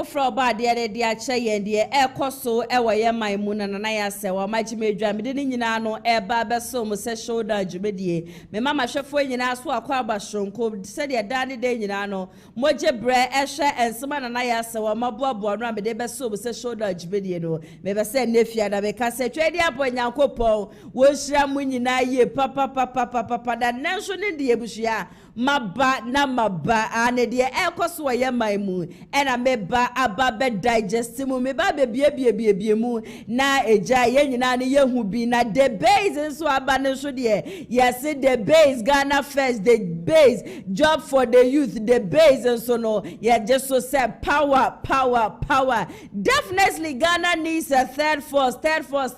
foforo ba de ache yen de ekoso ewoye maimu na na ya se wa magimedwa me de nyina no eba beso mo se shoulder djumedie me mama hwefo nyina so akwa abashonko se de da ne de nyina no moje bre ehwe ensema na ya se wa maboabo no me de beso mo se shoulder djumedie no me be se nefia da be ka se twedi abo nyankopon wo hira mu nyina ye papa da nenso ne de ebuhia maba na maba ane de ekoso wa ye maimu ena meba aba be digest mu me ba be bie mu na eja ye nyina ne yehu bi na the base so aba ne so de yes the base Ghana first the base job for the youth the base and so no yeah just so say power definitely Ghana needs a third force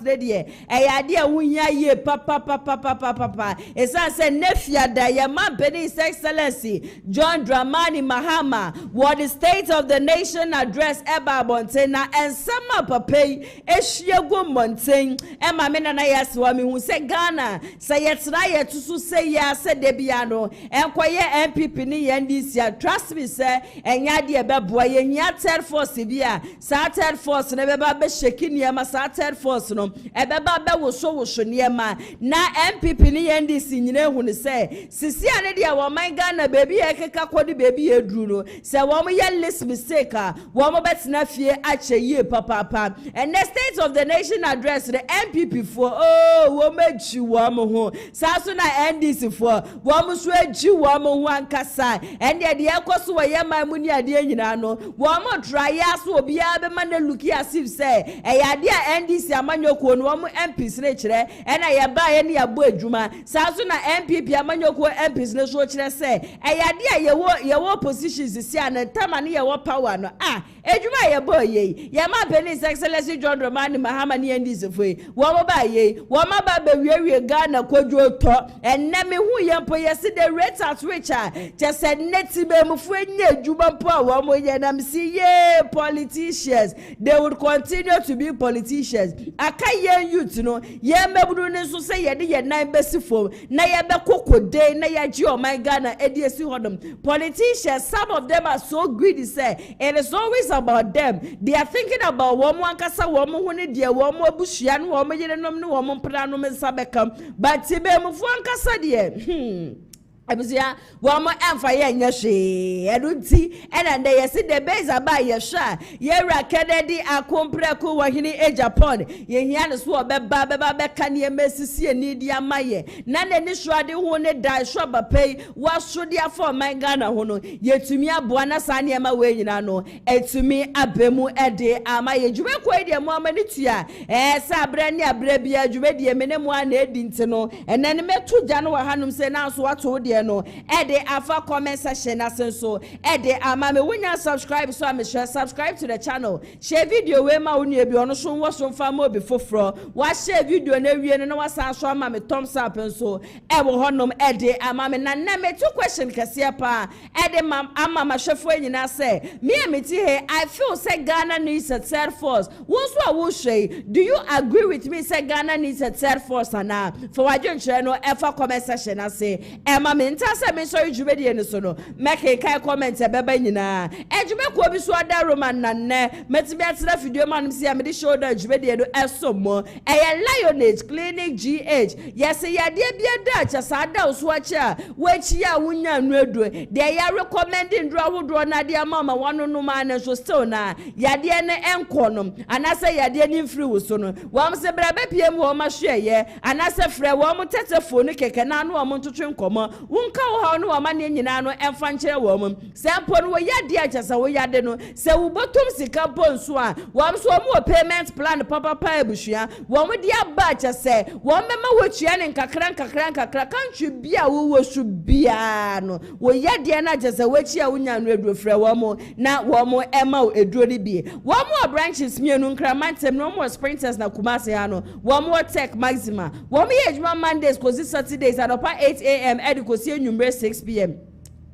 ready e ya de wunya ye papa esa say nefia da ye ma beni excellency John Dramani Mahama what the state of the nation address eba bontena and sama papai ehyiego monten ema me na yaswa me hu se Ghana say yetra yetusu say ya se de bia no enkoye MPP ni NDC trust me say enya de beboa ye nya third force bia sa third force na beba be sheki niema sa third force no ebeba be woso niema na MPP ni NDC nyina hu ne say sisi ane de wo man Ghana baby ekeka kodi baby edru no say wo mo ye list mistake wo mo betena fie ache ye papa and the state of the nation address the MPP for wo meji wo mo ho sa so na NDC for wo mo so eji wo mo ho ankasa and de ekoso wo ye man mu ni ade nyina no wo mo try aso obi a be man looki as if say e ya de NDC amanyoko no wo mo MPs ne kire e na ye ba ye ne abo adwuma sa so na MPP amanyoko MPs ne so kire say e ya de ye wo positions si an tama ne ye wo power no edwuma ye boy ye ma His Excellency John Dramani Mahama ni NDC foi wo mo ba ye wo ma ba be wie Ghana kwadwo to enne me hu ye mpo ye se the rate at which just said neti be mu fu enya edwuma mpo a wo mo ye na msi ye politicians they would continue to be politicians aka ye youth no ye mebudu ne so say ye de ye nan besifo na ye be kokode na ye ji o my Ghana ediesi hodom politicians some of them are so greedy say it is always about them they are thinking about womo ankasa womo hu ne de womo abuhia no womo yerenom ne womo mpra no mensa bekam but tibe mu fu ankasa de Abuzia, wama emfa ye nyehwe edunti ena nde yesi the base aba ye hwa ye rakadedi akompreku wahini Agyapong ye hia ne so obeba beka ne mesisi ani di amaye na ne ni hwade ho ne da hwa bapai wasode afọ man Ghana ho no yetumi aboa na sa ne ma we nyina no etumi abemu ede amaye djube ko ede mu amani tua sa abra ne abra bia djube de me ne mu ana edi ntino ena ne metu gya no wa hanum se na so wato de no ede afa comment section asenso ede amame wunya subscribe so am share subscribe to the channel share video we ma wonu ebi ono so wo so mfa ma obi foforo wa share video na wie no wa san so amame thumbs up enso e wo honom ede amame na me two question kase pa ede amama hwefo nyina say me ameti he I feel say Ghana needs a third force wo so a wo hwei do you agree with me say Ghana needs a third force ana for wadwenche no e fa comment section ase amame ntasa me so djubedi ene so no make kai comment e beba nyina edjube ko bi so ada roman na ne metimi atira video man si am de shoulder djubedi eno esomo eye lionage clinic GH yes ya de bia da cha sada so acha wachi ya wunya nuedo de ya recommending dro ahodo na de amama wano no ma na so still na ya de ne enko no anase ya de ni free wo so no wam se bra be piem wo ma hweye anase frɛ wo mo tetefo no keke na no wo mo ntotwe nkomo wonka wo ha no wa ne nyina no emfa nkyere wo mum sempo no wo yade achasa wo yade no se wo botum sika ponso a wo so mo payment plan papa ebuhua wo mo dia ba achase wo mema wo tua ne nkakra kantwe bia wo su bia no wo yade na achasa wo chia wo nya no eduro frɛ wo mo na wo mo ema wo eduro ni bie wo mo branches mienu nkramantem no mo sprinters na Kumasi ha no wo mo tech maxima wo mo ye ejuma Mondays kozi Saturdays at 8 a.m. edikosi enyumre 6 p.m.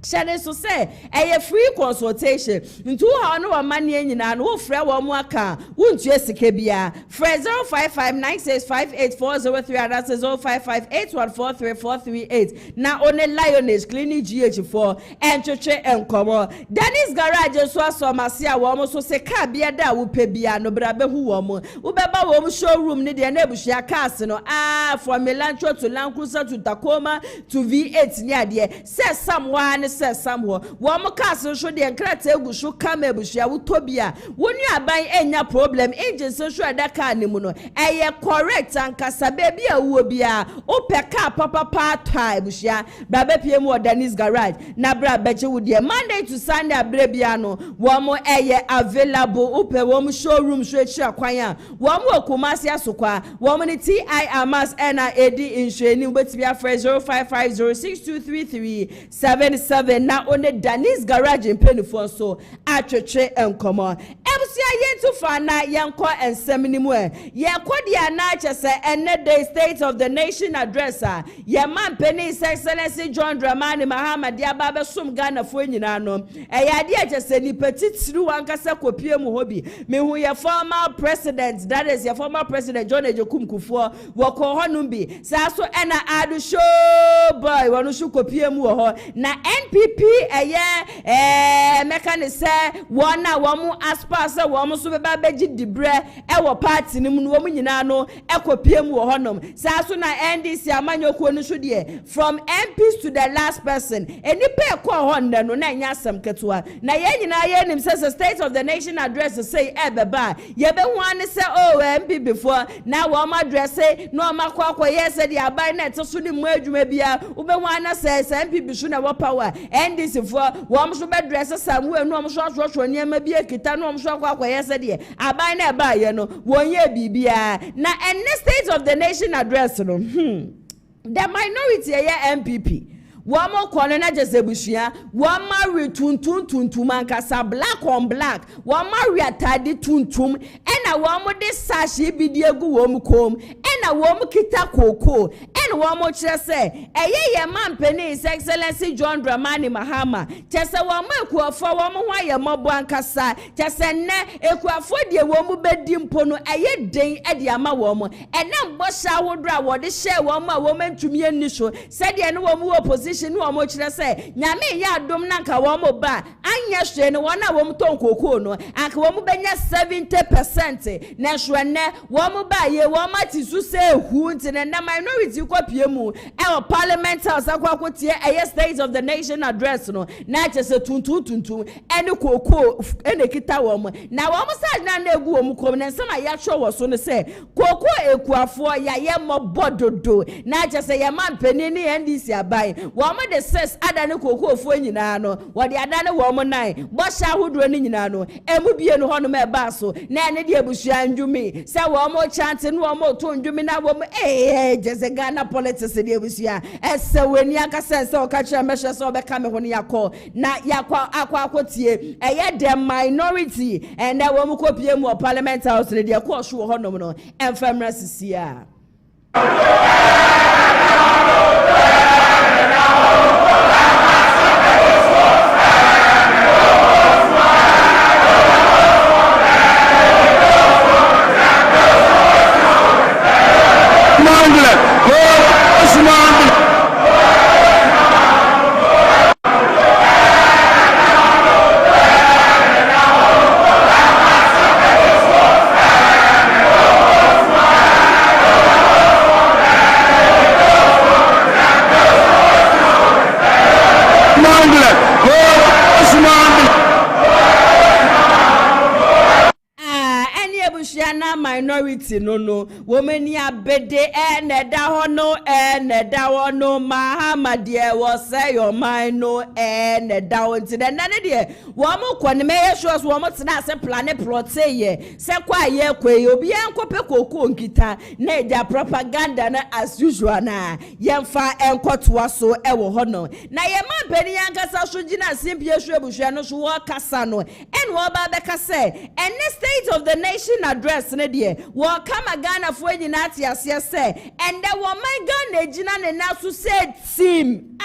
Shade so say a free consultation into how no money and who frɛ wo mu aka wontu esike bia frɛ 0559658403 and that's 0558143438 na one Lioness Clinic GH4 and choche enkomo Dennis Garage so asomase a wo so se ka bia da wo pe bia no bra be hu wo mu wo beba wo showroom ni de na ebushia cars no from Melancho to Land Cruiser to Tacoma to V8 ni ade se someone se somewhere wo cars so de enkrata egu so kama ebushia wo tobia wonu aban enya problem agent so adaka ni mu no eye correct ankasa baby awuo bia o pe car papa ta ebushia baba pie mu Dennis Garage na bra beche wo de Monday to Sunday abra bia no wo mo eye available o pe wo showroom so echi akwan a wo mo okomasi asokwa wo mo ni TI Amas NAD insurance ubetibia fresh 0550623377 na one Dennis Garage in Penifon so atwetwe enkomo ebusia yetu fa na yenko ensem ni mu ye kodia na chese ene the State of the Nation address ye man His Excellency John Dramani Mahama dia baba sum Ghana fo nyina no ya dia chese ni petitru wankasa kopie mu hobi me hu ye former president, that is your former president John Agyapong Kufuor woko honum bi sa so ena adu show boy wonu shu kopie mu ho na NPP meka ne se wona wo mu aspa se wo mu so beba beji dibre wo party ni mu no wo nyina no ekopie mu ho honum sa so na NDC amanyoko no shu de from MPs to the last person eni pe ko ho nda no na nya asem ketua na ye nyina ye nim se State of the Nation address say beba ye be hu an se MP before na wo ma address no ma kwa yes the aban na to so ni mu adwuma bia wo be hu an se MP bi so na wo power NDC for wo so be address Samuel no so niam bia kita no so kwa yes the aban na ba ye no wo ye bibia na State of the Nation address no the minority MPP Wamo kolona jesebushia wama tuntum ankasa black on black wama atade tuntum ena wamo de sashi bidiegu wom kom ena wom kita koko ena wamo kire se ye man His Excellency John Dramani Mahama chese wamo ekuafo wamo ho ayemabo ankasa chese ne ekuafo de wom bedi mpo no den ede ama wom ena mbosha wodra wode share wom a wom antumi ani so se de ne wom opposition no mo kire se nyame ya adom na nka wo mo ba anya hwe ne wona wo mo ton kokoo no anka wo mo benya 70% na hwe ne wo mo ba ye wo ma ti su se hu nti ne na minority kopie mu parliament house akwakotie State of the Nation address no na chese tuntum ene kokoo ene kita wo mo na wo mo sa na egu wo mo kom ne nsema ya hwe wo so ne se kokoo ekuafo ya ye mo bododo na chese ye man panini NDC abai wo mo de says adane kokoo fo nyina no wo de adane wo mo nan bo sha hodro ni nyina no emu bie no hono me ba so na ene de abusua ndwumi se wo mo chante no wo mo to ndwumi na wo mo jese Ghana politics de abusua ese weni aka se o ka kire mehwe se obeka me ho ne yakọ na yakwa akwakotie the minority and na wo mo kopie mu parliament house de yakọ so ho no no emfamra sisia minority no woman ya bede ene da hono Mahama de was say your mind no ene da wonti de nane de wo mo kwone me yesho wo mo tena se plane prote ye se kwa ye kwe obi enkope kokoo nkita na eja propaganda na as usual na yemfa enkotoa so ewo hono na ye man beni yankasa so gina simpie hwe no so wo kasa no en wo ba be kase ene State of the Nation address express ne de wo kama Ghana fo nyina atiase se ende wo my Ghana ejina ne na so say team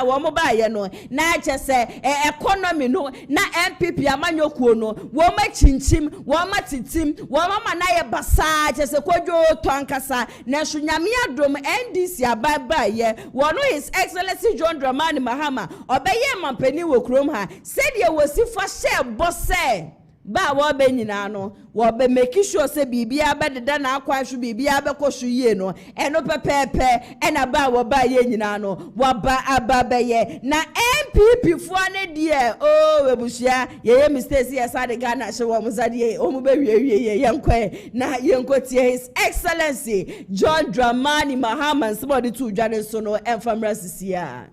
wo mo ba ye no na che se economy no na MPP amanyokuo no wo ma chinchim wo ma titim wo ma na ye basa che se kodwo to ankasa na so nyame adom NDC ababa ye wo no His Excellency John Dramani Mahama obeye mampani wo krom ha said ye wosi fa share bosse ba wo be nyina no wo be make sure say bibia be deda na akwa hwe bibia be koso yie no eno pepepe ena ba wo ba ye nyina no wo ba ababa ye na MPP fo ne die oh webusia ye mistakes ye sade Ghana hye wo muzade ye o mu be wie ye yenkwe na yenkotie His Excellency John Dramani Mahama somebody to dwane so no emfamra sisia.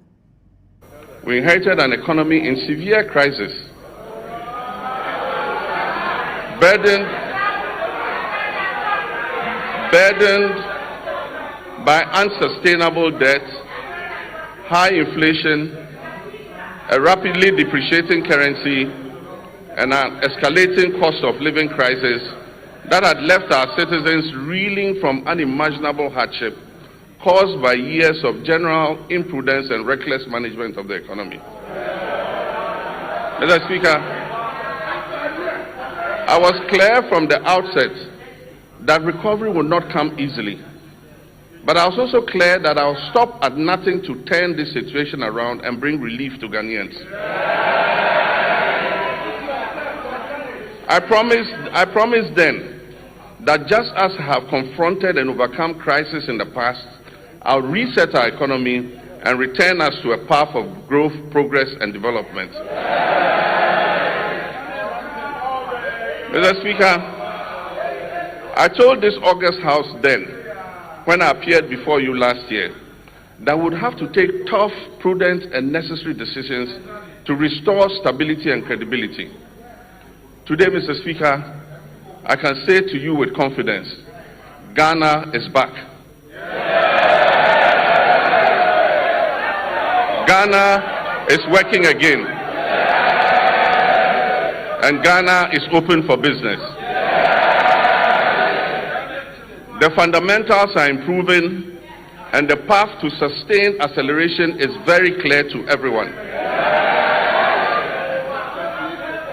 We inherited an economy in severe crisis, burdened by unsustainable debt, high inflation, a rapidly depreciating currency, and an escalating cost of living crisis that had left our citizens reeling from unimaginable hardship caused by years of general imprudence and reckless management of the economy. Mr. Speaker, I was clear from the outset that recovery would not come easily. But I was also clear that I'll stop at nothing to turn this situation around and bring relief to Ghanaians. I promised then that just as I have confronted and overcome crisis in the past, I'll reset our economy and return us to a path of growth, progress, and development. Mr. Speaker, I told this August House then, when I appeared before you last year, that we would have to take tough, prudent, and necessary decisions to restore stability and credibility. Today, Mr. Speaker, I can say to you with confidence, Ghana is back. Ghana is working again. And Ghana is open for business. The fundamentals are improving, and the path to sustained acceleration is very clear to everyone.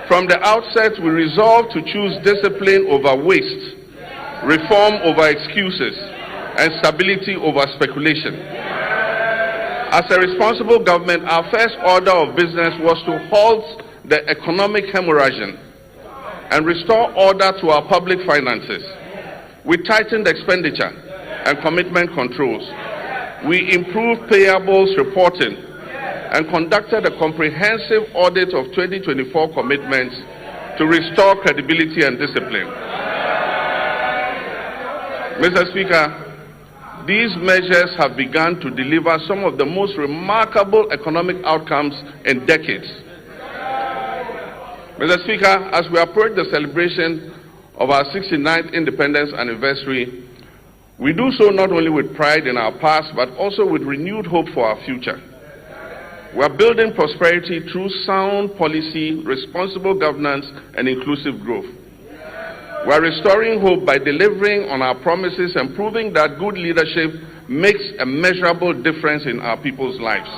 From the outset, we resolved to choose discipline over waste, reform over excuses, and stability over speculation. As a responsible government, our first order of business was to halt the economic hemorrhaging and restore order to our public finances. We tightened expenditure and commitment controls. We improved payables reporting and conducted a comprehensive audit of 2024 commitments to restore credibility and discipline. Mr. Speaker, these measures have begun to deliver some of the most remarkable economic outcomes in decades. Mr. Speaker, as we approach the celebration of our 69th independence anniversary, we do so not only with pride in our past, but also with renewed hope for our future. We are building prosperity through sound policy, responsible governance, and inclusive growth. We are restoring hope by delivering on our promises and proving that good leadership makes a measurable difference in our people's lives.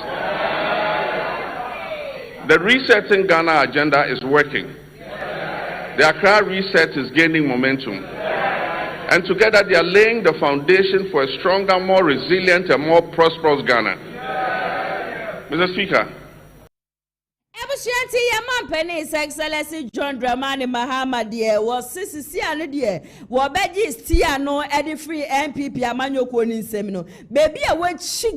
The Resetting Ghana agenda is working. The Accra Reset is gaining momentum. And together they are laying the foundation for a stronger, more resilient, and more prosperous Ghana. Mr. Speaker, Ebushianti Yamampeni His Excellency John Dramani Mahama dear was sisi ane dear wo beji stia no edi free MPP amanyoko ni nsem baby a we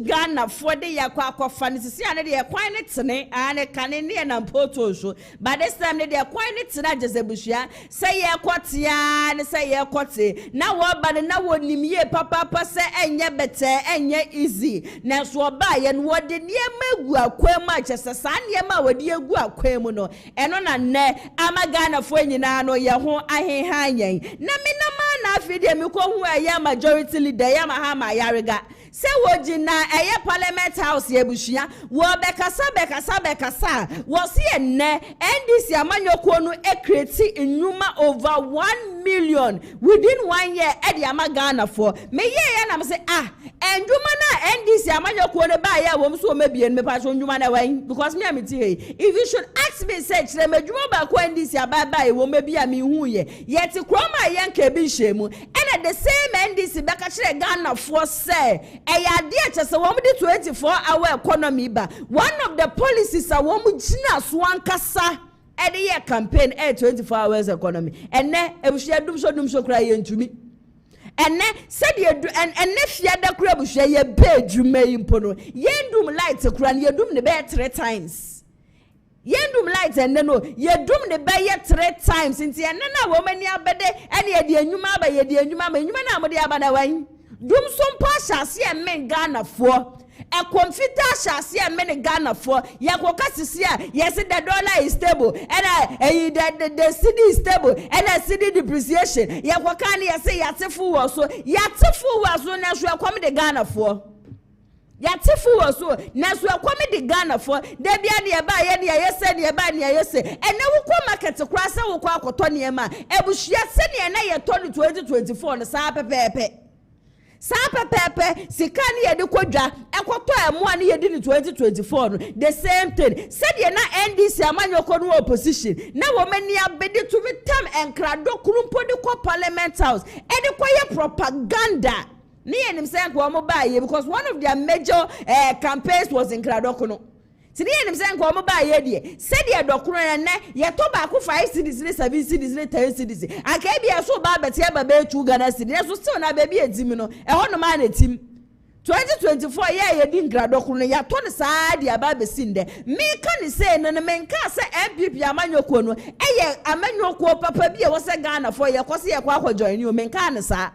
Ghana for de yakwa akwafa ne sisi ane dear kwan ne tene ane kane ne na mpoto so but this time ne dear kwan ne tene ajesebushia say ye kwatia ne say ye kwate na wo ba na wo nimye papa say enye bete enye easy na so ba ye no de niema egu akwam achese sa niema wodi egu akwemu no eno na ne amagana fo nyina no ye ho ahehan yen na minama na afide mi ko hu aya majority leader ya Mahama Yarega Se wojina eye parliament house yebushia wo bekasa wo se enne NDC amanyoko no create nnuma over 1 million within 1 year e de amagana for me ye na me say ndwuma na NDC amanyoko no ba ya wo so mabien me pa so ndwuma na wan because me am tie if you should ask me say kire madwuma ba ko NDC ababa e wo mabia me hu ye yet kroma ye nka bi hyemu and the same NDC beka kire Ghana for say eyade chese wo mudi 24-hour economy ba one of the policies are wo mu gina so ankasa e de campaign 24 hours economy enne ebuhia dum so kra ye ntumi enne said ye enne fiada kra ebuhia ye be dwuma yimpo no ye ndum light kra ye dum ne be 3 times ye ndum light enne no ye dum ne be ye 3 times nti enne na wo mani abede ene ye de anwuma ba ye de anwuma ma anwuma na amode aba na wan dum so mpa hyase e men Ghana for a computer shasi a many Ghana for Yakokasisia, yes, the dollar is stable, and the city is stable, and a city depreciation. Yakwakani, say Yatifu was so Yatifu was so natural comedy Ghana for Yatifu was so natural comedy Ghana for Debia nearby, and nearby, yes, and now we come market to cross our Quatoniema, Ebushia Seni and I told 2024 on the Sapa Pepe. Sapa pepe sikani ye de kwadwa ekoto emu ani ye di 2024 the same thing said ye na NDC amanyoko no opposition na wo mani abedi to me tam enkrado kurumpo de ko parliament house e de koye propaganda ni enim say ko mo ba ye because one of their major campaigns was in Kradoko. Sini enim say ko mo ba ye de said ye dokoro ne ye to ba ko 5 cities 7 cities 10 cities aka bia so ba bete ba be 2 Ghana cities so still na ba bia tim no e ho no ma na tim 2024 ye di nkradokoro no ya to ne saa dia ba be sin de me ka ni say no me nka say MPP amanyoko no ye amanyoko papa bia wo say Ghana for ye kwose ye kwa join you me nka ne saa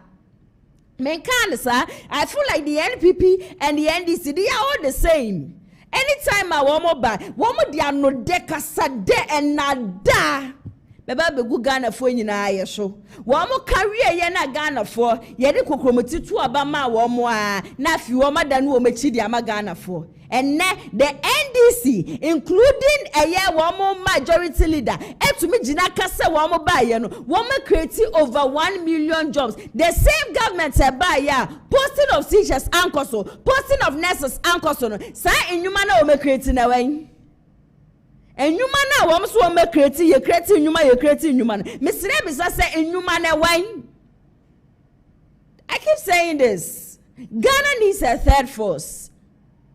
I feel like the NPP and the NDC they are all the same. Anytime I want buy, woman they are no dekasa de and nada. Beba be go Ghana for nyina ye so. Woman career ye na Ghana for ye de kokromoti tu abama woman na fi woman dan wo mechi di ama Ghana for. And the NDC, including a year woman majority leader, to me Jina Kasa woman buy woman creating over 1 million jobs. The same government buy posting of teachers ankoso, posting of nurses ankoso. Sa in human woman creating a way. And human woman so woman creating you creating human. Miss Rebisa say in human a way. I keep saying this. Ghana needs a third force.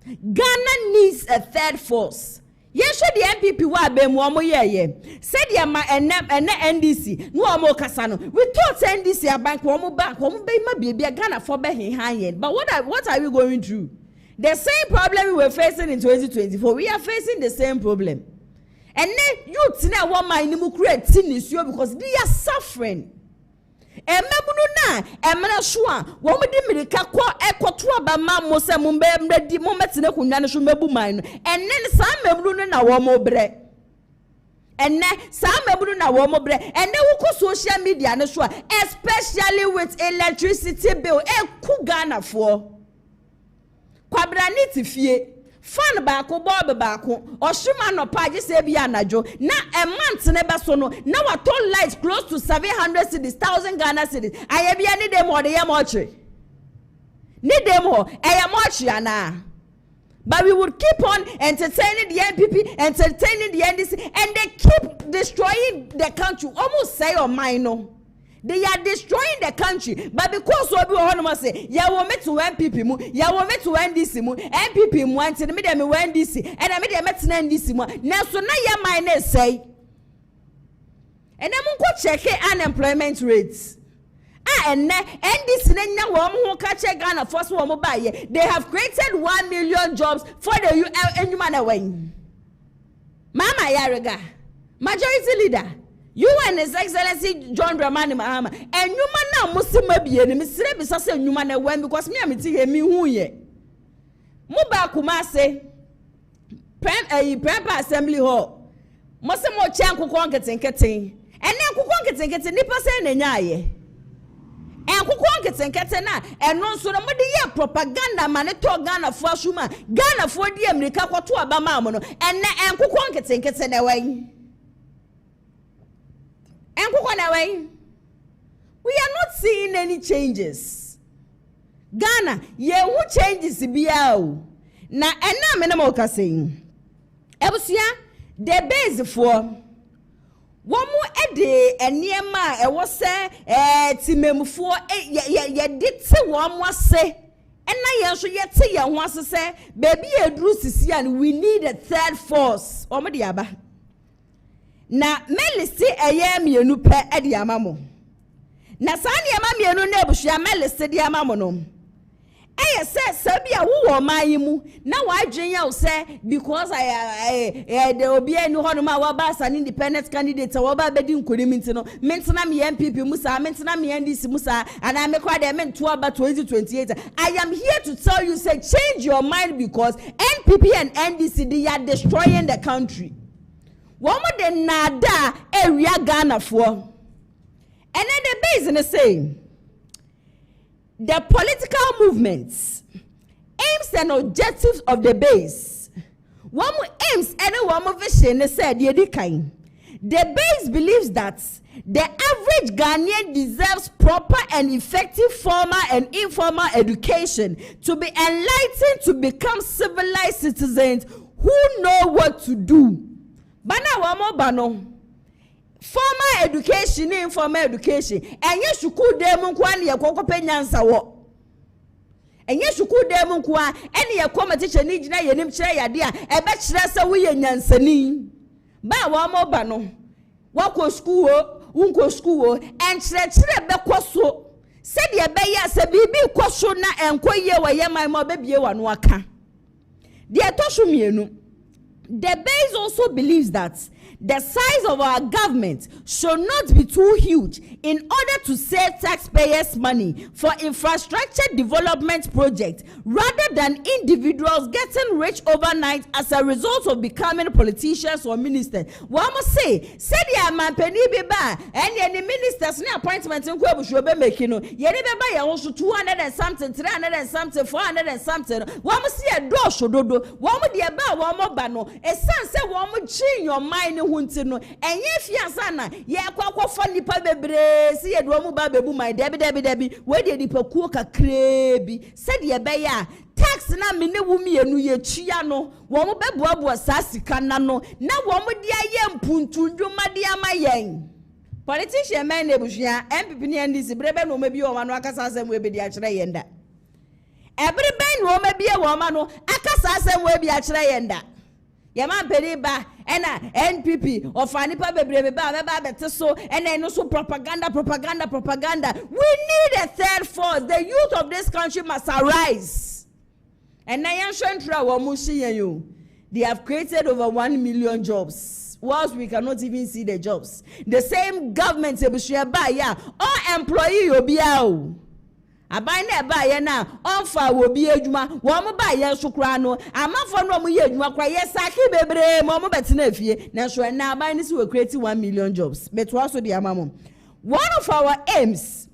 Ghana needs a third force. Yes, the MPP wa be mo ye. Said ya ma NDC no mo kasano. We thought NDC a bank wo mo bank wo mo be ma bia Ghana for be hin. But what are we going through? The same problem we were facing in 2024. We are facing the same problem. And then youth na wo man ni mu create tinisuo because they are suffering. Emebunu na emna soa wo mudi mirika ko ekoto abama mo se mo mbedi mo metene kunwa ne so mebu man no enne sa mebunu na wo mo bre enne sa mebunu na wo mo bre enne wo ko social media ne so especially with electricity bill ku Ghana for kwabra ni tifie fan baako bob baako oshima no page se bia anajo na a month ne be so no na wato light close to 700 cities 1000 Ghana cedis aye bia ni dem ode ye mochi ni dem ho eye mochi ana. But we would keep on entertaining the NPP, entertaining the NDC, and they keep destroying the country. Almost say or minor. They are destroying the country, but because we be say, ya wo me to MPP mu, ya wo me to NDC mu, MPP mu anti me dem me NDC, and I me dem metena NDC mu. Na so na ya minus say. And dem go check unemployment rates. And NDC na nya wo mo ka check Ghana force wo mo buy. They have created 1 million jobs for the human away. Mama Yarega, majority leader. You and His Excellency John Dramani Mahama, and you man now must be a Mr. Bissasa, you man when because me, I'm telling me who ye. Muba Kumase, Prempa Assembly Hall, Mosamo Chanko Conket and Ketting, and then Conket and Ketting, Nipper and Yaye. And Kukwan nkete na eno nso no mode ye propaganda ma ne to Ghana fo asuma Ghana fo di America kwato aba ma mo no enne enkokọ nkete na wan enkokọ na wan. We are not seeing any changes. Ghana, ye who changes biao. Na ena me na mo ka saying. Ebusia the base for womu ede eniema e wo se timemfo ye dite womu ase. Ena ye so ye te ye ho ase se baby edru sisi and we need a third force. Omo de aba. Na melisi eye mienu pe ede amamo. Na sani ama mienu na ebushia melisi de amamo no. Eye say sabia wo wo mayimu na wadwen ya wo say because the obi enu ho no ma wa ba san independent candidate wa ba bedi nkoni minti no mentena me MPP musa mentena me NDC musa and I make the mento about 2028. I am here to tell you say change your mind because NPP and NDC they are destroying the country. One more than nada area Ghana for. And then the base in the same. The political movements, aims and objectives of the base. One aims and one vision said the base believes that the average Ghanaian deserves proper and effective formal and informal education to be enlightened to become civilized citizens who know what to do. Bana wamo bano. Formal education, informal education. Enye shuku demu kwa ni ya kwa penyansa wo. Enye shuku demu kwa eni ya kwa matiche ni jina yenim chire ya dia. Ebe chire sa wiye nyansani. Ba wamo bano. Wako skuo, unko skuo. En chire be kwa so. Sedi ebe ya se bibi kwa so na enko ye wa ye maimo bebie wa nwaka. Dia toshu mienu. The base also believes that the size of our government should not be too huge in order to save taxpayers' money for infrastructure development projects rather than individuals getting rich overnight as a result of becoming politicians or ministers. One must say, the man penny beba and any ministers ne appointments in Kwebushobe making Yenibeba also 200 and something, 300 and something, 400 and something. One must see a door should do one with the about one more bano. A son said one would change your mind. No, and if you sana, ya kwa funny pabebre, see a drum babu, my Debbie, where did the pokuka crebi? Said ye beya, tax na mine wumi enu ye chiano, womu bebu asasi kanano, na womu dia yem puntu, jumadia mayeng. Politician man nebushia, MPP and this brebe no maybe or one wakasas will be the Achrayenda. Every band will maybe a woman, akasas will be Achrayenda. Yaman Periba and NPP or Fanipa Bebreba so and then also propaganda. We need a third force. The youth of this country must arise. And they have created over 1 million jobs. Whilst we cannot even see the jobs. The same government all employee will be out. Abai na ba ye na onfa wo bi adwuma wo mo ba ye sokra no amafo no mo ye adwuma kwa ye saki bebre mo betena afie na so na abai ni si we create 1 million jobs but also the amamo. One of our aims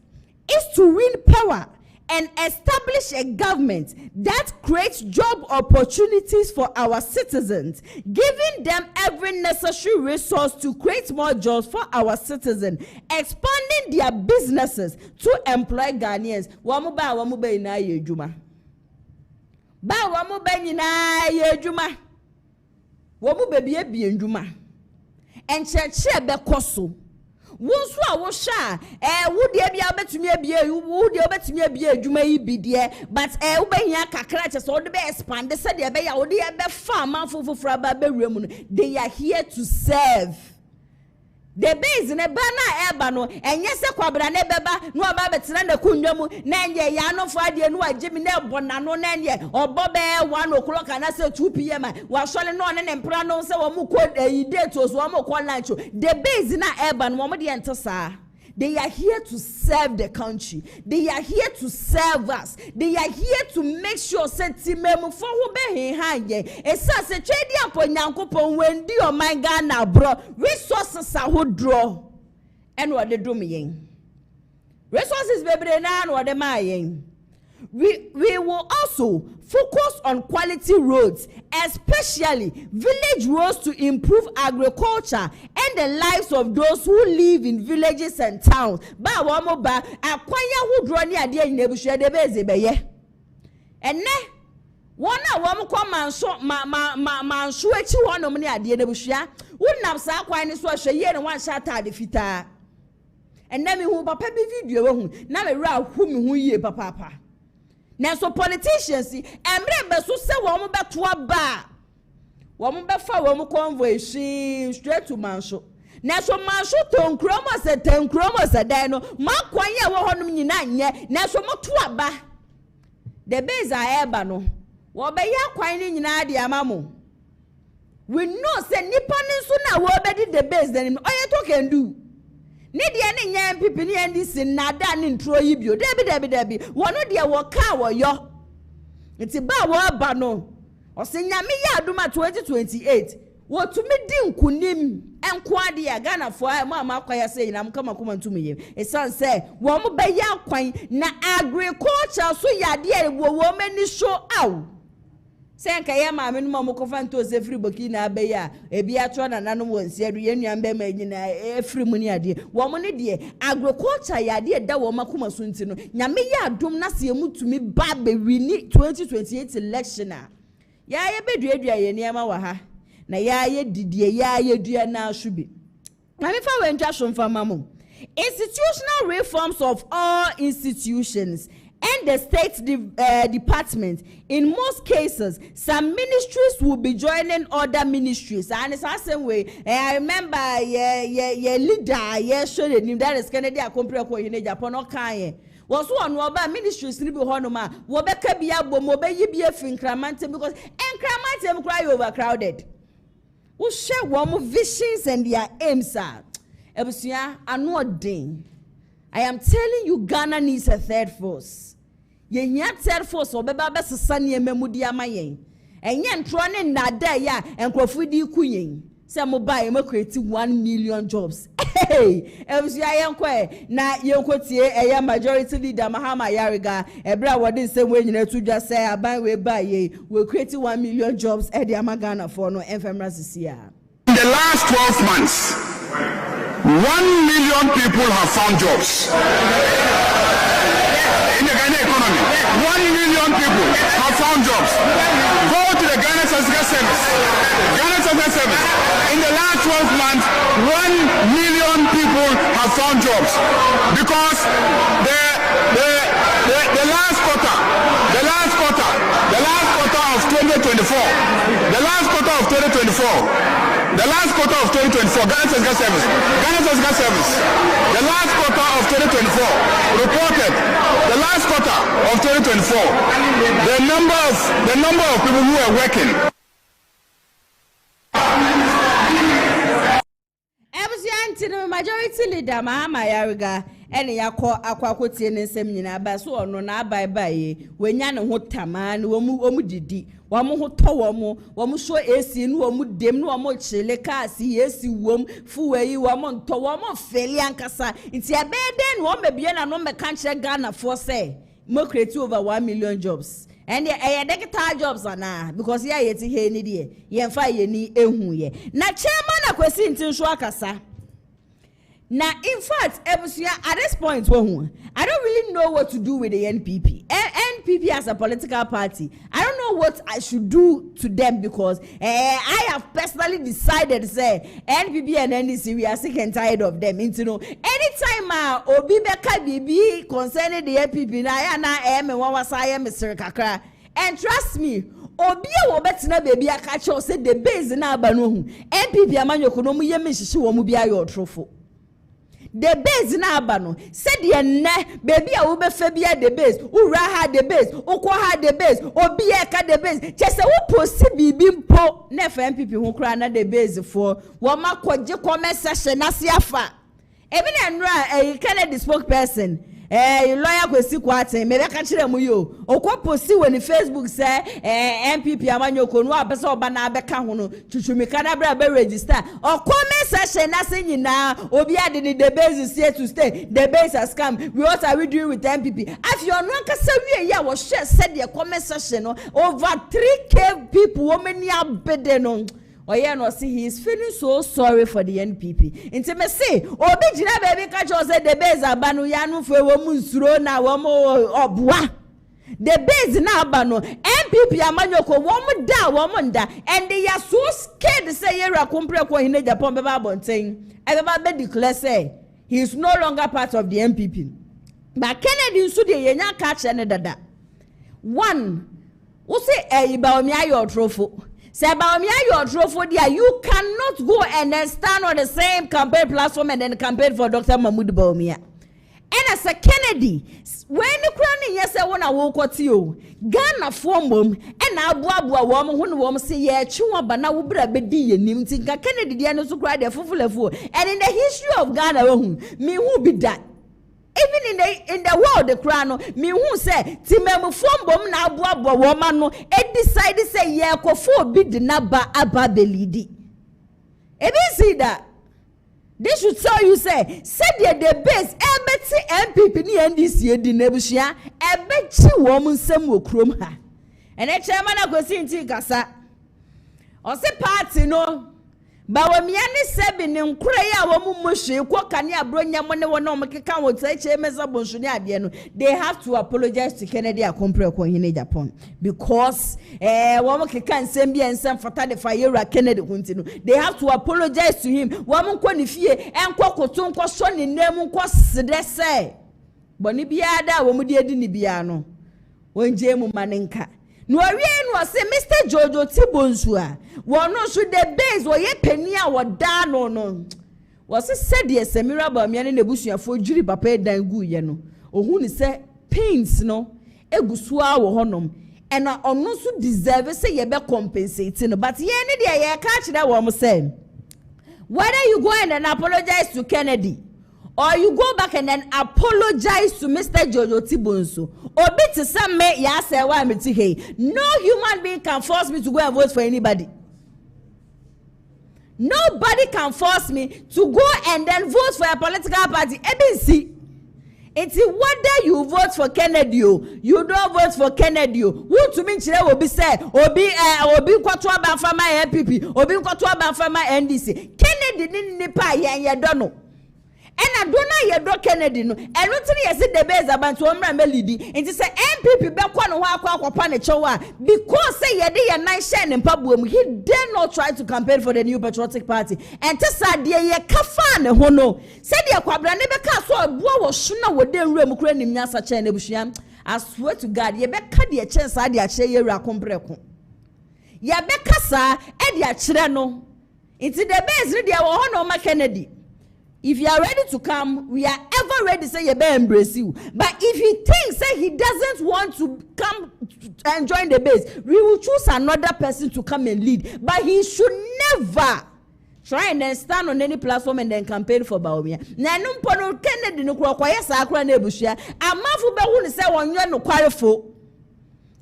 is to win power and establish a government that creates job opportunities for our citizens, giving them every necessary resource to create more jobs for our citizens, expanding their businesses to employ Ghanaians. Wamu ba ina ye juma. Ba wamu ba ina ye juma. Wamu be biye juma. And cheche be koso. Wonso a wo sha wo de bia betumi abia wo de betumi abia adwuma yi bidie but wo behia kakra che so de be expand se de be ya wo de be fa manfofofra ba bewura mu no. They are here to serve. The base ne ba na eba no enye se kwabra ne beba no aba betena na kunwa mu na enye ya no fa de no agemi na bonano na enye obo be 1 o'clock na se 2 pm wa sole no ne mpra no se wo mu ko date so wo mu ko lunch. The base na eba no mo de ento sa. They are here to serve the country. They are here to serve us. They are here to make sure sentimemu for who be hanye. Esa se chedi apo nyankopon wendi o my Ghana bro. Resources are who draw. And what they do me yen. resources bebre na no de mayen. We will also focus on quality roads, especially village roads, to improve agriculture and the lives of those who live in villages and towns. Ba wamo ba akwanya hu draw ni ade yin ebusua de beze beye. Enne wona wamo kwa manso echi wonom ni ade nebusua wonam sa akwan ni so ahwe ye ne wan sha atade fitaa. Enne me hu papa bi video we hu na me ra hu me hu yie papa. Now, so politicians, emre beso se womu beto ba. Womu befa womu convoy straight to Manso. Now, so Manso ton kromo se ten kromo se deno. Ma kwanya wo honum nyina nye. Now, so mo to aba. The base are eba no. Wo be ya kwan ni nyina de amamo. We know say nipa ni so na wo be di the base then oye to can do. Ni dia ni nyam pipi ni andi sin na da ni ntro yi bio debi wono dia wo ka wo yo nti ba wo ba no o se nyame ya aduma 2028 wo tumi di nkunim enko ade ya Ghana fo a ma akwaya se yinam kama kuma ntumi ye esan se wo mo ba ya kwan na agriculture so ya de wo mani show out. Senka ya maame no mo kofa nto se free boki na abe ya ebi atro na nanom wonsi adu ye nuan be ma nyina free mu ni ade wo mo ne de agriculture ya de da wo makoma so nti no nyame ya adom na se emutumi ba be wini 2028 election a ya ye beduadua ye niam wa ha na ya ye didie ya ye dua na ashubi na me fa we ntwa so mfa mamo. Institutional reforms of all institutions and the state department. In most cases, some ministries will be joining other ministries. And it's the same way. I remember your leader, showed it. That is Kennedy. I compare with you in Japan. Okay. Was one about ministries ni be honoma. Wobeka biya bomo be yibi finkramante because enkramante cry overcrowded. We share one visions and their aims are. Ebusia anodin. I am telling you, Ghana needs a third force. Ye nya third force obeba be sesane ememudi amayen. Enye ntrone nada ya enkrofu di kuyen. Se mo ba e create 1 million jobs. Hey, ebusia yenkwe na yenkotie eye majority leader Mahama Yariga ebra wodi se we nyina tudwa se aban we ba ye we create 1 million jobs e de Ghana for no enfemra sisia. In the last 12 months, 1 million people have found jobs. In the Ghana economy, 1 million people have found jobs. Go to the Ghana Statistical Service. Ghana Statistical Service. In the last 12 months, 1 million people have found jobs. Because the last quarter of 2024, Ghana Statistical Service, the last quarter of 2024 reported the last quarter of 2024 the number of people who are working. The majority leader Mahama Yariga ene yakọ akwakotie ne nsem nyina ba so ono na abai wenya ne ho taman omu didi womu ho to womu so esi nu womu dem nu womu chile kasi esi wom fuweyi womu nto womu feli ankasa nti abeden wo mebie na no meka nche Ghana for say mo create over 1 million jobs. And the digital jobs are now because ya yeti he ni de ye mfa ye ni ehu ye na chairman Akwasi Nti nso akasa. Now, in fact, at this point, I don't really know what to do with the NPP. NPP as a political party, I don't know what I should do to them because I have personally decided to say NPP and NDC, we are sick and tired of them. You know, anytime Obi Beka Bibi concerning the NPP, and trust me, Obi wo betina baby akacho say the base na abanu NPP amanyoko no mu yemi hihye wo mu bia yo trofo. The base na abano said ye ne baby a wo be fa bia the base ura ha the base ukwa ha the base obi e ka the base chese wo post bibi mpo na fa NPP ho kra na the base for wo makogye comment section na se afa ebi na nra Kennedy spokesperson lawyer Akwasi Kwate me be ka kire mu yo okoposi we ni Facebook say MPP amanyoko no abese oba na abeka ho no twutwumika na bra be register o comment section na se nyina obi ade ni the base is here to stay the base has come what are we doing with MPP if you no kasa wie ya wo share said the comment section no over 3k people women ya bede no Oye no see he is feeling so sorry for the NPP. Inti me say obi jina baby catch us say the base abanu ya no fe wo mu nsuro na wo mo oboa. The base na abano NPP amanyoko wo mu da wo mu nda and they are so scared say yera kompre ko hine Agyapong be ba bonten. E be declare say he is no longer part of the NPP. But Kennedy nso de yenya catch ne dada. One, wo say Bawumia your trophy. Say Bawumia your trophy there, you cannot go and then stand on the same campaign platform and then campaign for Dr. Mahmoud Bawumia. And as a Kennedy, when the crown yes I wanna walk with you, Ghana form and Abuabua woman who won't say yeah, Chuma Bana Ubra Bedi and Nimtinka Kennedy Diana to cry their full of and in the history of Ghana, me who be that. Even in the world, the crown, me who say, Timem form bomb na Abuabua woman no, and decided say yeah, for bid the naba ababelidi. It is see that. They should tell you say the base ebeti MPP ni NDC di nebushia ebeti woman sem wo krom ha ene chairman Akwasi Nti kasa o se party no Bawumia ni sebi ni nkure ya wo mu mohwe ko kane abronya mo ne wo na o mekeka wo tsache meza bonsu ni ade no they have to apologize to Kennedy Akompre ko hine Agyapong because wo mo keka nsem bia nsem fata de fire Kennedy hunti no they have to apologize to him wo mo nko ni fie enko koto nko so ni nem nko sede se boni bia da wo mu de adi ni bia no wonje mu manenka no awie no say Mr. Jojo Tibonsu a wono so the base wo ye pani a wo da no wo se said the Samira Bawumia ne nebusuafo juri papa dan gu ye no ohun ni say pains no egusu a wo honom and ono so deserve say ye be compensate no but ye ne de ye ka kire wo mo say whether you go and apologize to Kennedy or you go back and then apologize to Mr. Jojo Tibonsu. Obi to some me ya say why me ti hey. No human being can force me to go and vote for anybody. Nobody can force me to go and then vote for a political party. ABC. It's whether you vote for Kennedy, you don't vote for Kennedy. Who to me chile will be said, Obi kwatwa ban for my MPP, Obi kwatwa ban for my NDC. Kennedy didn't nipa ya don't know. And I don't know Kennedy no. And not yes the base about to melody. And to say MPP be kwa no kwa chowa because say ye dey nice shine in Pabuum. He dare not try to campaign for the New Patriotic Party. And to say ye kafa ne ho no. Say the kwabra ne be ka so aboa wo suna wo den wura mu kura nim nyasa che ne bushia. I swear to God ye be ka de chance ade a che ye wura kompreko. Ye be kasa e de a kire no. Into the base re de wo ho no ma Kennedy. If you are ready to come, we are ever ready to say you better embrace you. But if he thinks that he doesn't want to come and join the base, we will choose another person to come and lead. But he should never try and then stand on any platform and then campaign for Bawumia. Na numpo no Kennedy no kwa sa akra na ebushia. Amafu be hu ni say wonye no kwarefo.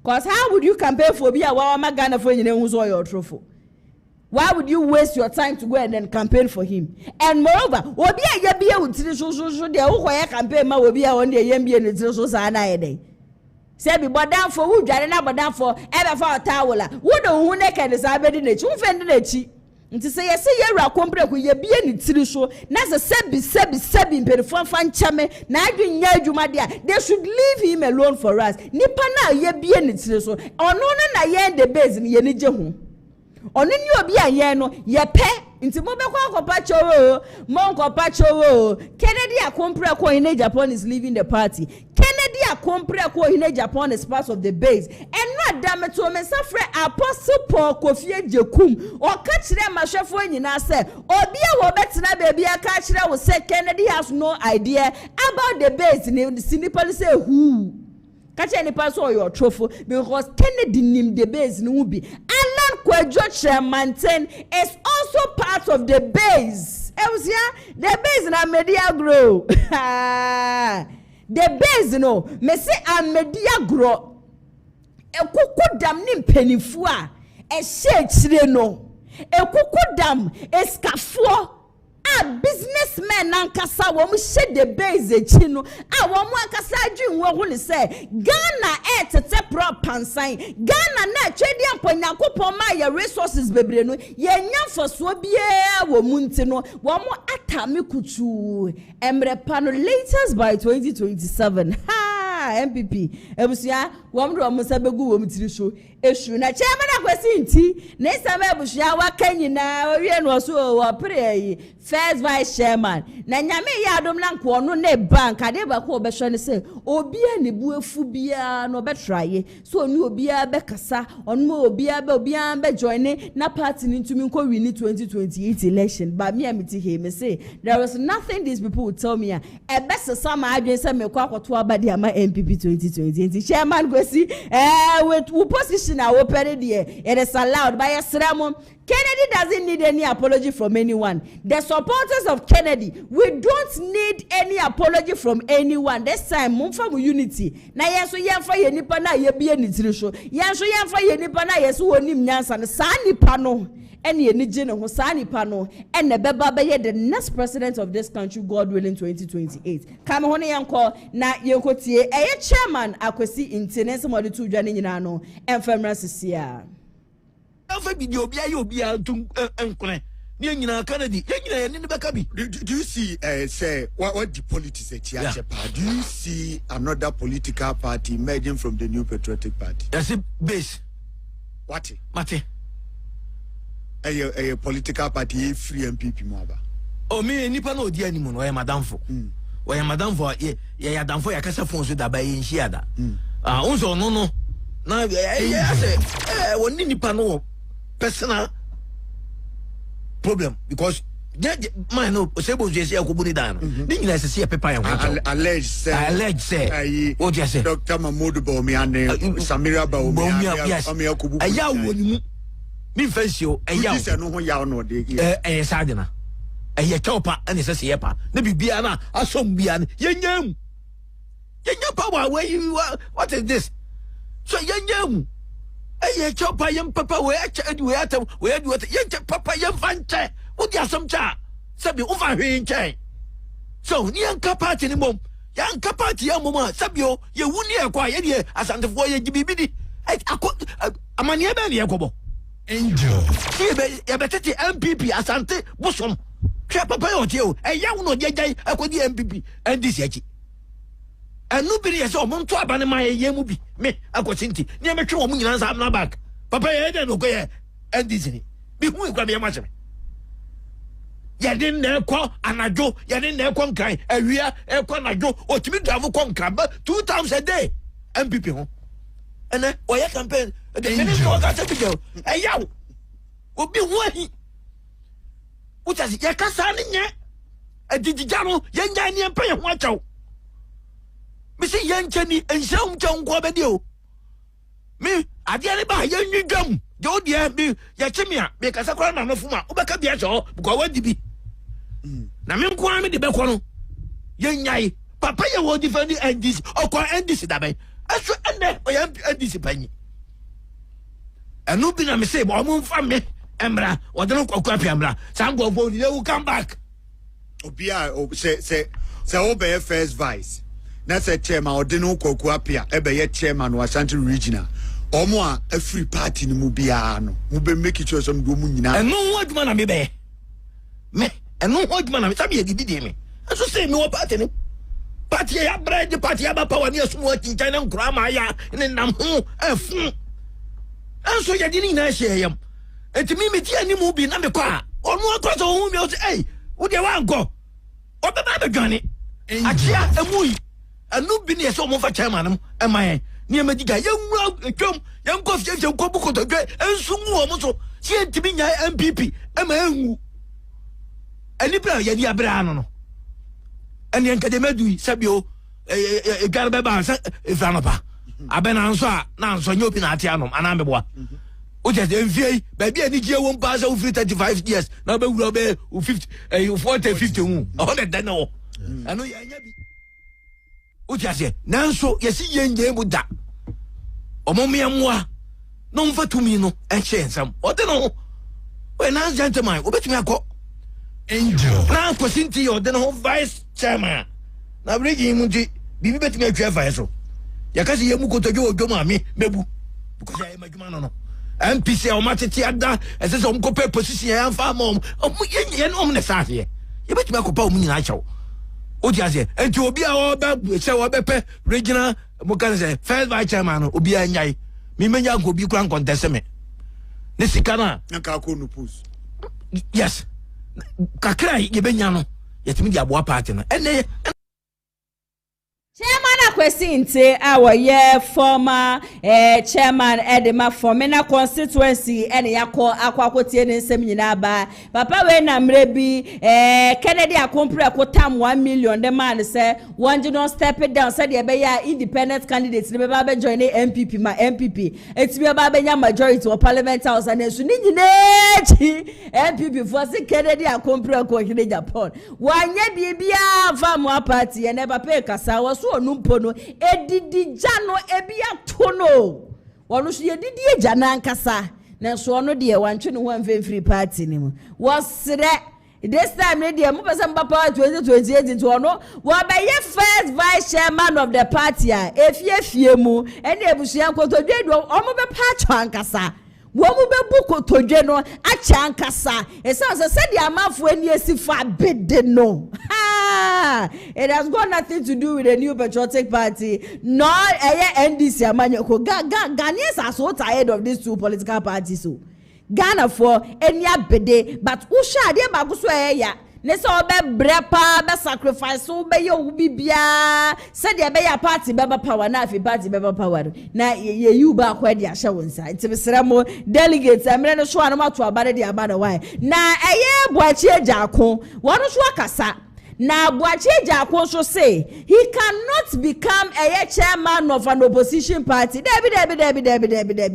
Cause how would you campaign for bia wa ma Ghana for nyine hu so your trophy? Why would you waste your time to go and then campaign for him? And moreover, obi a ye bia utiri so de wo koye campaign ma obi a won de ye bia ne tiri so sa na ye dey. Say be bodan for who dware na bodan for e be for tawula. Wo do hu ne kan sa be di na chi, wo fe di na chi. Nti say ye wura komple ko ye bia ne tiri so na se sebi perform fan chame na adwun nya adwuma de a they should leave him alone for us. Nipa na ye bia ne tiri so ono na ye the base ne ye ne je ho. Oni ni obi aye no ye pe nti mo be kwa akopa chowo mo nkopa chowo Kennedy Akompre ko in Agyapong is leaving the party. Kennedy Akompre ko in Agyapong is part of the base and no damn to me safre Apostle Paul Kofi Jekum o ka kire mahwefo nyina se obi a wo betina baby aka kire wo say Kennedy has no idea about the base ni sinipali say who catch any pass or your trophy because Kennedy nim the base no be Alan Kwadwo Manten is also part of the base. The base na media grow. the base no me say amedia gro ekuku dam ni mpenifu a ehye chire no ekuku dam eskafo a businessmen nankasa wo mu hye the base echi no a wo mu akasa adwinwo ho ne say Ghana tete pro pansan Ghana na twedi amponyankopon ma ya resources bebre no ye nyamfoso bia wo mu nti no wo mu atame kutu emre pano latest by 2027 MPP ebusia wo mdo wo sabegu wo mtiri so eshu na chairman Akwasi Nti na isama ebusia waka nyina owie no so wo pre first vice chairman na nyame ya adom na nko no na bank ade ba ko obehwe ne se obia ne buafu bia no betraye so oni obia be kasa onmo obia be join na party ni ntumi nko win 2028 election but me amiti he me say there was nothing these people would tell me e best sama adwen se me kwa akoto abade ama MPP 2020 chairman go see with position I open there it is allowed by a Sramon. Kennedy doesn't need any apology from anyone. The supporters of Kennedy, we don't need any apology from anyone. This time, mumfa mu unity. Na yeso yemfa ye nipa na ye bie ni tirisho. Yeso yemfa ye nipa na yeso onim nyansa ne sa nipa no. Ene ye ni gene ho sa nipa no. Ene beba be ye the next president of this country, God willing, 2028. Kame ho ne yenko na yenko tie. Eye chairman Akwasi Nti ne se mo de tu dwane nyina no. Enfemra sisia. Do you see say what the politics at Agyapong? Do you see another political party emerging from the New Patriotic Party? That's it base. What? Mate. A political party free MPP moba. Oh me nipa no di animu no madam for. Oya madam for ya madam for ya kasa phone so da ba yin hia da. Unso no. Na I say woni nipa no personal problem because man no sebo je say akobuni dan no ni nyina se paper ya ho alleged say what you say Dr. Mahmoud Bawumia and Samira Bawumia aya woni mu mi fansio aya say no ho ya no de sadena aya chopa ani se se yepa na bibia na asom bia yanyam power where you what is this so yanyam eye chopa yam papa we atam we adu yen papa yam fanche wo dia som cha sabi wo fa hwe nchen so ni an party ni mom yan party yam mom sabi o ye wuni e kwa ye die asantefo ye gibibidi amani e be ne ekobo angel ye be tete MPP asante bosom hwe papa yo tie o eya wo no jejai akodi MPP ndc achi enu bi ye so mo nto abane ma ye mu bi me Akwasi Nti ni me twe wo mu nyina sa amna back papa ye de no ko ye ndc ni bi hu ikwa be ma cheme ye din na ekọ anajo ye din na ekọ nkan awia ekọ anajo otimi drive ko nkan ba 2 times a day MPP ho ene o ye campaign the minister of agriculture eyaw obi hu ahi utasi ye kasa ni nye adidija no ye nya ni empa ye ho achaw Missy Yanchani and some John Quabadio. Me, I didn't buy young new gum. Go dear me, Yachimia, because I can't know from Ubaka Biacho, go what be. Namin Kwame the Becono. Young Yai, Papa, you will defend the endis or quite endis dabe. I should end there, I am disappointed. And no been a mistake, or moon from me, Embra, or don't go Ambra. Some go, you will come back. Obia, say, obey first vice. That's a chairman or dino kokuapia, ebe chairman or Ashanti Regional. Omo a free party ni mubiano. Mube make it some gumunina. And no what man I be. Me, and no what man I sabi did me. I should say no party. Party ya bread the party about power near smoking China grandma ya and then I'm home and fun. And so you didn't share him. And to me, me any movie number car. Or more across the home, you say, hey, would you want go? Or the baby Johnny? Achia a movie. And no business so much chairman am I near Medica young coffee and Cobuco and Sumu see to be MPP and Libra Yadia Brano and the Academy Sabio Garba Zanapa. I been answer now so you Pinatiano and Ambewa. Which is the baby and the won't pass over 35 years. Now be 50 40 50 100 no. I know Utiase, Nanso, yes, ye buda. Omomia moi. Non for to me no, and change some. What no? When I gentleman, obey me a go. Angel. Now, Akwasi Nti, or the vice chairman. Now, Reggie Munti, be better me a driver. So, Yakasi Yamuko to you, Domami, Bebu, because I am a Jumano. MPC or Matitiada, as a some copper position and farm home. Oh, yen omnes out here. You bet me a couple of natural. Utiase, and to be our baby, so Bepe, regional, Mokans, first vice chairman, Ubia Nyai, Mimenya could be crank on Testament. Nisikana, Nakakunupus. Yes. Kakra Yebenyano, yet me the partner. And Chairman Akwasi Nti, our former chairman Edema for Mena constituency and Yako Aquacotian and Seminaba. Papa when I'm ready, Kennedy Akompre Kotam 1 million. The man said, one do not step it down, said the independent candidates. The Baba join the MPP, my MPP. It's me about majority of Parliament House and MPP for the Kennedy Akompre Agyapong. One ye be a family party and never pay Kasa was so numpono edidi jano ebia tono wonu so yedidi jana nkasa na so no de wantwe no wan free party ni mu wasre this time ne de mu pesa mbapa 2028 nti ono wo be ye first vice chairman of the party a efie mu ene ebusuan kotodwe do omo be pa chankasa womu be buko todwe no acha nkasa esa se de amafo ani esifa bede no it has got nothing to do with the new patriotic party nor NDC amanyoko Ghanaians are so tired of these two political parties so Ghana for any bede but usha de ba so ya Nessa obe brepa be sacrifice obe yo bibia said ya be ya party beba power na afi party beba power na ye you ba kwa dia hye wonsa nti besra mo delegates amre no so anoma to abade dia abade why na eye boachi Agyapong wonu so akasa na boachi Agyapong so say he cannot become a chairman of an opposition party debi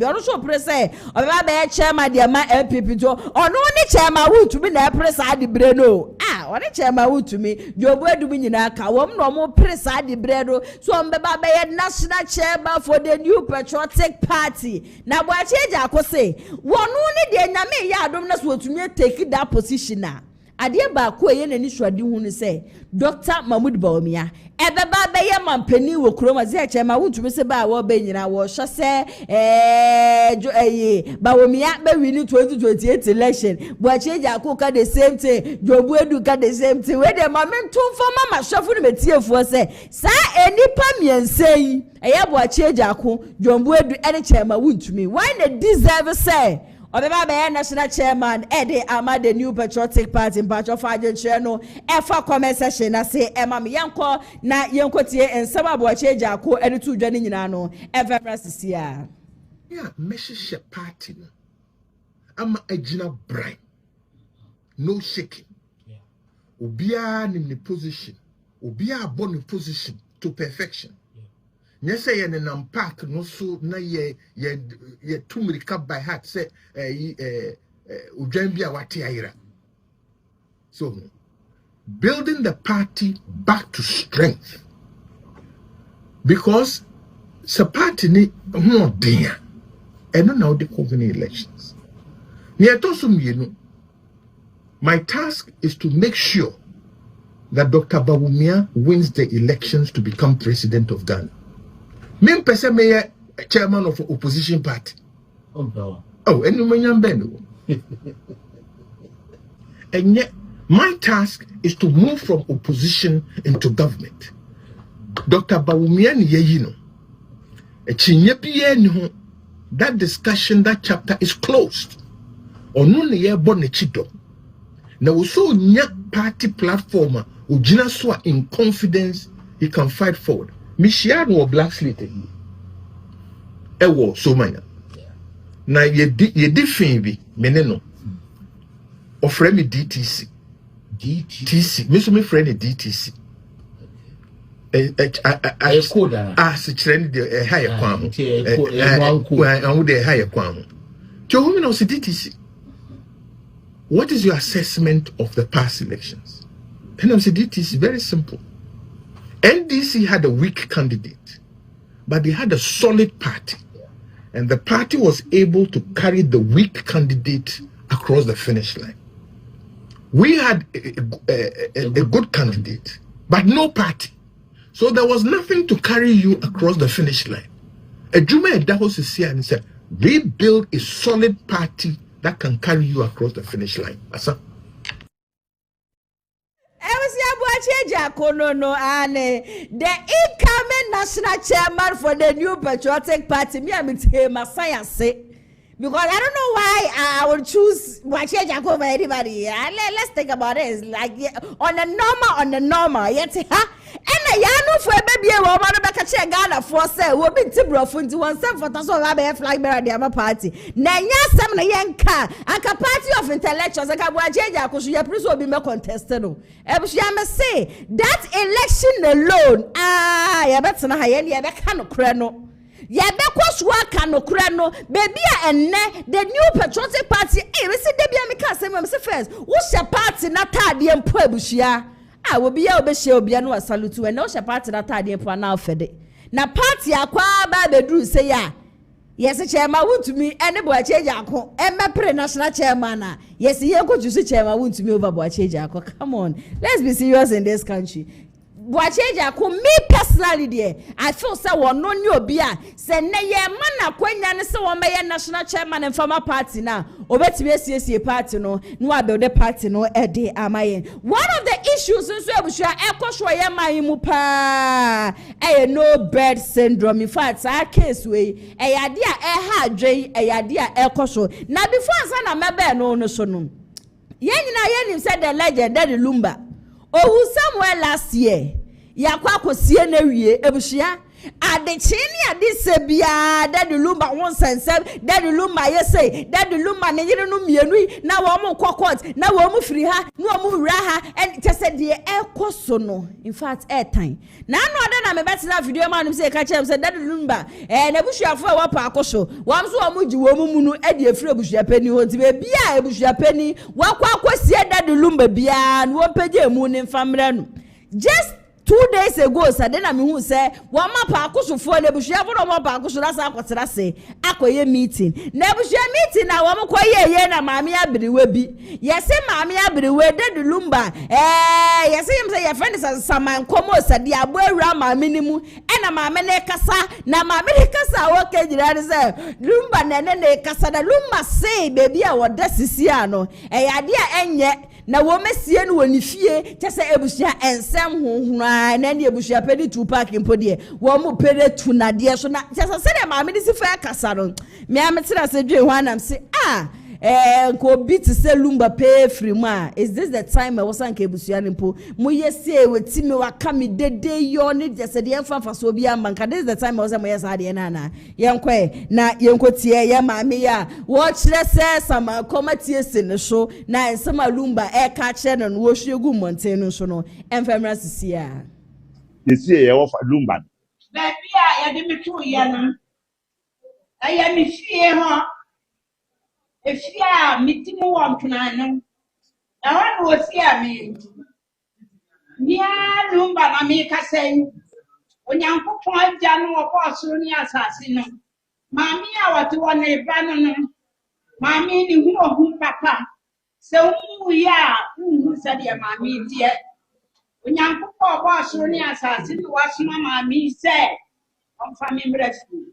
onu so press say oba be chairman dia ma MPP to onu ni chairman wu to be na press ade bre no oni chairman wu to me jobo edumi nyina ka wom no mo press ade bre do so on be ba be national chairman for the new patriotic party na boachi Agyapong say wonu ni de nyame ya adom na so otumi take that position na Adia ba ko ye nani swadi hu ni say Dr. Mahmoud Bawumia ebeba be ye mampani wo kroma ze chema wutumi se ba wo be nyina wo hye se Bawumia be win 2028 election Boachi Agyapong ka the same thing Jobu Edu ka the same thing we dey momentum for mama shofu ni metiefuo se sa enipa miensei eye Boachi Agyapong Jobu Edu ene chema wutumi why they deserve say Obeba be national chairman Ede ama the new patriotic party in patch of no efa comment session na say ema me yanko na yanko tie ensaba Boachi Agyapong ene tu dwane nyina no ever practice yeah meshe party no ama agina bright no shaking obia ni position obia born in position to perfection. Yes, say in an park no so na ye tumirika by heart say ujambia wati aira. So building the party back to strength because the party ni no dia and now the company elections. My task is to make sure that Dr. Bawumia wins the elections to become president of Ghana. Me person me chairman of opposition party. Oh, and and yet my task is to move from opposition into government. Dr. Bawumia ni yeyino. That discussion, that chapter is closed. Onu ne ye bon chido. Na uso nya party platform ujina so in confidence he can fight forward. Michia no black slate ewo so manya na ye defin bi meneno ofre me DTC me so me friend DTC I se trend the higher kwam and the higher kwam to whom no DTC. What is your assessment of the past elections? And I said DTC very simple. NDC had a weak candidate, but they had a solid party. And the party was able to carry the weak candidate across the finish line. We had a good candidate, but no party. So there was nothing to carry you across the finish line. Ejuma Edahos is here and said, rebuild a solid party that can carry you across the finish line. Asa. The incoming national chairman for the New Patriotic Party, me and Messiah say. Because I don't know why I would choose Wacheja over anybody. Let's think about it. It's like on the normal. Yet, and I know for a baby, a woman back a Ghana for sale will be Tibro to one self for the flag bearer the party. Nanya some young car and a party of intellectuals. I can Wacheja because your priest will be more contested. I must say that election alone. I bet not high kind of crano. Yabekwa swaka no kura no baby enne the New Patriotic Party we see dey bia me ka say me say first wo she party na tade empo abushia wo bia obehia obia no salute we na wo she party na tade empo na ofede na party akwa ba bedru say ya yes chairman wontumi ene bo acheje akọ emepre national chairman na yes ye ko juice chairman wontumi over bo acheje akọ. Come on, let's be serious in this country. Me personally there, I feel so one no new bia say na ye man akwanya ne se won be national chairman and former party na obetime CSA party no abuild the party no e dey amaye. One of the issues nso abusua ekosho ye man mu pa no bird syndrome. In fact our case we yade a ha adwen yade a ekosho na before say na mebe no so no ye nyina ye nim say the legend Daddy Lumba somewhere last year yakwa kosie na wie ebushia adechini adise bia Daddy Lumba won sensem Daddy Lumba yesay Daddy Lumba ne yire no mienu na wo mo court na wo mo firi ha na wo mo wura ha and just said the ekoso no. In fact airtime na no oda na me betina video man say ka chem say Daddy Lumba na busuafo a wapa akoso wam so wo mo gi wo mu nu e de afiri busuape pani ho nti be bia e busuape pani wakwa akosie Daddy Lumba bia na wo page mu ne famra no. Just 2 days ago, Sadena me who say, one mapa akoso for the bushia for no mapa akoso that's akwatira say akoye meeting. Nebushia meeting na wo mkoye ye na maami abiriwe bi. Yese maami abiriwe Daddy Lumba. Yese him say your friend is saman komo sadi abo awura maami ni mu. Na maami ne kasa na maami ne kasa wo kejira say Lumba ne kasa na Lumba say baby a wo dasisi ano. Ade a enye na wo mesie no woni fie tese ebusia ensem honhura na ne ebusia pedi tu park impodie wo mo pere tu na de so na tese se de maame disi fa kasa no me ametira se dwe ho anam se ko bit se Lumba pay free ma. Is this the time I was an kebusia nimpo mo yesi weti me waka me dede yo ne tese de emfa so bia manka. This is the time I was am yes ade na yenkwe na yenkotie ye maame ya wo kire se sama komati se ne so na ensema Lumba ka kire no wo hwegu monten no so no emfamra sisia yesi ye wo Lumba baby ya de me tu ya no aya me fie ho efia mitimu wa mpuna no na wan wo sia me nia Lumba na me kasai onyankopon agya no wo asoro ni asase no maami a wate wona eba no maami ni hu ohun papa se wu ya hu se de maami tie onyankopon obo asoro ni asase no wasoma maami se omfa me mbrafi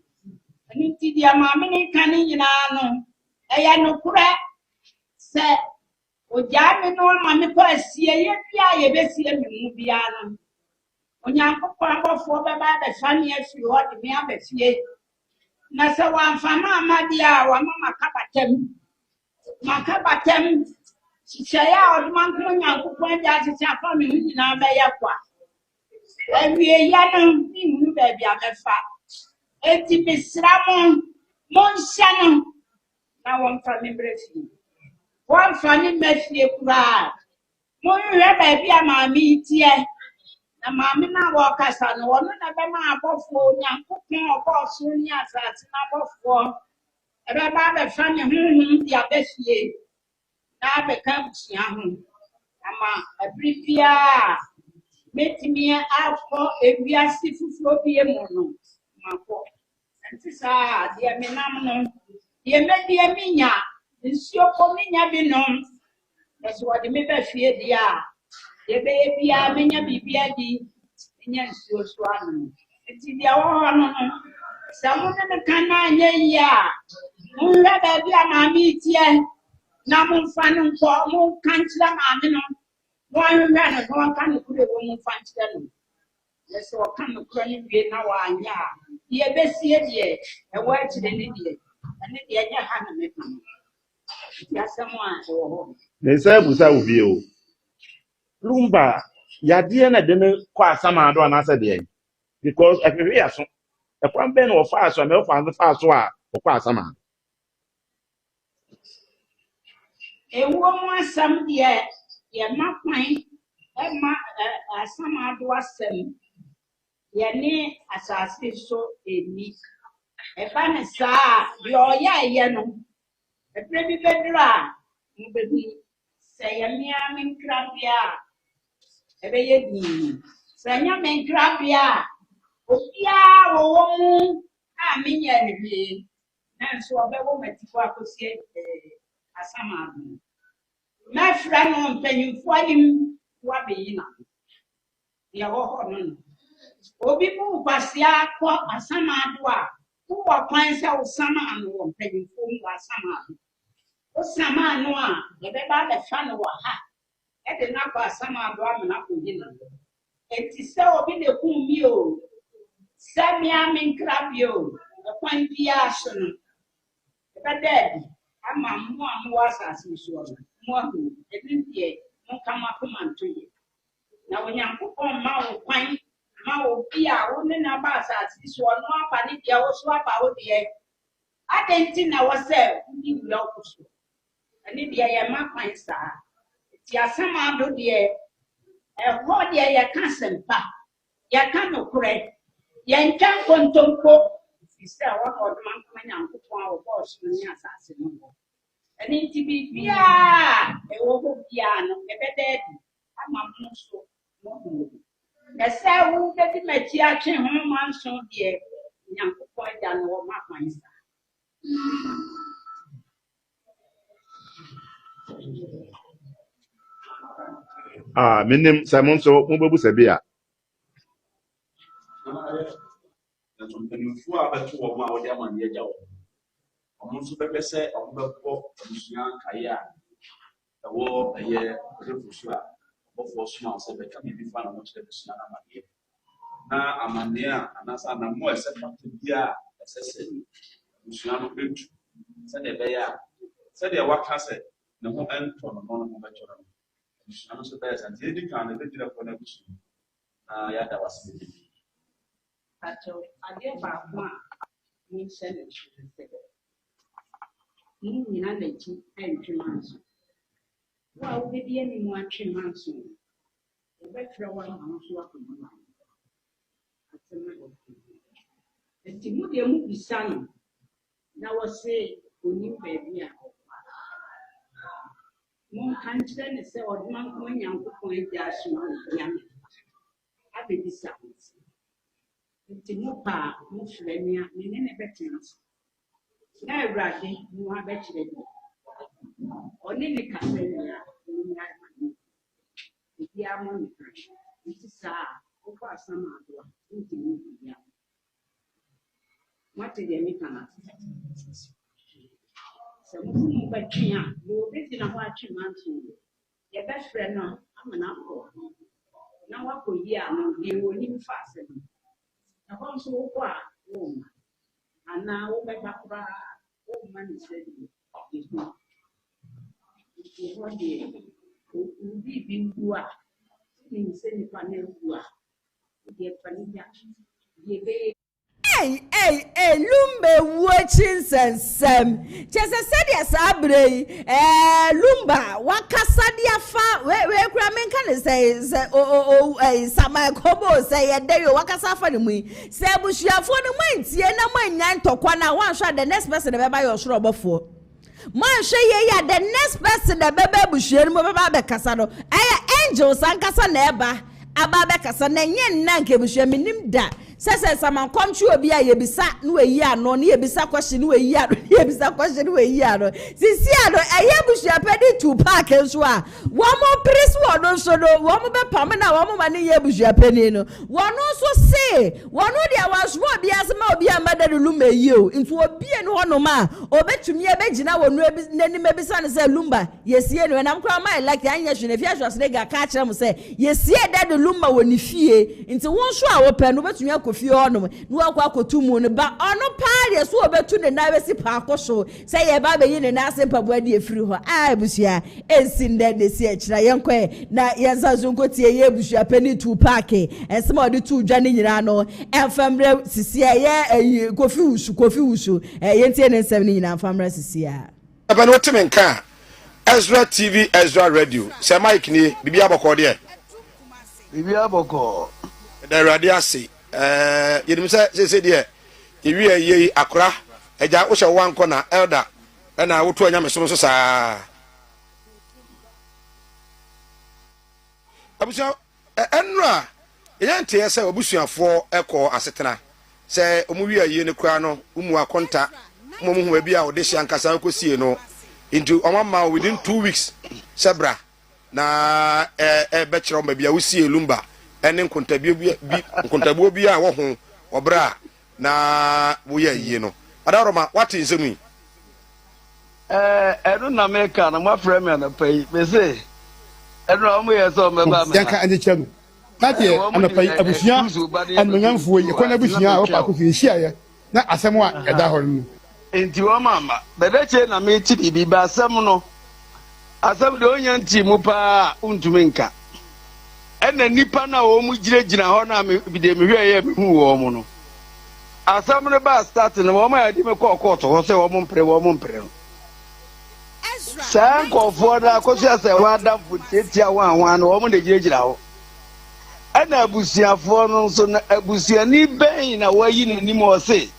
ani ti dia maami ni kan nyina no eya no kura se oja me no maami pa asie ye bia ye besie me mu bia no onyankopon abofo beba be fane afi ho de me abafie na se wamfama amadi a wamama makabatem chichaya odmanko nyankopon ja chichafa me nyina be yakwa ewie ya no ni be bia befa eti bisramon monshano na wamfa me brefi wamfa ni mafie kura mo yɛ baabi a maami tie na maami na wo kasa no wono na be ma abofo nyankopon oboso ni asase na abofo ebe ba be fa ne hunhun dia befie na be ka busia ho ama abribia metimi akọ ewiase fufuo bi emu no makọ nti saa de me nam no ye me de me nya nsuo ko me nya bi no eso wode me ba fie de a ye be bia me nya bibia di nya nsuo so anu nti dia wo no no samu ne kana nya ya munra ba bia ma mi tie na mo fa no ko mo kanchira ma me no mo anwa no ko kan kure wo mo fa nchira no yes o kan kure ni wie na wa anya ye besie de e wo achire ni de ane de nya ha na me kan ya samu a wo ne sai busa ubi o lumba ya die na de ne kwa sama do na say de because efewe ya so e kwan ben wo fa so me wo fa so a wo kwa sama ewo mo asam de ye makwan e ma asam ado asam ye ne asase so eni e ba ne saa yo ya ye no e pre bi bedra mo bebi se ye mia min krabia e be ye di se nya min krabia obia wo mu a minya ne bi na so obewo matifo akosie asam ado na fra no mpanyimfo anim wa beyina ya wo ho no obi mu kwasia ko asam ado a wo kwan se wo sama no wo mpanyimfo mu asam ado o sama no a ye be ba be fa no wa ha e de na kwa asam ado amena ko hina enti se obi ne ku mi o samia min krabio e kwan bia so no e be dead ama mo amwa asase so no mo hu e bi die mo kama komanto ye na onyankopon ma wo kwan ma wo bia wo ne na ba asase so no apa ne dia wo so apa wo de adenti na wo se ni wura okuso ani dia ye ma kwan sa ti asama do de e ho de ye ka sempa ye ka no kure ye ntwa kontompo fi se wo ho de man kuma nyankopon a wo boss ni asase no ani ti bi bia e wo ho bia no e be de ama mo so mo ho ese wo be di machi atwe ho manso de nyankopon da no ma kwan sa menim Simon so mo bebu se bia na tumpenfu abeto wo ma wo de amane agya wo omo so bebe se omo beko abusua kae a ewo eye refusu a ofo suma se beka bibi fa na mo kire abusua na amane na amane a anasa na mo ese fakta bia esese abusua no betu se de be ya se de waka se ne ho ento no no mo beto no abusua no so be se de di kan de dira ko na abusua na ya da wase acho ade ba kwa ni sele chise ni na lechi entwimanso wa obedi ani mu atwimanso e be fra wa ma so akoma atema o enti mu de mu bisano na wo se oni baby a mo kan kire ne se odman ko nyankopon agya so ya me abebisa nti mo pa mo frenia ne ne betense na awrade mo abekire ni oni ne kasenia ni ya mani bi amo ni crash nti saa o kwa sama ado nti mo bia mate de mi kana se mo betwia mo be na ho atwe manso ye be frɛ no amana ko na wakoyi a no de woni fa ase na ho so wo kwa wo ma ana wo be bakura wo ma ni se di wo de ubi bingua ni se ni pa ne bua de pania de be lumbe watching sensem chese said sabre lumba wakasa dia fa we kura men kan say sama kobo say dey wakasa fa ne mu say busuafo ne mantie na manya ntokwa na wan hwa the next person be ba your soro bofo man hwe ye ya the next person the bebe busuan mu be ba be kasa no angels ankasa na eba ababe kasa na nye nna nke busua minim da sese saman komchi obi a yebisa no eyi ano ne yebisa kwashi no eyi ano yebisa kwashi no eyi ano sisi ano eye busua pedi to park nso a wo mo pris wo no so no wo mo be pam na wo mo ma ne ye busua peni no wo no so se wo no dia waso obi asema obi amada de lumba yi o nti obi enu hono ma obetumi e begina wo no nani mebisa ne se lumba yesie no na mkra ma like anya hwe ne fia hwe so ne ga ka kire mo se yesie de lumba wo ni fie nti won so a wo pe no betumi akofie hono no akwa akotumu ne ba ono pa yeso obetu ne na besi pa akoso se ye ba be yi ne na asempa bo ade efiri ho a busua ensinde de si akira yenkwe na yenzazu nkotie ye busua pani tu park ensema ode tu dwa ne nyina no enfamre sisi ye kofi wusu yentie ne nsem ne nyina enfamre sisi a aba no temenka Ezra TV Ezra Radio se mike ni bibia boko de bibia boko da radio ase yenim se de yewi ye akora eja wo hye wanko na elder na woto anya mesom so saa abusia enra yente se obusuafo eko asetena se omuwi aye ne kura no umu akonta mo hu abi a ode hye ankasa kosie no into omama within 2 weeks sebra na be kire oma bia wosie lumba ene nkontabuo bi a wo ho obra na wo ye aye no adaroma what is me enu na meka na ma frame na pai me say enu amu ye so me ba me yanka anje chemu tati ana pai abusua anmangamfo ye kwana abusua wo pa ko fi hia ye na asem a eda hɔ no enti wo mama bebe che na me ti bibi ba asem no asem de onya nti mu pa untumi nka ena nipa na wo mu giregyina hɔ na me bi de me hwe ye me hu wo mu no asem ne ba start no wo ma ya di me kɔ to hɔ sɛ wo mu mpre no San kofo da ko sia se wa da futetia wa no wo mo de giregyina ho ana abusiafo no so na abusiani ben na wayi ne nim o se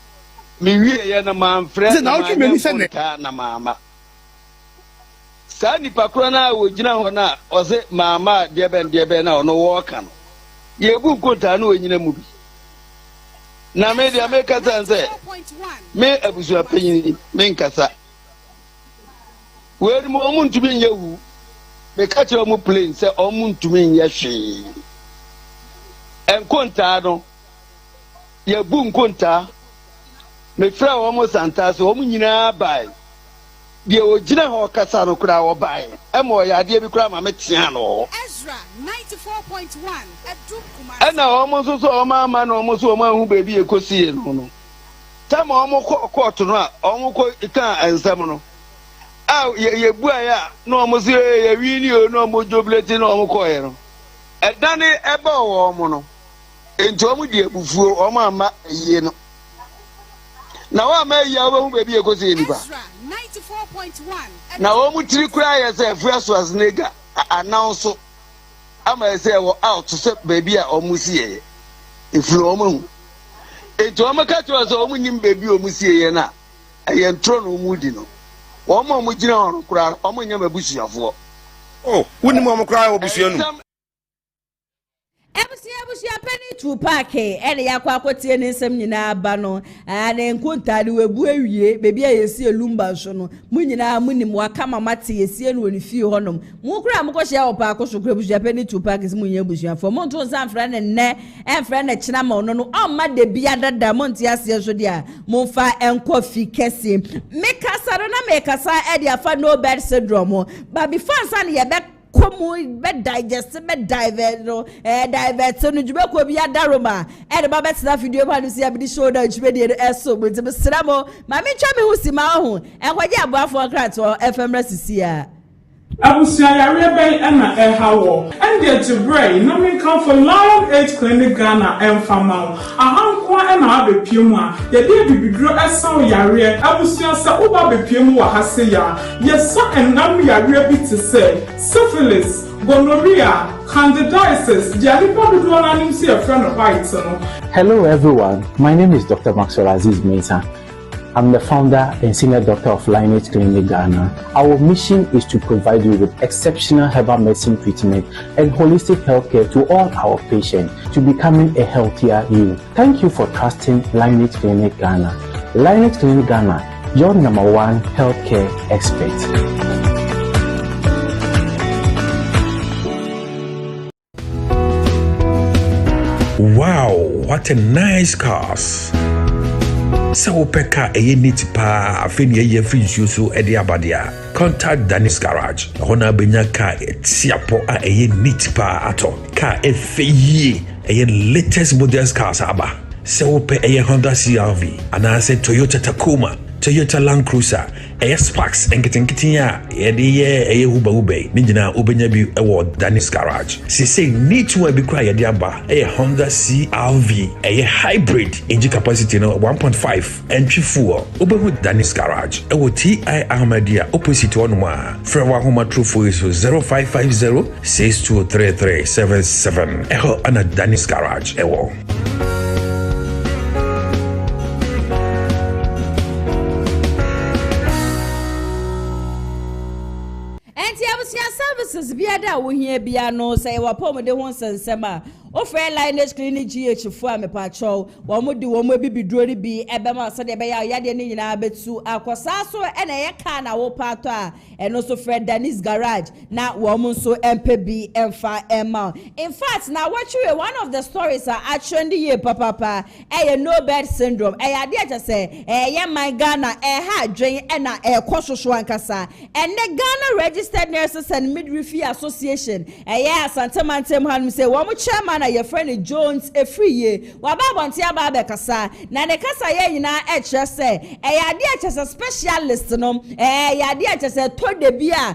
mi wie ye na man frɛ na o me ni se ne na mama sani pakro na wo gina ho na o se mama de ben na ono wo ka no ye bu nkota na onyina mu bi na me de ameka sanse me abusua panyin me nkasa where mo ntumi nye wu me ka kire mo plane se ntumi nye hwe enkonta no ye bu nkonta me fra wo mo santa so wo nyina bai de o gina ho kasa no kura wo bai e mo ya de bi kura ma me tia no Ezra 94.1 edu kuma ana wo mo so o ma ama no mo so o ma hu bebi ekosie no tama o mo court no a o mo ko kan ansam no ye bua ya no mo se ye wini o no mo jobleti no mo ko ye no edane ebe wo mo no enti o mo di ebufuo o mo ama ye no na wa ma ya wo hu bebi ekosie ni ba 94.1 na o mo tiri kura ye se fresh was nega announce ama se wo out se bebi a o mo sie ifuru o mo enti o mo ka to so o mo nyim bebi o mo sie ye na ye ntro no mu di no Omo mu gina on kura omo nyama busuafo oh woni mo kura obusua nu ebusia pani tu park ene yakwa akotie ne nsem nyina ba no na nkonta de webu awie bebi a yesi elumba so no mu nyina munim waka mama te yesi no oni fie honom mu kura mu ko hia opa akoso kura busia pani tu park mu nya busuafo mo nto san fra ne ne enfra ne kina ma no no amma de bia dada mo ntia se so dia mo fa enkofi kese mekasa no na mekasa e dia fa no bad syndrome ba before san ye be komu be digest be divert no divert no jube ko bi adaroma e de ba betina video pa no si abi shoulder jube de eso but be sramo ma me twa me hu si ma ho e kwaje aboafo krato FM rasisia Abusia yare ben na hawo and the Jibrey no me come for Lion Age Clinic Ghana and Famau ahankwa na abepiem a ye de bibidro esan yare abusia se oba bepiem wa hase ya yesa enam yare bi te se syphilis gonorrhea candidiasis jalipa do na nim see a friend of white no. Hello everyone, my name is Dr. Maxwell Aziz Mensah. I'm the founder and senior doctor of Lineage Clinic Ghana. Our mission is to provide you with exceptional herbal medicine treatment and holistic healthcare to all our patients to becoming a healthier you. Thank you for trusting Lineage Clinic Ghana. Lineage Clinic Ghana, your number one healthcare expert. Wow, what a nice cars. So peka eye niti pa afeni eye free so edi abadia. Contact Dennis Garage. Hona benya ka etiapo a eye niti pa ato. Ka efeye eye latest models cars aba. So pe eye Honda CR-V. Anase Toyota Tacoma, Toyota Land Cruiser, Air Sparks, and getting ya, Eddie, Uba Ube, Nijina Ubenyabu Award, Dennis Garage. She say need to be quiet, Yaba, a Honda CR-V, a hybrid engine capacity no 1.5 entry fuel, Uberwood Dennis Garage, a TI Armadia opposite one more. Frewa Homa True for 0550 623377. Echo Anna Dennis Garage, Ewo. Services biada wo hia bia no say wapom de ho nsensema o frɛ Lineage Clinic GH fo amepacho wo mo de wo mo bibiduro ri bi ebema so de be ya yade ne nyina betu akosa so ena ye ka na wo pato a eno so frɛ Dennis Garage na wo mo so empe bi emfa ema. In fact na what you one of the stories are actually ye papa no bed syndrome ade aja say ye my Ghana ha dwen ena kososo ankasa ene Ghana Registered Nurses and Midwifery Association Santamantam han say wo mo chairman your friend Jones Efriye wababonti aba kasa na ne kasa ye nyina say ade acha specialist no ade acha to de bia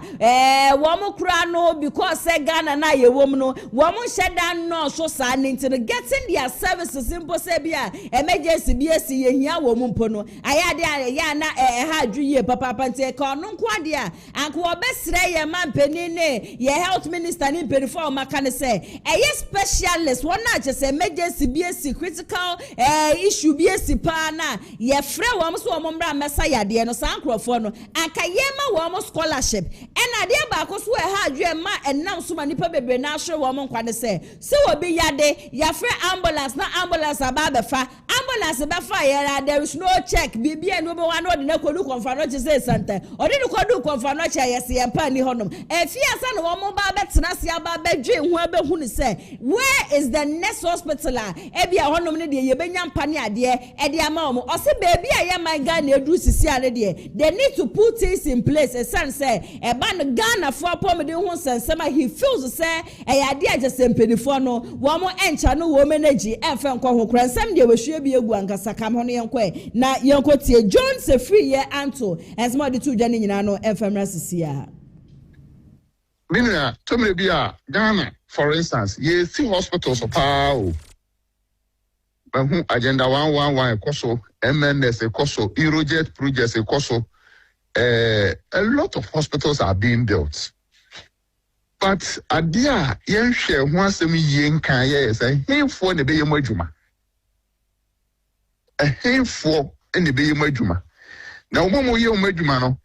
wo mo kura no because say Ghana na ye wom no wo mo shedan no so sa ninti getting their services impo say bia emergency bia si ye hia wo mo mpo no ade ya na ha dwuye papa pante ka no nko ade a anko obesre ye man penine ye health minister ni perifo maka ne say specialist one na just emergency BSc critical issue BSc pa na ye frɛ wo mo so wo mbra mesa yade no sankrofo no anka ye ma wo mo scholarship ena de ba ko so ha adwe ma enam so ma nipa bebre na ahwe wo mo nkwa ne se wo bi yade ya frɛ ambulance na ambulance aba befa ambulance befa ye there is no check bibia no be wa no de na kodu konfa no che say center odi no kodu konfa no che ye se ye pa ni honom fiasa no wo mo ba betena se aba badwe hu abehu ni se where is the next hospital ebia honom ne de ye benya mpane ade e de ama omo o se baby aye my Ghana edu sisi ade de they need to put things in place esan say e ba no Ghana for pom de hu sensema he feels say e ade aje sempenifo no wo mo encha no wo manage enfe nkọ ho kransam de we hwe bi egu ankasa kam ho no yenkọ na yenkọ tie John se free ye anto ensema de tu dwane nyina no enfe mra sisi a Minna, to me be Ghana, for instance, ye see hospitals of power. Agenda 111 Koso, MNS Koso, Eurojet projects Koso. A lot of hospitals are being built. But adia yen share once me yen kan yes, a handful in the bay majuma. A handful in the bay majuma. Now, Momo Yo Majumano.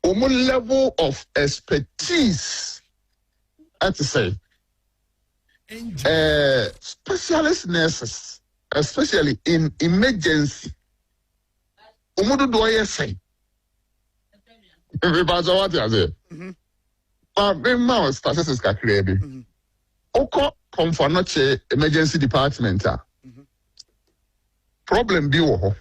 Omo level of expertise, I to say, specialist nurses, especially in emergency. Omo do I say? Everybody's what you say. But when my statistics are clear, Oko come for not emergency department. Problem be wo.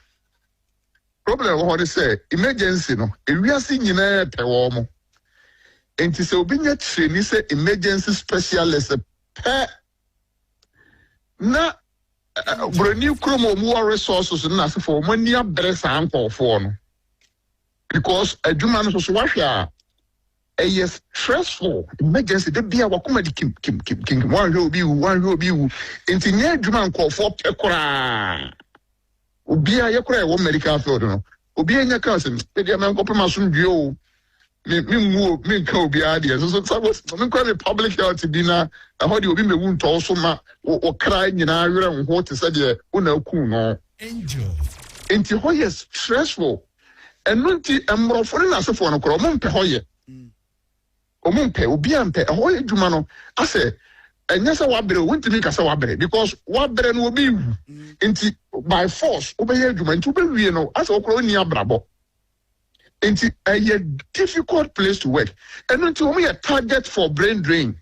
Problem what they say emergency no ewiase nyina pe wo mo enti se obi nya training say emergency specialist pe na brand kromo mu resources na se for money address anko for no because adwuma no so wahwe a yes stressful emergency de bia wakoma di kim one hwe obi enti nya adwuma anko for pe kora Ubia yakura wo medical field no. Ubia nya cousin, e dia man kopema sumdwe o. Me ka ubia dia. So me kwa public health dinner, how do obi me wun to so ma o cry nyina awere ho te se de una ku no. Angel Enti ho yɛ stressful. Ɛno nti mmorɔfo ne n'asefoɔ no korɔ ɔmo mpɛ hɔ yɛ. Ɔmo mpɛ obi ampɛ ɛhɔ yɛ adwuma no asɛ ɛnyɛ sɛ wabere wontumi ka sɛ wabere because wabere no obi wu. Enti by force wobɛyɛ adwuma nti wobɛwie no asɛ wokora onni abrabɔ. Enti ɛyɛ difficult place to work. Ɛno nti ɔmo yɛ target for brain drain.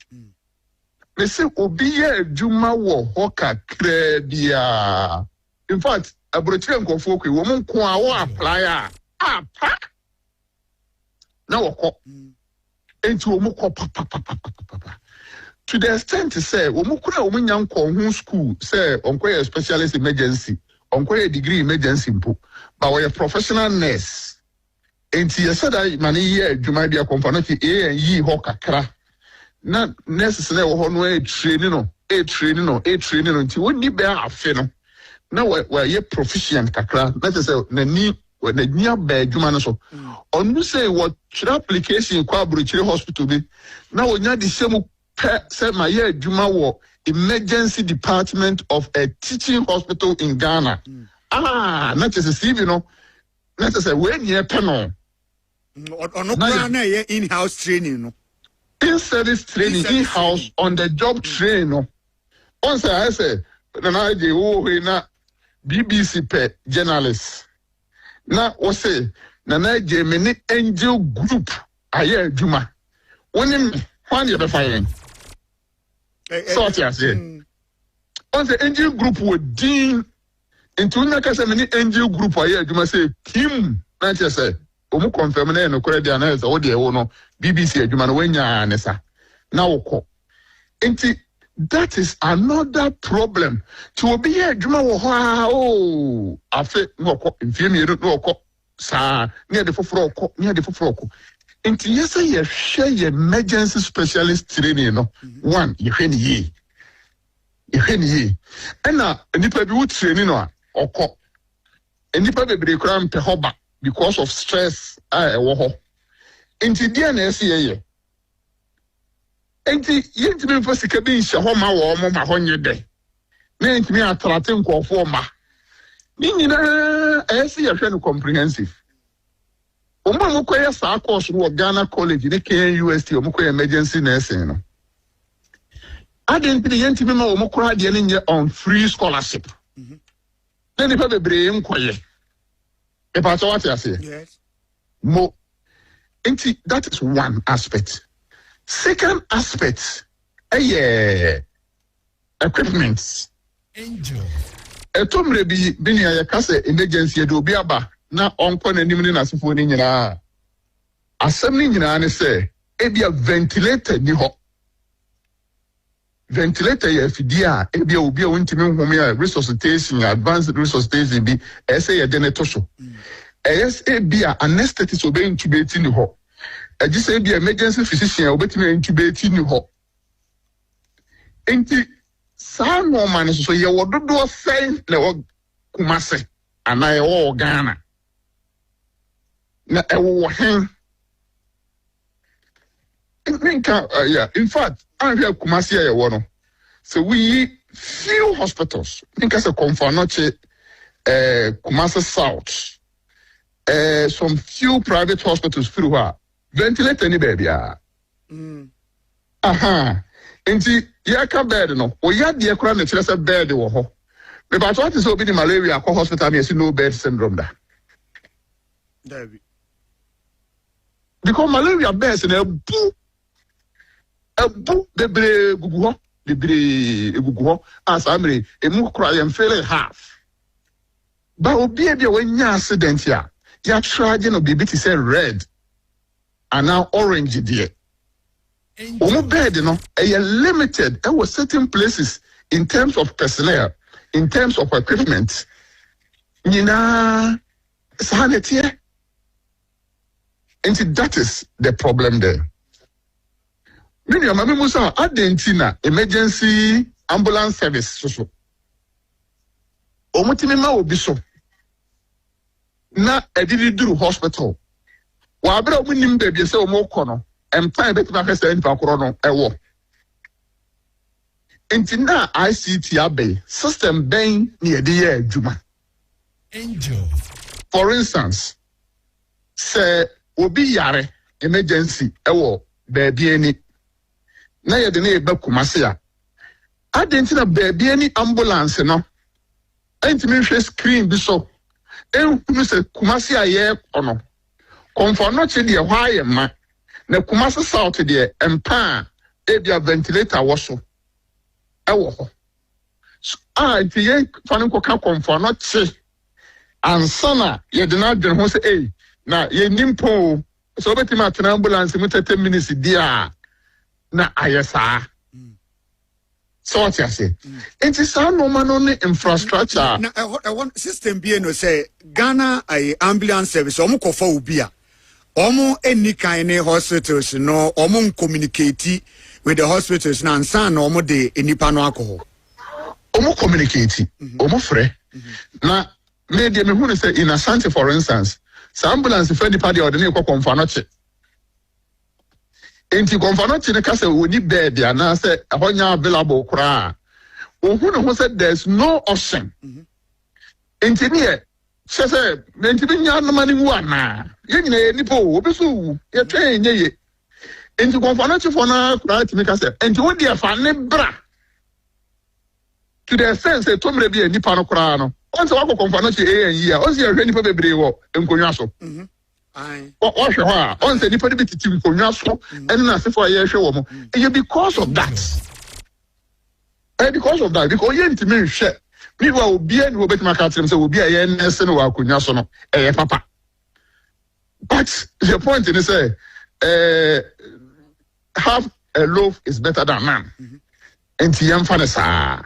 Me say obi yɛ adwuma wɔ hɔ kakraa biara. In fact aburokyerɛ nkɔfoɔ kwe wɔn nko a wɔ apply a apa na wɔkɔ enti wɔn kɔ papapapapapa to the extent sɛ wɔn kura wɔn nya nkɔ ho school sɛ ɔnkɔyɛ specialist emergency ɔnkɔyɛ degree emergency mpo but wɔyɛ professional nurse enti yɛsɛ da ma ne yɛ adwuma bi akɔmfa no ti yi hɔ kakra na nurses na ɛwɔ hɔ no training no nti wɔnni bɛɛ afe no na wɔyɛ proficient kakra na kyerɛ sɛ n'ani aba adwuma no so ɔno sɛ wɔtwerɛ application kɔ aburokyire hospital bi na wɔnya de hyɛ mu pɛ sɛ ma yɛ adwuma wɔ emergency department of a teaching hospital in Ghana na kyerɛ sɛ CV no na kyerɛ sɛ wɔanyɛ pɛ no ɔno kora na ɛyɛ in-house training no in-service training in-house on the job training no ɔn sɛ ayɛ sɛ na agye wo na BBC pɛ journalist na wɔsɛ na agye me ne angel group ayɛ adwuma wɔne me hwan yɛ bɛfa yɛn sɛ ɔte aseɛ ɔn sɛ angel group wɔ din nti wonya ka sɛ me ne angel group ayɛ adwuma sɛ kim na kyerɛ sɛ ɔmu confirm na yɛ nokorɛ deɛ anayɛ sɛ wode ɛwo no BBC adwuma no woanyaa ne sa na wokɔ nti that is another problem. To be a juma wo afe no ko mfie no ko sa near the fofroko nti yesa ye hwe ye emergency specialist training no one ye hwe ni ye na nipa bi wo training no a okọ nipa bebre kura mpe hoba because of stress wo ho nti dia na ese ye enti yentimi mfa sika bi nhyɛ hɔ ma wɔ mo ma hɔ nye dɛ na yentimi atrate nkɔfo ma ni nyinaa ɛsɛ yɛhwɛ no comprehensive ɔmo mo kɔyɛ saa course wɔ Ghana College ne KNUST ɔmo kɔyɛ emergency nursing no adentini yentimi ma ɔmo kɔra deɛ ne nyɛ on free scholarship na nipa bebree nkɔyɛ epa so what you say yes mo enti that is one aspect. Second aspect, equipment. Angel. Etomre bi ni ayakase emergency do bi aba na onko na nim ni nasefo ni nyina. Asem ni nyina ne se ebia ventilator ni ho. Ventilator ye fidi a ebia obi a wontimi nhome a resuscitation advanced resuscitation bi ese ye de ne to so. Yes ebia anesthetist obe intubate ni ho. I just say be emergency physician obetime intubate ni ho enti saa no man so ye wododo sen na wo Kumase ana ye wo Ghana na e wo hen in fact I'm here Kumase ye wo no so we few hospitals think as a Komfanoche Kumase South some few private hospitals through her ventilator ni baby enti yaka bed no o ya de kura na kire se bed wo ho me ba to say obi ni malaria ko hospital me see no bed syndrome da David because malaria beds na ebu bebre gugu ho as amre emu kura yem feel half ba obi e bia wanya accident ya traje no bibi ti say red and now orange there. Omo bed no limited there were certain places in terms of personnel, in terms of equipment. Nina sanity. And that is the problem there. Many of my musa adentina emergency ambulance service so. Omo timima obi so. Na edidi duru hospital. Wa abra mu nim baby say o mo kɔ no empire betima fesa nfa koro no ɛwɔ enti na ICT abe system ben na yɛde yɛ adwuma Angel. For instance, say obi yare emergency ewo baby any na ye de na eba Kumasi a adenti na baby any ambulance no entimi hwe screen bi so ehunu se Kumasi aye ono comfort no che de ho aye ma na Kumasi South de empa ebia ventilator wo so ewo ho nti ye fane ko ka comfort no che ansana ye de na dwen ho se na ye nimpo so betima atena ambulance mu 30 minutes dia na ayesa so what you say it is a normal infrastructure na one system bi no say Ghana ambulance service omo kofa obi a omo eni kan ne hospitals no omo communicate with the hospitals na ansa na omo de enipa no alcohol omo communicate omo frɛ na me de me hu say in Asante for instance some ambulance for the party or the ko konfanoche enti konfanoche ne kase woni bed ya na say ahonya available kra ohun no say there's no option enti ne say enti bi nya no mani wu ana ye nyina nipo obeso ye twen nye ye enti konfanoche for na kra ti me kase enti wo de afa ne bra to the sense to mre bi nipa no kra no once wako konfanoche year once ye hwe nipa bebre wo enkonwa so what you are on the different bit to and as for a year show because of that. And because of that, because you intimate share. Me will be and will bet my cat and will be a nurse and work with Yasono, a papa. But the point is half a loaf is better than man. And Tiamfanesa.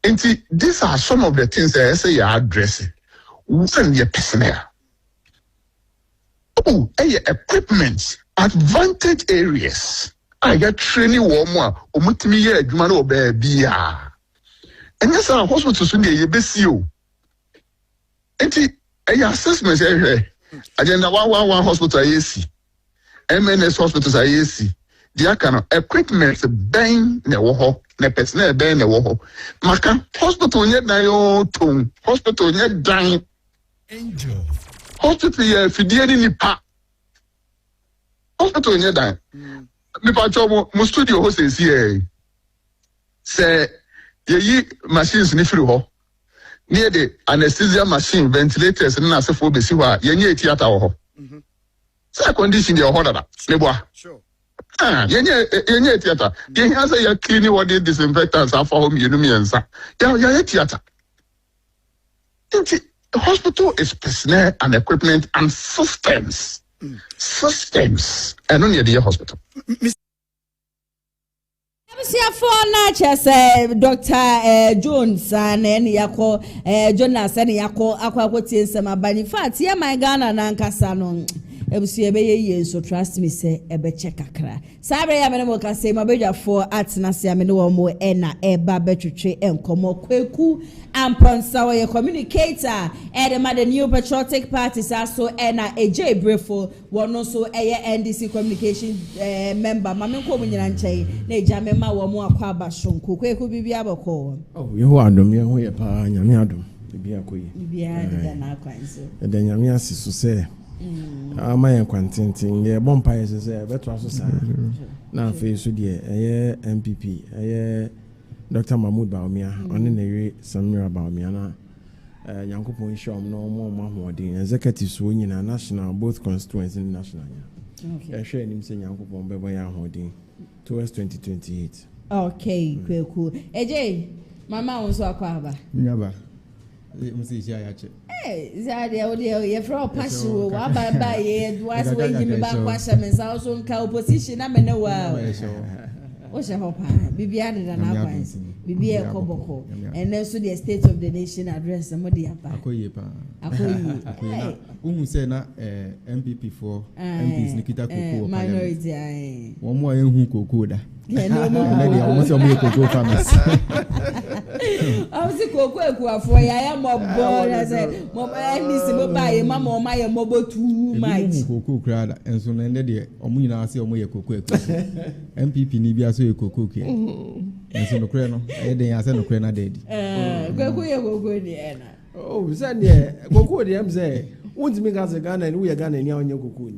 And these are some of the things that I say you are addressing. When your personnel. Oh, equipment, advantage areas. I get training warm omutimi ye adwuma no baby a. And yes, our hospital so dey be see o. Enti assessment agenda 111 hospital AC. MNS hospitals AC. Dia kana equipment ben na wo ho, na personnel ben na wo ho. Maka hospital nye dan yo ton, hospital nye dan. Angel. Hospital ye fidie ni nipa. Hospital nye dan. Me pa cho mo studio ho se si say ye machines ni free ho. Near the anesthesia machine, ventilators na asefo be si ho a ye nye theater ho. Say condition dey ho dada. Me boa. Sure. Ye nye theater. Ye here say ye clean what the disinfectants are for home you know me ensa. Ye theater. The hospital is personnel and equipment and systems. Systems. And only the hospital. Dr. Jones and Yako Jonas and Yako Aquatis and Mabani Fat, yeah, my Ghana Nankasano. So trust me, say a betchekakra. Sabre Yamanoka say my beja for arts Nasiamino more ena eba betray and como kweku and ponsawa your communicator and the mother new patriotic parties also ena AJ Brefo one also a NDC communication member Mamiko Munyanche ne Jamema Wamu Aquaba Shunku kweku bibiabako. Oh, you are dum ya pa nyamiadum bibiakoyi. Bibia na kwanso. E de nyamia siso say ama yen kwantintin ye bompa ye say beto aso sa na fe so de eye MPP eye Dr. Mahmoud Bawumia oni na we Samira Bawumia na Nyankopon shom no mo mahodi executive so nyina national both constituency and national ya e hwe nim se Nyankopon bebo ya hodi towards 2028. Okay, cool. AJ mama wonso akwaba nyaba msi ya che Zadia ye from passion wa baba ye was we give back kwasha mensa also nka opposition na mena wa o she hopa bibia de na kwansi bibia e koboko and then so the state of the nation address mo de apa akoye pa akoye uhu say na MPP for MPs nikita koko minority ai wo mo ehun koko da no mo almost mo koko farmers I was koko ekuafo ya mo bo na say mo NDC mo ba ye mama o ma ye mo bo too much koko krada enso na ende de omo nyina ase omo ye koko MPP ni bia so ye koko ke enso no kre no e de ya se no kre na dedi koko ye koko ni ena Oh, said yeah, cocoa the say. Won't make us a Ghana and we are Ghana near on your cocoa.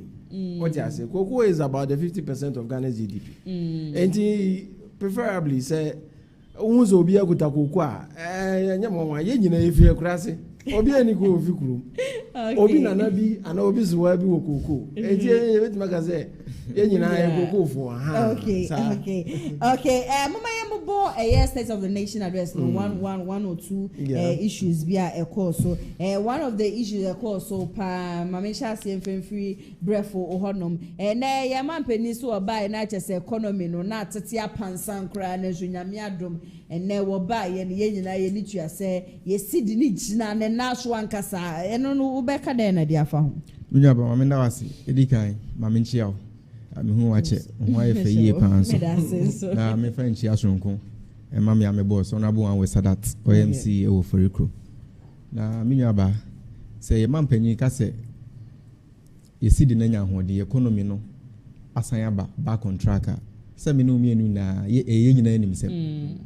What I say, cocoa is about the 50% of Ghana's GDP. And he preferably say, Unzo will be a good cocoa. And Yamma, if you're crassy. Obi ani ko ofikuru obi na na bi ana obi suwa bi wo koko eje wet magaze ye nyina ye koko fo ha okay mama yembo state of the nation address no 102 issues bi a course so one of the issues course so pa mama sha se free brefo ohonom na ye man pani so oba na che se economy no na tete apansan kra na so nyame adom ene wo ba ye nyina ye nitua se ye sidi ni gina ne na so ankasa eno no ubeka de na dia fa ho nunya ba mama nda wase edikan mama nchia o me hu wache ho aye fe yie pan so na me fa nchia sonko e mama ya me boss ona bo an we sadat OMC e wo forikro na nunya ba se ye mampanyi ka se ye sidi na nya ho de economy no asan aba back on track se me no mienu na ye nyina anim se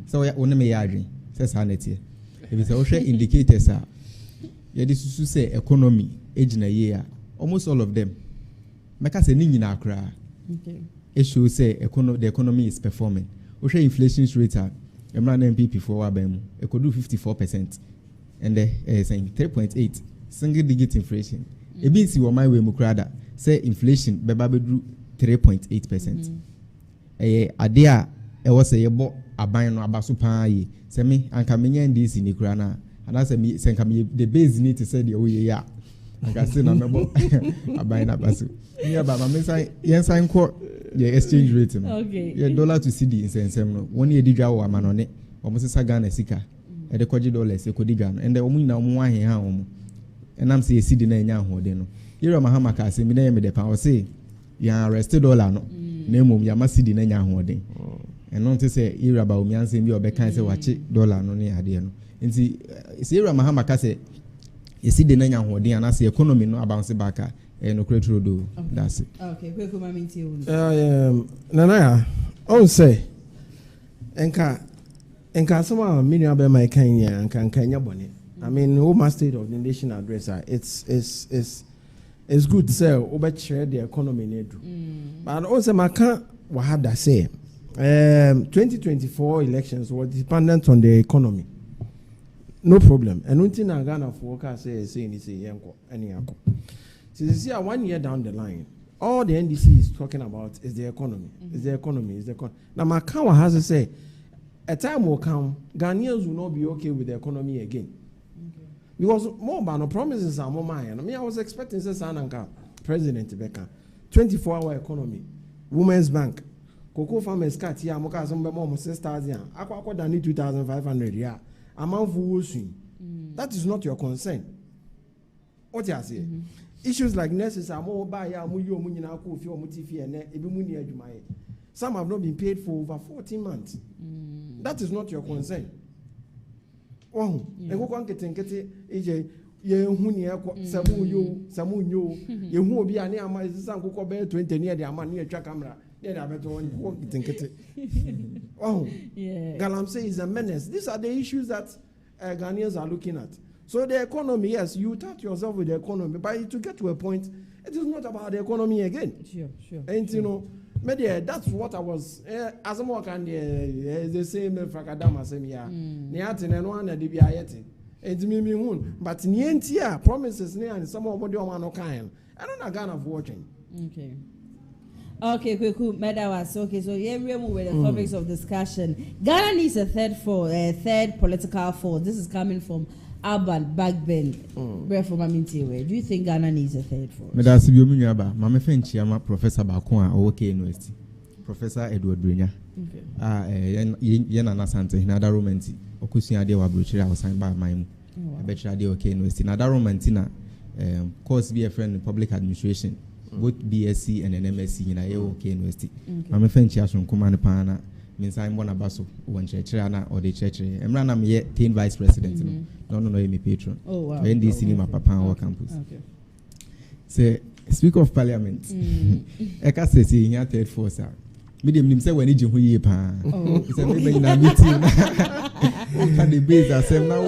se wo ne me ya adwen se sa na tie e bi se wo hwe indicators a ye di susu se economy ejina ye a almost all of them meka se ni nyina akra it shows say the economy is performing wo hwe inflation rate a emra na MPP for wa ban mu e could do 54% and saying 3.8 single digit inflation e bi si wo my way mu krada say inflation beba bedu 3.8%. Ade a e wo say ye bo aban no abaso paa yi se me anka menya ndisi ni kura na ana se me se nka me the base need to say the oye ya anka se na mebo aban na abaso ni aba ma me sai yen sai nko the exchange rate no ye dollar to cedi insensem no woni e didwa wo ama no ne o mo sesa Ghana sika e de kwaji dollars e kodi Ghana and o mu na mo ahen ha o mo enam se cedi na enya ahode no yero mahama ka se mi na ye me de pa o se ya arrest dollar no na mum ya masidi na nya ahoden eno nte se ira ba omianse bi obekan se wache dollar no ne ade no nti se ira mahama ka se esidi na nya ahoden ana se economy no bounce back no credit do that's it okay kwe ko mami nti nana ya on say enka sama mini aba mai kan ya enka nya bone I mean home state of the nation address it's good to say over share the economy need but also maka wahada say 2024 elections were dependent on the economy no problem and until na Ghana for workers say ni say yenko any yako see 1 year down the line all the NDC is talking about is the economy is the economy now maka wahada say a time will come Ghanaians will not be okay with the economy again. Because more about no promises are more mine. I mean, I was expecting Sananka, President Becca, 24-hour economy, Women's Bank, Cocoa Farmers Cat, yeah, Moka, some more sisters, yeah, Aqua Dani 2,500, yeah, amount for that is not your concern. What you say? Issues like nurses are more by some have not been paid for over 14 months. That is not your concern. Oh, ego kwa nkete eje ye hu ne ekọ samu nyo ye hu obi ani ama sisa nkokọ be 20 ne de ama ne atwa camera ne de abeto won nkete oh yeah Galam say is a menace. These are the issues that Ghanaians are looking at. So the economy, yes, you touch yourself with the economy, but to get to a point, it is not about the economy again. Sure. And you know, media, that's what I was. As a more can the same Fakadama same year. Niatin and one at the Biayeti. And me moon, but Nientia promises near and some of the kind. I don't know Ghana of watching. Okay, cool. Medawas. Okay, so here we move with the topics of discussion. Ghana needs a third political force. This is coming from Urban Backbend. Do you think Ghana needs a third force? Medasi Biomunyaba, Mama Fenchiama, Professor Bakwa, OK University, Professor Edward Brinya. Yena Nasante, Nada Romanti, Okusia de Wabuchira was signed by my Betcha de OK University. Nada Romantina, course be a friend in public administration, both BSc and an MSc in OK University. Mama Fenchia from Command Pana. Means I'm one abaso one church or the church. I'm running yet 10 vice president. No, me patron. Oh wow. NDC in my papa our campus. Okay. Say Speaker of Parliament. I can say here third force. Medium himself when he do ye pa. It's a maybe in a meeting. The base as now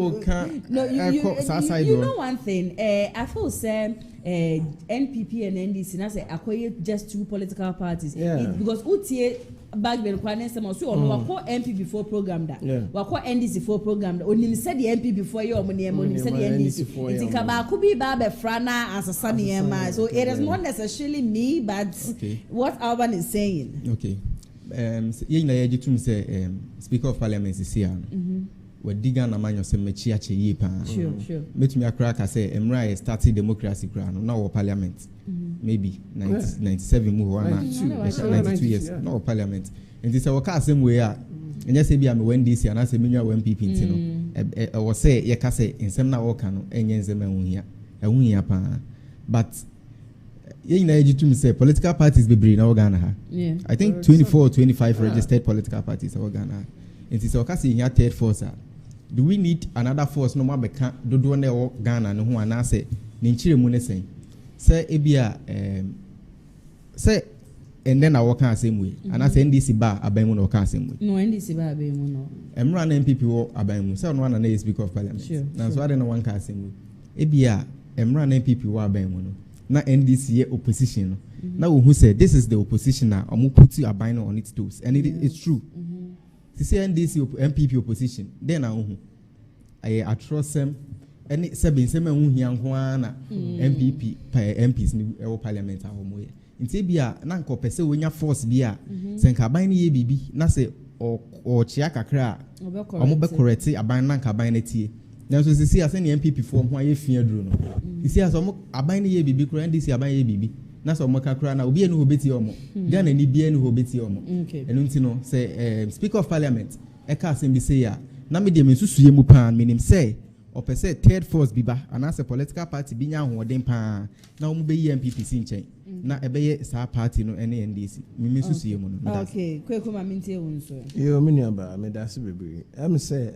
you know one thing. I feel say NPP and NDC. Now say acquire just two political parties. Because UTA back then kwane some so on wako MP before program that. Wako NDC for program that. Oni said the MP before you oni said the NDC. It's kaba kubi babe frana as a sunny ema. So it is not necessarily me, but what Alban is saying. Okay. You know, you say Speaker of Parliament is here. We diga na manyo se mechi ache ye pa. Sure. Metu me akra ka say emra starting democracy kra no na parliament. Maybe 97 mu ho na 92 years no parliament. And this our ka same way a enya se bia me when this and say menwa MPP nti no e wo say ye ka say nsem na wo ka no enye nsem ehunhia pa. But you know, you say political parties be bring now Ghana. I think 24 or 25 registered political parties in Ghana. And it's okay here third force. Do we need another force no more beka do ne Ghana no ho ana say ninchire mu ne say ebia say and then I work the same way. And I say NDC ba aban mu no work same way. No NDC ba aban mu no. Emra na MPP wo aban mu. Say no one na Speaker of Parliament. Na so I don't one can same way. Ebia emra na MPP wo aban mu no. Na NDC opposition. Now who said this is the opposition now? I'm put you a bind on its toes, and it's true. To say NDC MPP opposition, then I trust them. And it's a been MPP MPs in Parliament. In Tibia, Nanko Pese when your force beer, Sankabine ye bibi, Nase or Chiaka cra, or Mobe correct a bind Nanka binety. Now, so see, I send the MPP form why you fear Bruno. You see, as a bind ye bibi, this year by ye bibi. That's what Makakra now be a new betty or more. Then any be a new betty or more. And you know, say, Speaker of Parliament, Eka Sembisea, Namidi Misusu Mupan, meaning say, or per se, third force biba, and as a political party being young or then pan, now be MPP Sinche. Na ebeye sa party no any NDC. Misusu Yemun. Okay, Kwekuma Minti Unso. You miniaba, Medasi Baby. I'm say,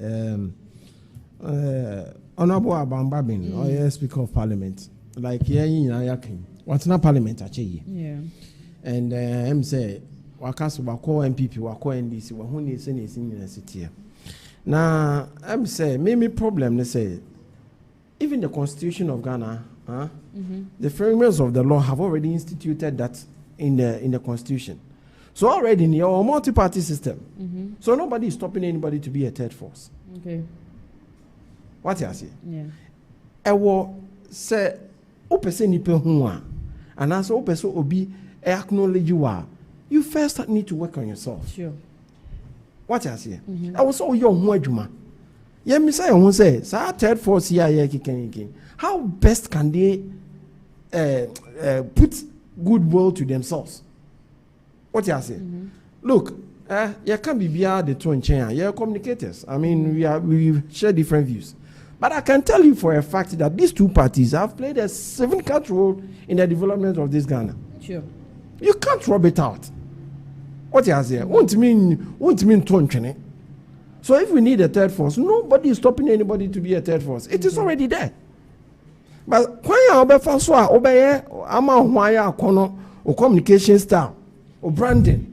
Honorable Abambabin, or yes, Speaker of Parliament, like here in Ayakin. What's not Parliament actually? Yeah. And I'm say, Wakas Wako MPP, Wako NDC, Wahuni is in university. Now, I'm say, maybe problem, they say, even the Constitution of Ghana, the framers of the law have already instituted that in the Constitution. So already in your multi-party system, so nobody is stopping anybody to be a third force. Okay. What you say? Yeah. I will say, Opese nipe huwa, and as Opese obi acknowledge you first need to work on yourself. Sure. What you say? I was so young juma. Yeah, me say who say, sa third force here kiken. How best can they put goodwill to themselves? What you say? Look, you can't be beyond the two chain. You're communicators. I mean, we share different views. But I can tell you for a fact that these two parties have played a significant role in the development of this Ghana. Sure. You can't rub it out. What you say? Won't mean tonchene. So if we need a third force, nobody is stopping anybody to be a third force. It is already there. But when you obey François, obey ama waya kono or communication style or branding.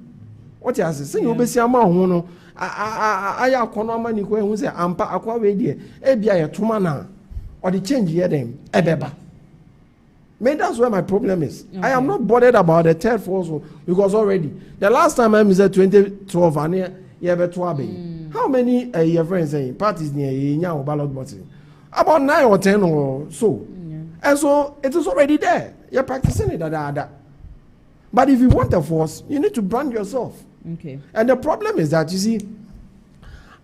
What you say? Say you obey ama hono. Aya kono amani ko ehun say ampa akwa we die e bia ye toma na or the change here them ebeba. Maybe that's where my problem is. Okay. I am not bothered about the third force because already the last time I said 2012 and you ever how many your friends saying parties near your ballot box? About 9 or 10 or so. And so it is already there. You're practicing it. But if you want a force, you need to brand yourself. Okay. And the problem is that you see,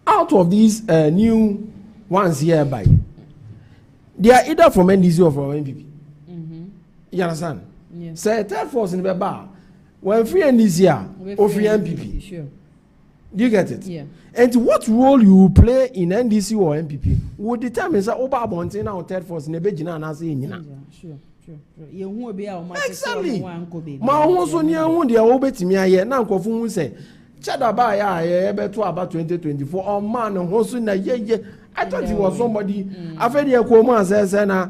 out of these new ones hereby, they are either from NDC or from NPP. You understand? Yeah. Say third force in the bar. When free NDC or free NPP. Sure. Do you get it? Yeah. And what role you play in NDC or NPP will determine say Oba Bonte now third force in the Bejina and I say Sure. You won't be out. Exactly. Ma also near one the obetimi aye na nkofo hu say chada ba ya beto about 2024 or man hosu na ye I thought he was somebody after the Ekwomo say na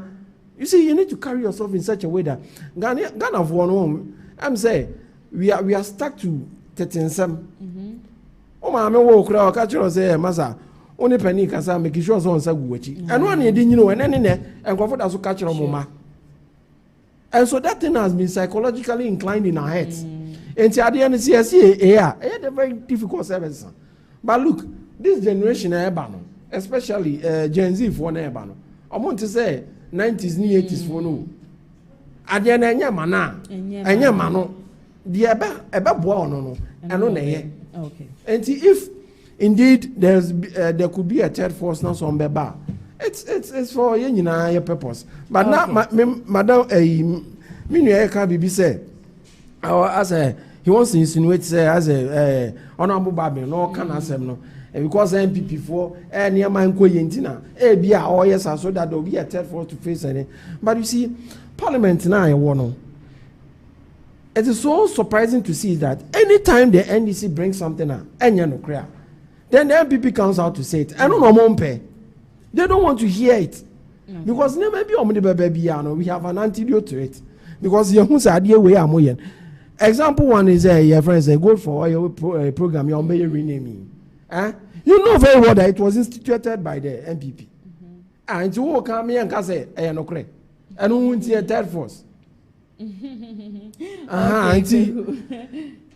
you see you need to carry yourself in such a way that Ghana for one I'm say we are stuck to 13 o ma me wo kura o ka chiro say masa only penny can say make sure so on say guwachi and one ye din you and nkofo da so catch mama and so that thing has been psychologically inclined in our heads and at the end it's very difficult service but look this generation especially Gen Z for na eba no I want to say 90s ni 80s for no ade na enya mana enya mano the eba boa no eno na ye okay and if indeed there could be a third force now some beba it's for you know your purpose but okay. Now madam me can be say as he wants to insinuate say as a honorable baby no can asem no because MPP for near man ko yentina bia or yes so that there will be a third force to face any but you see parliament now I want it is so surprising to see that anytime the NDC brings something up enya no clear then the MPP comes out to say it and no pay they don't want to hear it because maybe we have an antidote to it because you who said way amoyen example one is your friends they go for your program your may rename you know very well that it was instituted by the MPP and you will come here and say no correct and who won't see a third force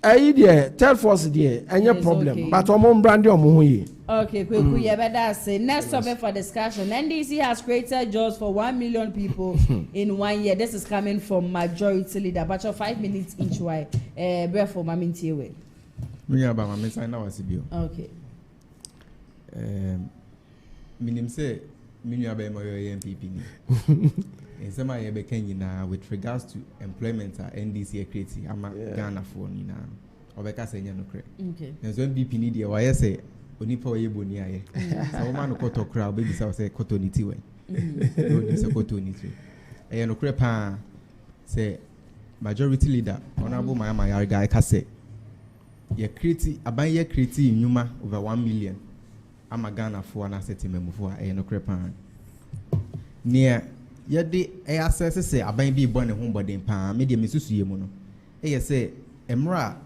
idea third force there any problem okay. But on brand okay quick better say next topic for discussion. NDC has created jobs for 1 million people in 1 year. This is coming from majority leader but 5 minutes each way for Mami Nti me aba Mami sign now asibio okay minim say minu aba MPP ni in some way with regards to employment NDC creating Ghana for Nina or Becassia no credit. There's one BP need why I say Onipo Ebony. So man to crowd, baby, so say Cotonity way. It's a Cotonity. A no crepa say majority leader, Honorable Maya guy can say. Ye creating a buyer creating Numa over 1 million. I'm a Ghana for an asset in for a no crepa near. Yadi access say aban bi born home body pa me de mesusu ye mu no say emra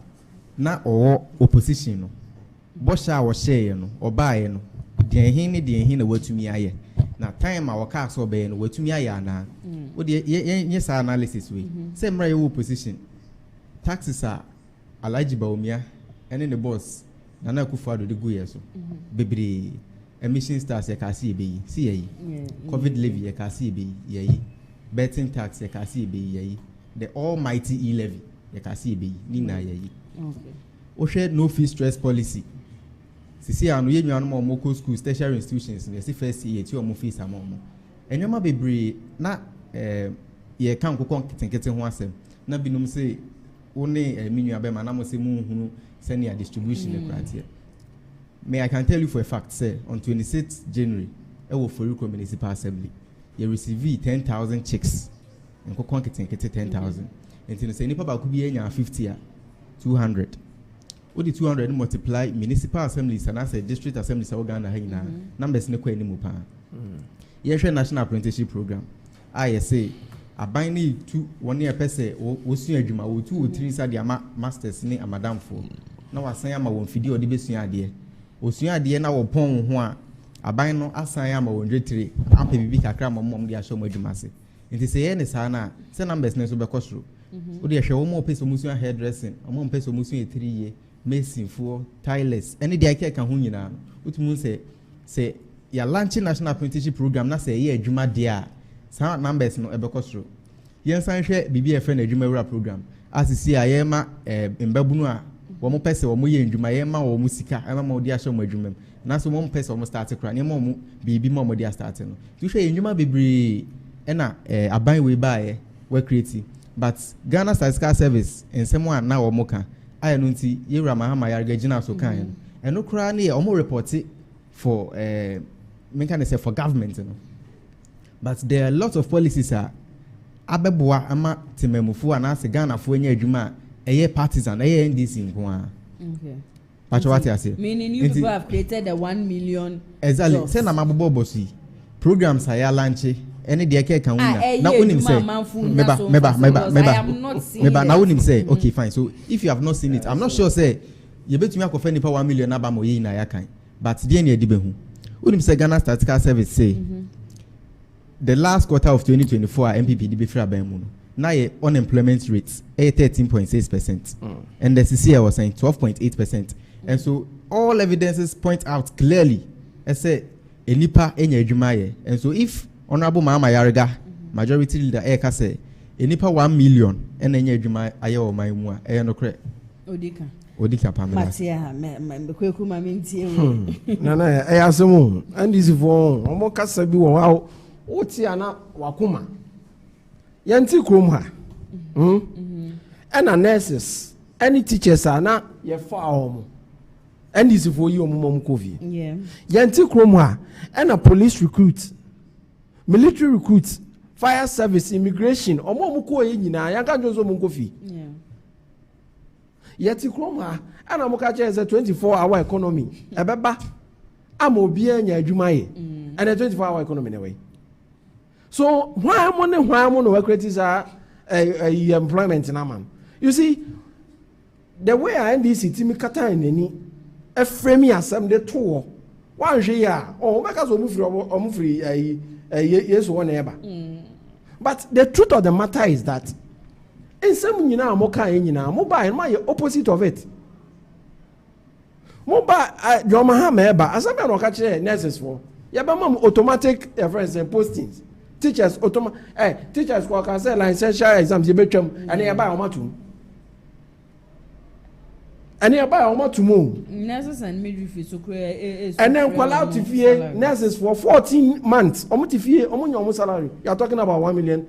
na o opposition no bo sha wo share no obae no de hin na watumi aye na time a waka so be no watumi aye ana wo de ye sa analysis we say emra ye opposition taxes are Alhaji Bawumia ene ne boss Nana Akufo-Addo de gu ye so bebre emission stars ye kasi ebe see ye covid levy ye kasi ebe ye betting tax ye kasi ebe ye the almighty e-levy ye kasi ebe ni na ye okay o share no fee stress policy sisi anu ye nwan mo moko school tertiary institutions ye si first year ti o mo fees amomo enwema bebre na ye kan kokon kitenkete ho asem na binum say one minu abema na mo se mu hunu senior distribution e kratie. May I can tell you for a fact, say, on 26th January, Foriko Municipal Assembly, you receive 10,000 checks. And go 10,000. And to say, Nipa could be 50, 200. What the 200 multiply municipal assemblies and as a district assemblies of Ghana, numbers no any mupa. Yes, national apprenticeship program. I say, a binding 1 year per se, or senior Juma, or 2 or 3 sadia masters, a madam for. Now I say, I'm a one video, the best idea. Osuya de na wo pon ho a aban no asan ya ma wo ndretire ampe bibi kakra mom de ahso madwumase nti se ye ne sa na se numbers ne so be kosoro wo de hwe wo mo peso musuya hairdressing mo peso musuya 3 year mason for tilers any de ake ka ho nyina utumu se ya launch national apprenticeship program na se ye adwuma de a sa numbers no e be kosoro yen san hwe bibi e fe na adwuma wura program asisi a ye ma mbabunu a womo pese womo ye ndwuma ye ma womo sika ema ma odi ahye mo adwumam na so womo pese womo start kra ne ma womo bibi ma womo di start no tu hwe ndwuma bebre na aban we ba ye we create but Ghana Statistical Service ensemo a na womo ka aye no nti ye wura mahama yarga gina so kan eno kra ne womo report for me can say for government no but there are lots of policies abeboa ama temamufo anase Ghana fo anya adwuma partisan NDC nko okay but what you say meaning you people have created the 1 million exactly say na mabobo bosi programs are launch any de ke kan una na unim say meba na unim say okay fine so if you have not seen it I'm not sure say you betumi akofa nipa 1 million aba mo yi na ya kan but dey na edi behu When you say Ghana Statistical Service say the last quarter of 2024 MPP di be free abamu no. Now your unemployment rate is 13.6%, and the CCA was saying 12.8%, and so all evidences point out clearly. I say enipa enye adwumaye, and so if Honorable Mama Yariga, majority leader Eka say enipa 1 million and enye adwuma aye o man mu a no kre. Odika Pamela. Matia me kweku ma mentie. Nana e asemu and this for omo kasa bi wo ha oti ana wakoma. Yanti krom ha. And nurses, any teachers are na ye fa home. And this for you mom kovi. Yeah. Yanti krom ha and a police recruit, military recruit, fire service, immigration, omo ko e nyina yanka jozo mom kofi. Yeah. Yeti krom ha and amoka che is a 24-hour economy. Ebeba am obi anya adwumaye. And a 24-hour economy na way. So why am I criticize employment in Amman? You see, the way I NDC Timmy Kata in any a frame assembly the tour 1 year or because of free yes one ever. But the truth of the matter is that in some moka in mobile my opposite of it. Mobile your Mahameba as I'm not catching nurses for Yabamam automatic friends and postings. Teachers teachers who can say licensure exams you betwam and you buy omatu and you buy omatu move nurses and midwifery so and then call out if nurses for 14 months omutifie omunyo salary you are talking about 1 million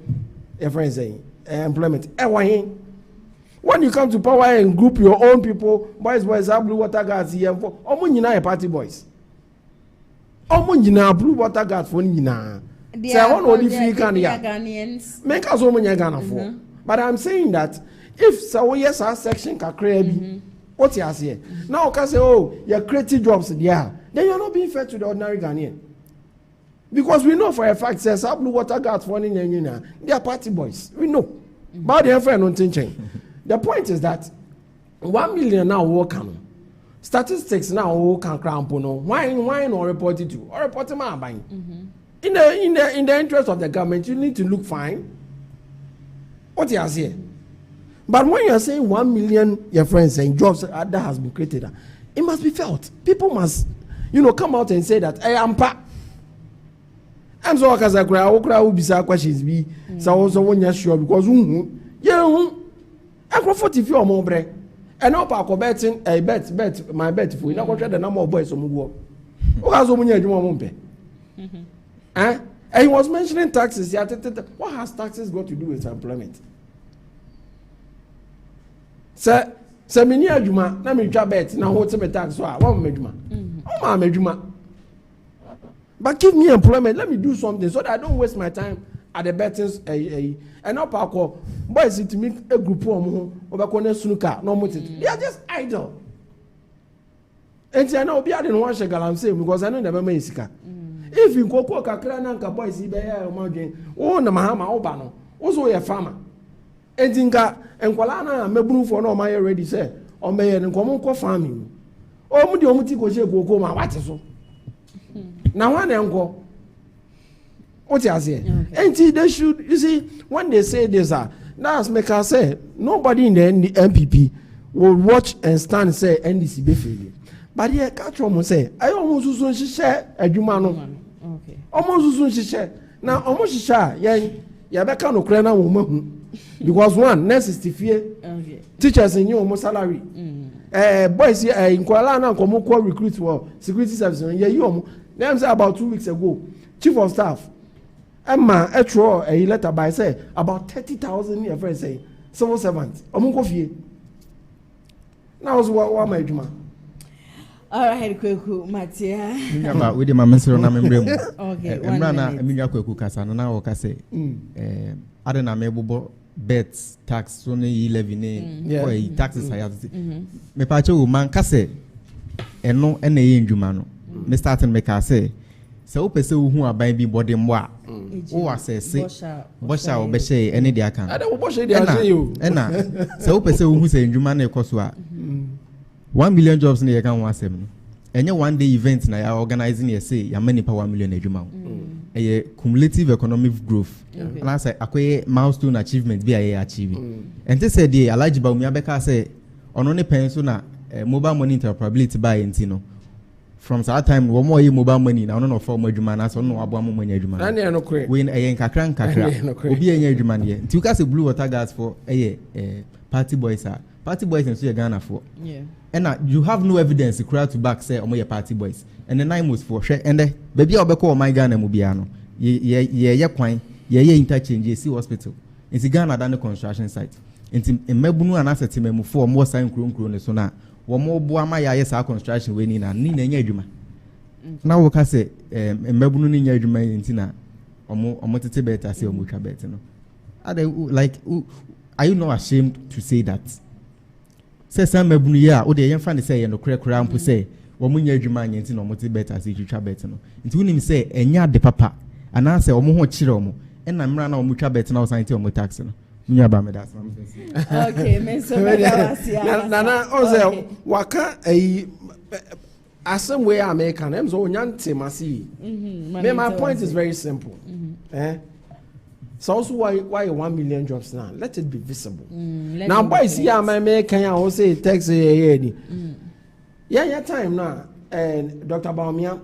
friends employment when you come to power and group your own people boys blue water guards here for omunyina party boys omunyina blue water guards for nyina. Say I want only free Ghanaians. Make us only Ghana for. But I'm saying that if so yes our section can create what you say. Now can say oh you're creating jobs there. Then you're not being fair to the ordinary Ghanaian. Because we know for a fact says blue water guards for they are party boys. We know. But they're fair non changing. The point is that 1 million now work on. Statistics now can cramp no. Why not report it to or report them out buying. In the interest of the government, you need to look fine. What you are saying. But when you are saying 1 million, your friends saying jobs that has been created, it must be felt. People must, come out and say that I am pa. I'm so because I will be questions be so when you're sure because I go 40 few or more break. And now Paco betting a bet my bet for you not the number of boys on go. Who has so many and he was mentioning taxes. What has taxes got to do with employment? Sir, many ajuma na me twa bet na ho me tax so a one meduma. Oh ma meduma. But give me employment. Let me do something so that I don't waste my time at the bettings. And up ako boys it meet a group of obakone sunuka no mo they are just idle. And I know be I didn't want to I'm saying because I know never make sika. If you go kakra na nka boys be ya omodwen o na mahama oba no ozo ye farmer entinka enkwala na mebunu for na o ma ye ready say o me ye nkomo nko farming o mu de o mu ti ko she koko ma wate so na wan enko what you say enti they should you see when they say this that's make us say nobody in the MPP will watch and stand say NDC be failure but here catch one say ayo mu susun hihye adwuma no okay almost soon she said now almost she said yeah beka no kra na wo mahu because one nurses tifie okay teachers in your salary boys inkwala na komo ko recruit for security service yeah you them say about 2 weeks ago chief of staff Emma etro a letter by say about 30,000 your friends say civil servants omo fie now was what my juma. All right, Kweku, Matia. Yeah, we did my minister na membre mu. Okay, one minute. Eminya Kweku kasa na o kase. Ade na mebobo bet tax so ne levy ne for taxes higher. Me pa che wo man kase eno na ye ndwuma no. Me starting me kase. Se wo pese wo hu aban bi body mbo a. Wo asese. Bosha wo be she ene dia kan. Ade wo bosha dia she yo. Ena se wo pese wo hu se ndwuma na ekoso a. 1 million jobs in the account was 7. any one day event na ya organizing you say ya many power million adwuma a cumulative economic growth and I say akwe milestone achievement be a achieve and they said the Alhaji Bawumia beka say on only penso na mobile money interoperability by Intino from that time one more mobile money na no for adwuma na so no abo money adwuma na no kre we nkakra obi enye adwuma ne nti uka say blue water gas for party boys are party boys in Ghana for and you have no evidence crowd to back say omo party boys and the nine was for share and the baby obeko my Ghana mu bia no ye kwan ye interchange see hospital in Ghana than the construction site in mebunu and asset memu for more sign kro ne so na wo mo bo ama ya yes construction we ni na nya adwuma na wo ka say mebunu ni nya adwuma ntina omo tete better say omo twa better no are you not ashamed to say that say some mebunu ya o de yen fa ne say ye no kra mpo say wo mo nya adwuma anya ntina omo tete better say twa better no nti unim say enya de papa ana say omo ho kire omo na mra na omo twa better na o san omo tax no nya ba me that okay men so na oze waka asem way American em so nyante masi my point is very simple so also why 1 million jobs now let it be visible now boy see American I say tax yeah time now and Dr. Bawumia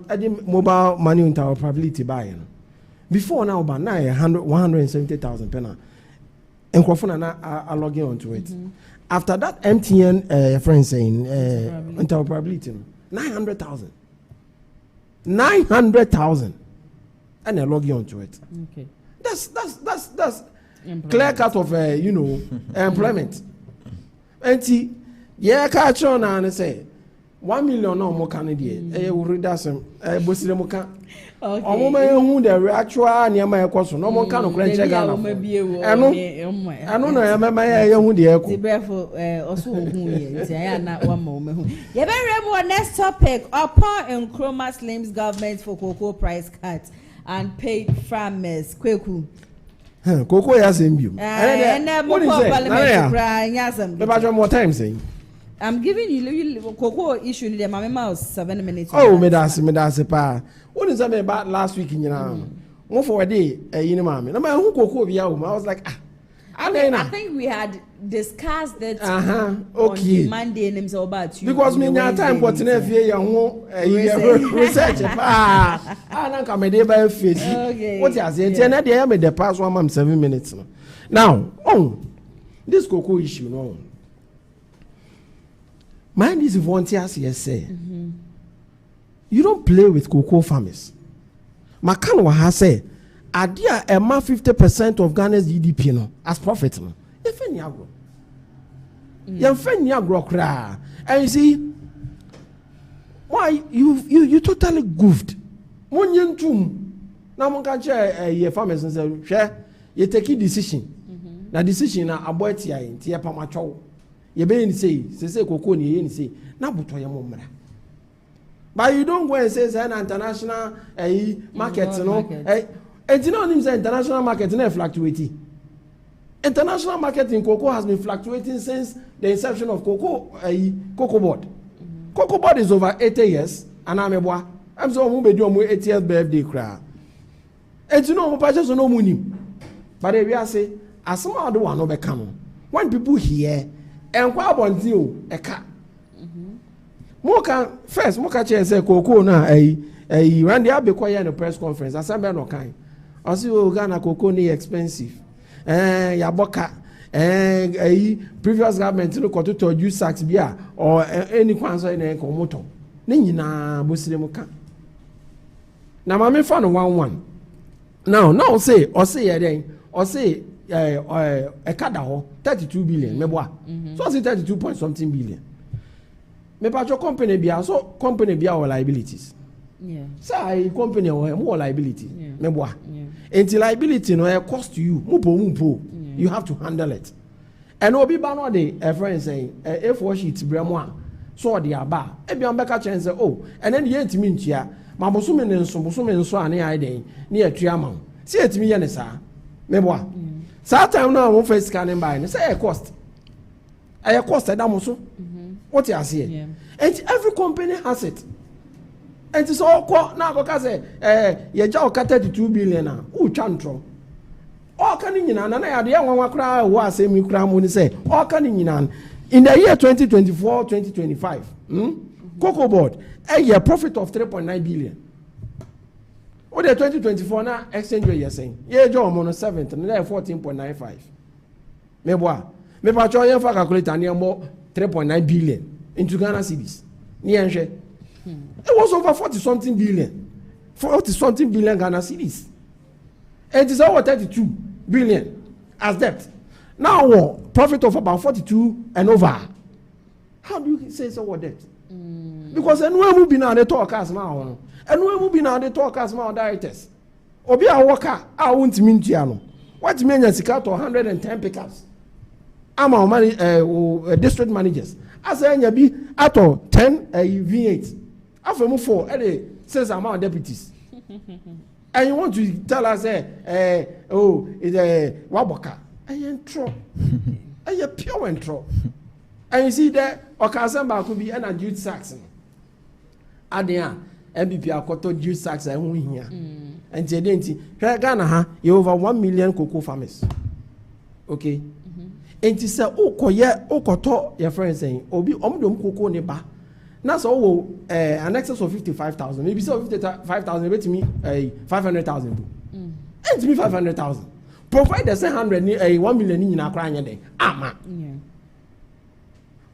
mobile money interoperability buy before now about 170,000 penna and Krofuna are logging onto it. After that, MTN friend saying interoperability 900,000. 900,000 and they're logging onto it. Okay. That's clear cut of employment. And catch on and say 1 million no more Canadian. Read that some Bosiramuka. Who the actual near my question. No one can cranch I don't know. I remember who the echo. Also, not 1 moment. You better next topic. Upon and Chroma Slim's government for cocoa price cuts and paid farmers. Kweku. Cocoa has in you. And what is it? More time saying. I'm giving you cocoa issue in the mama 7 minutes. Oh, me that's pa. What is that about last week in your one for a day, mammy. No matter who cocoa be out. I was like, I think we had discussed that okay. On Monday and himself about you. Because me now time for research. I come a day by face. Okay. What you say? Tell they am the past 1 month 7 minutes. Now, this cocoa issue, no. Mind is volunteers, yes, say. You don't play with cocoa farmers. Makano has said, Adia ema 50% of Ghana's GDP no as profit no. Yefen yagro. Yefen yagro kra. And you see, why you totally goofed. Monyen tum. Na mon ka che farmers and say, share you take a decision. Na decision na aboy tia ntia pa macho. Ye be ni say cocoa ni ye ni say na buto ye mo mra. But you don't go and say an international market, you know. And you know him say international market never fluctuating. International market in cocoa has been fluctuating since the inception of cocoa board. Cocoa board is over 80 years, and I'm so who be doing 80th birthday cry. And you know, we purchase no money. But we are say, as some other one over come. When people hear and what about you a car. Moka first moka che say cocoa na when they have be quiet in the press conference assemble no kind I say Ghana cocoa ni expensive ya boka previous government no ko to use sacks bia or any kwan so na ko moto ni nyina bosire muka na ma me fa no 11 now say or say ya den or say e kada ho 32 billion meboa so say 32 point something billion. Me patcho company bia so company bia or liabilities. Yeah. Say company or more liability. Me boa. Until liability no cost to you. Mupo. You have to handle it. And obi ba no dey a friend saying A4 sheet bremo so dey aba. E bia mbeka chen say oh and then ye ntimi ntua. Ma bosume nso ane ai den na atua ma. Se etimi ye ne sa. Me boa. Sa time no mo first scanning by ne say cost. E cost da mo so. What you are saying? And every company has it. And it's all called now because you just 32 billion. Who chantro? All can in and I had one cry was a me cram when say, all can in the year 2024 2025. Cocoa board, a year profit of 3.9 billion. What the 2024 now exchange rate you're saying? Yeah, John on the 7th and then 14.95. Maybe I try to calculate and more 3.9 billion into Ghana cedis. It was over 40 something billion. 40 something billion Ghana cedis. And it is over 32 billion as debt. Now, profit of about 42 and over. How do you say it's over debt? Because anywhere we be now, they talk as now. Anywhere we be now, they talk as now directors. Obi a worker, I won't mean to what means is to 110 pickups. I'm our district managers. I say, you be at 10 V8. After move 4, says amount deputies. And you want to tell us, it's a Waboka. I am true. I am pure and true. And you see that, Okazamba could be an Jude Saxon. Adia, MPP Akoto Jude Saxon, and we here. And Tedenti, Ghana, you over 1 million cocoa farmers. Okay? And to say, oh, koye, oh, koto, your friend saying, Obi, omdom cocoa neba. Now, so an excess of 55,000. Maybe so 55,000, maybe to me 500,000. And to me 500,000. Provide the 1 million in our crying day.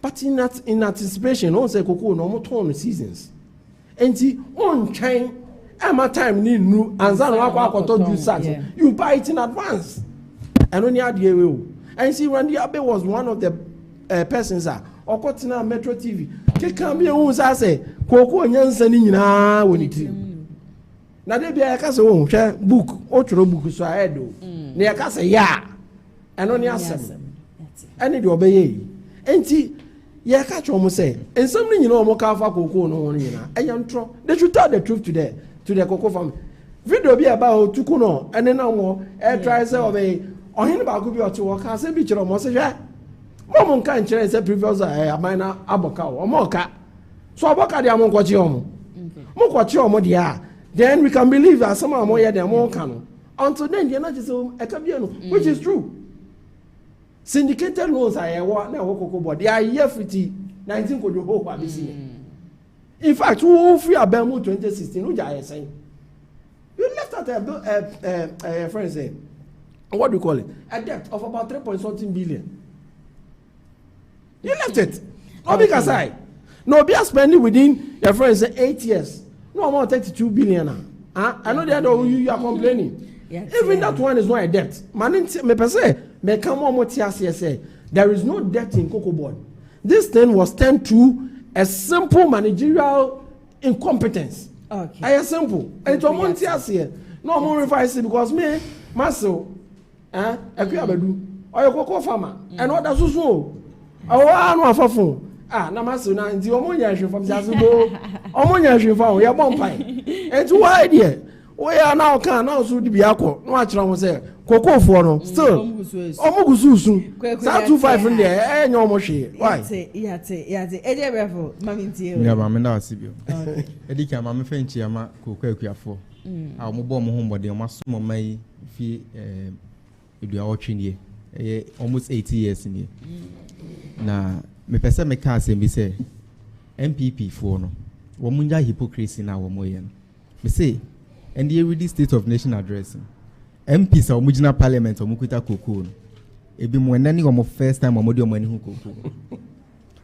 But in anticipation, on say cocoa no more 2 seasons. And see, on chain, Emma time need new and Zan you buy it in advance. And only had you. And see, when the Abbey was one of the persons or Cotina Metro TV. Can be who say, Coco and Yansen na when it is. Now they be a castle book, otro book, so I do. Near Casa, ya, and only answer. And it obey. And see, ya catch almost say, and something you know, Mokafa Coco, no one, and young tro. They should tell the truth to the Coco farm. Video be about Tukuno, and then no more air tries away, or him about Gubi or to walk, I say, picture of Mossaja. Mom can't change the previous minor aboka or moka. So aboka the amon quachiom. Moquachiom, dear. Then we can believe that some are more than more canon. Until then, you're not just a cabiano, which is true. Syndicated loans are a war now, but they are year 19 could hope I be seeing. In fact, who free a Belmo 2016, which I saying. You left at a friend say, what do you call it? A debt of about 3.something billion. You left it. No big aside. No be spending within your friends 8 years. No more 32 billion. I know the other you are complaining. Even that one is not a debt. Man, me per se, me come on what say. There is no debt in Cocoa Board. This thing was turned to a simple managerial incompetence. Okay. I is simple. And it's on here. No more revise it because me, muscle, a do or your cocoa farmer. And what does so? Oh, I know for phone. Na maso na nti omonya hwe from Zazubo. Omonya hwe from ya bompai. Enti why there? We are now can now so di biako. No akira mo say cocoa for no. Still. Omogususu. Sa 25 there. Enyo mo hwe. Why? Yate. Ede brefo. Mami ntie. Ya ba me na asibio. Edi ka ma me fenchi ama cocoa akuafo. A mo bo mo hombode mo aso mo mai fi edua otwe ne. Almost 80 years in here. Na me pese me ka asem bi say MPP for no wo munja hypocrisy na wo moye no me say and the read state of nation address MPs a mugina parliament o mukuta kokoo no ebi mo nani o mo first time o mo de o mani hu kokoo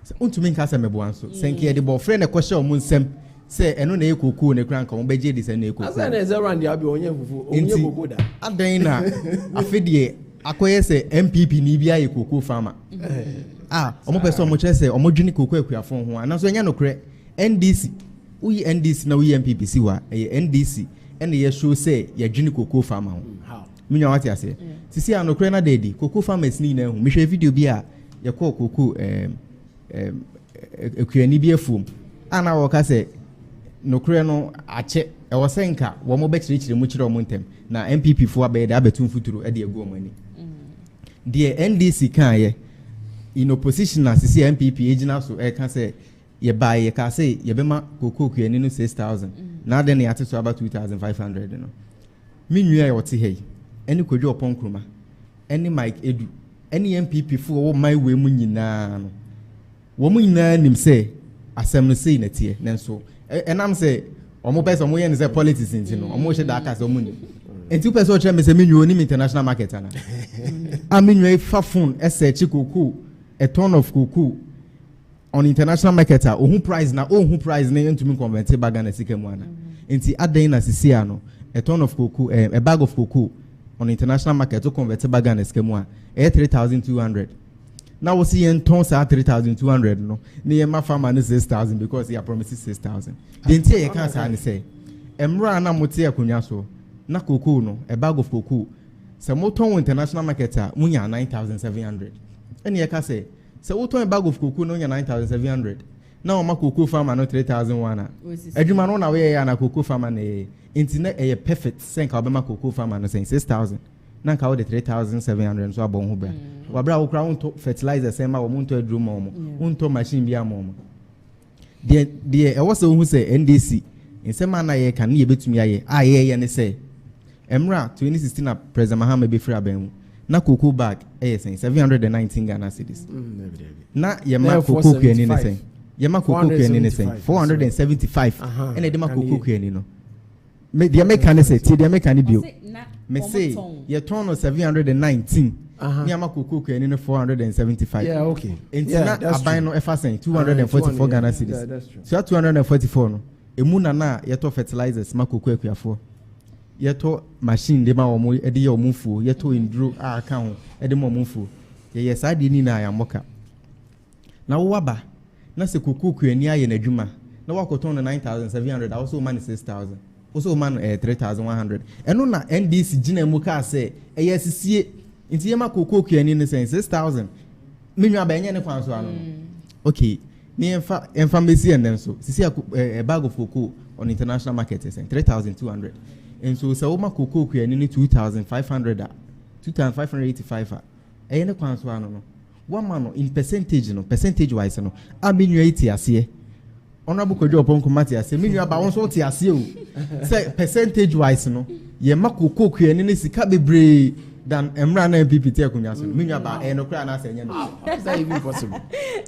so untumi nka asem ebo anso senke de bo friend e ko hye o mo nsem say eno na e kokoo ne kran ka mo beje de say na e kokoo asa na e zero and ya bi onye fufu onye kokoo da adan na afedie akoye say MPP ni bia e kokoo farmer omo person omo chere say omo dwini kokoo akuafo ho anaso enya nokre NDC uyi NDC na uyi MPPC wa NDC ene ye show say ye dwini kokoo farmer ho minya wati ase sisi anokre na dedi kokoo farmers ni na hu me hwe video bi a ye ko kokoo ekuani bi afum ana wo ka say nokre no ache e wo senka wo mo be chire mu chire o mo ntem na MPP fo abe da abetum futuro e de egu o mani de NDC kan ye in opposition as see MPP ejina so e kan say ye buy ye ka say ye be ma kokoo kuani no 6,000 Now then they are about 2,500. You know, me nua ya ɔte hɛ ɛne Kwadwo Ɔpɔn Nkrumah ɛne Mike Edu ɛne MPP fo wɔ my way mu nyinaa no wɔn mu nyinaa nim sɛ asɛm no sei na tie nanso ɛnam sɛ ɔmo pɛ sɛ ɔmo yɛ ne sɛ politics nti no ɔmo hyɛ da aka sɛ ɔmo nim nti pɛ sɛ ɔkyerɛ me sɛ me nua onim international market ana a me nua fa phone ɛsɛ cocoa a ton of cocoa on international market a ohun price na ohun price na ntumi convert bag na sika mu ana nti adan na sisi ano a ton of cocoa a bag of cocoa on international market to convert bag na sika mu a 3,200 now we see in tons at 3,200 no near my farmer is 6,000 because he promises 6,000 the entire you can't say emra na motia kunya so na cocoa no a bag of cocoa so moton international market munya 9,700 and you can say so what a bag of cocoa no 9,700 now my cocoa farmer no 3,100 eduma no na we na cocoa farmer na internet a perfect sense ka obema cocoa farmer no saying 6,000 na ka wo the 3,700 so abon ho bra wa bra wo kra won fertilizer say ma wo monto aduru ma wo wonto machine bia ma wo de e wo se wo say NDC nsema na ye kan ye betumi aye ye ne say emra 2016 na president Mahama be free aban mu na cocoa bag saying 719 Ghana cedis na ye ma cocoa kuani ne say ye ma cocoa kuani ne say 475 and de ma cocoa kuani no me de make can say ti de make can bio me say your ton of 719 near my cocoa and 475. Yeah, okay. And yeah, that's true. No efficient 244 Ghana cedis. Yeah, that's true. So 244 no. Emuna na yeto fertilizers ma cocoa kuyafo. Yeto machine de ma omo e de omufu, yeto indro aka ho e de ma omufu. Ye yes ade ni na ayamoka. Na wo waba na se cocoa kuyani aye na dwuma. Na wakoton 9,700 also man 6,000. Also man 3,100 eno na NDC gina mu ka say eyesisie nti yema cocoa kuani ne say 6,000 menwa ba enye ne kwan so ano okay ni enfa mesi enden so sisi a bag of cocoa on international market is 3,200 and so say oma cocoa kuani ne 2,500 2,585 eye ne kwan so ano no one man in percentage wise no a menwa iti ase honorable Kwadwo Ɔpɔn Nkrumah ti ase minua ba won so ti ase o say percentage wise no ye makoko kuani ne sika bebre than emra na MPP ti akunya so minua ba no kura na ase nya no is that even possible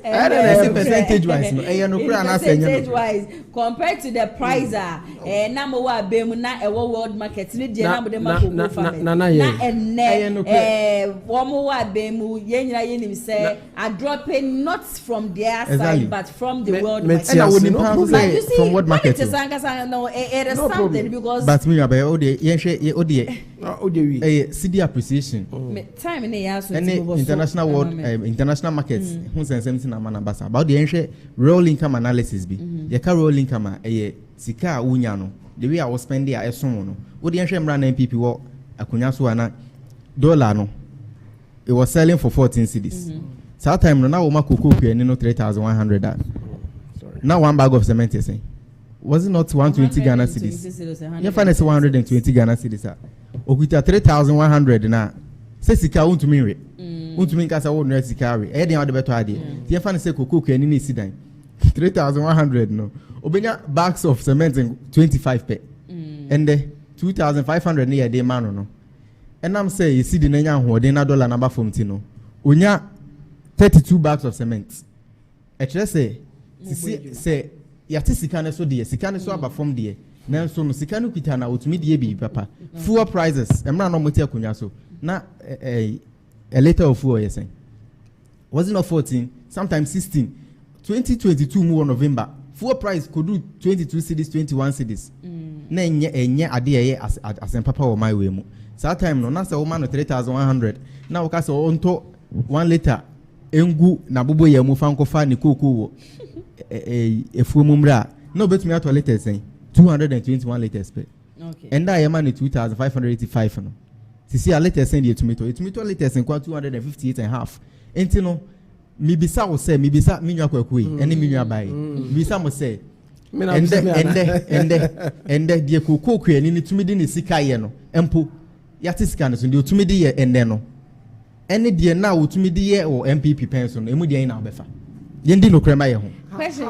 percentage wise no no kura na ase nya no percentage wise compared to the price na mo wa be mu na ewo world market ni de na mo de makoko farm na wo mo wa be mu ye nyira ye nim say a dropping not from their side but from the world market from what market no it is something because but minua ba o de ye hwe o de CD appreciation time in the international world international markets who sensem na manabasa about the enhwe real income analysis bi ye ka real income sika unya no the way I was spending a eson no wo de enhwe mra na MPP wo akunya so ana dollar no it was selling for 14 cedis so time no na wo makoko kuani no 3,100 sorry now one bag of cement is saying was it not 120 Ghana cedis you find it 120 Ghana cedis okuta 3,100 na se sika untumi re untumi nkasa wo no sika re e dey ade beto ade tie fa ne se cocoa kuani ni sidan 3,100 no obenya bags of cement 25 pe and 2,500 ne ye dey man no enam say you see the nanya hoden na dollar number from ti no onya 32 bags of cement e kire say yati sika ne so de sika ne so aba from de nanso no sika no kita na otumi de bi papa fuel prices emra no moti akunya so na a liter of fuel yes was it not 14 sometimes 16 2022 mu November fuel price could do 22 cedis 21 cedis na enye ade ye asem papa o my way mu so that time no na say woman no 3,100 na wo ka say onto 1 liter engu na bobo ye mu fa nkofa ni kokoo efuo mu mra no betumi ato liters 221 liters per okay and I am on 2,585 no sisi a liters send the tomato liters in 258 and half enti no mibisa wo say mibisa minwa kwaku yi ene minwa bai mibisa mo say ende die kokoo kuani ni tumi di ni sika ye no empo yati sika no so die tumi di ye ende no ene die na wo tumi di ye o MPP pension no emu die na obefa yendi no krema ye ho question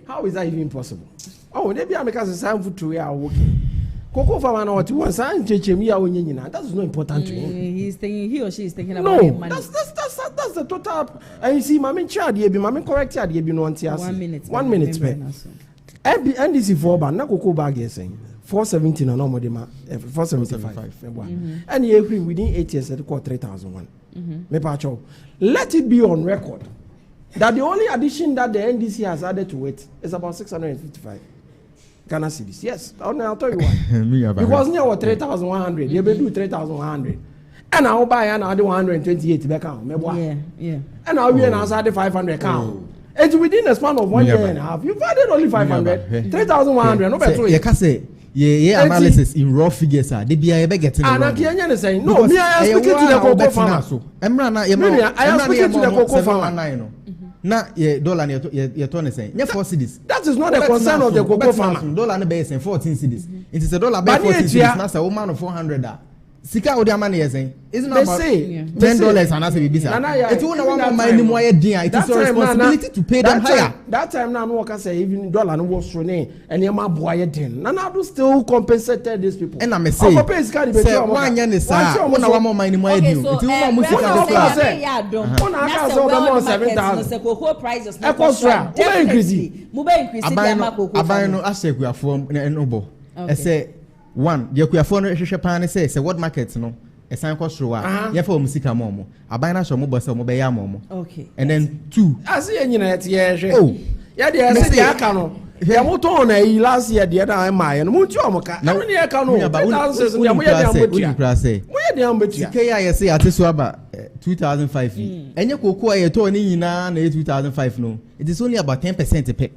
how is that even possible Oh, they be a make us a sign for 2 years working. Cocoa farmer or to one sign Chechemia, that is not important to him. He's thinking, he or she is thinking about money. That's the total. And you see, Mammy Chad, you be Mammy correct, you be no 1 minute. 1 minute, NDC 4 ban, na cocoa bag is saying 417 or no more, 475. And you agree within 8 years at 3,001. Let it be on record that the only addition that the NDC has added to it is about 655 Ghana cedis. Yes, I'll tell you why. Because near 3,100, you do 3,100. And I'll buy another 128 back out. Yeah. And I'll be an outside 500 count. It's within a span of 1 year and a half. You've added only 500, 3,100. No better. You can say, yeah, analysis in raw figures. They be a getting. And I can't say, no, me, I am speaking to the cocoa farmer. I am speaking to the cocoa farmer. Na dollar your tone saying yeah 4 cedis. That is not the concern of the cocoa farmer. Dollar na base 14 cedis. It is a dollar by 14 cedis. Na say woman 400. Sika odi amane saying isn't about $10 and as we be say. It won't want money more dia. It is your responsibility to pay them higher. That time now no can say even dollar no was thrown and your man boy den. Na do still compensated these people. And I may say one year is sa one want more money more dia. It won't want sika say one aka say over 7,000. Cocoa prices definitely mube increase the cocoa. Abano asekuya form no bo. I say one the kuafo no hwehwe pan say what market no esan kwosro a ye fa musika momo aban na so mo bo say mo be ya momo. Okay, and then 2 ase nyina ye hwe oh ya de ase de aka no ya moto na yi last year de na ma ye no mo nti omoka na ne ye ka no thousands ya mo ye de ambetia mo ye de ambetia sika ya ye say ateso aba 2005 enye kokoo ye to ni nyina na 2005 no it is only about 10% pe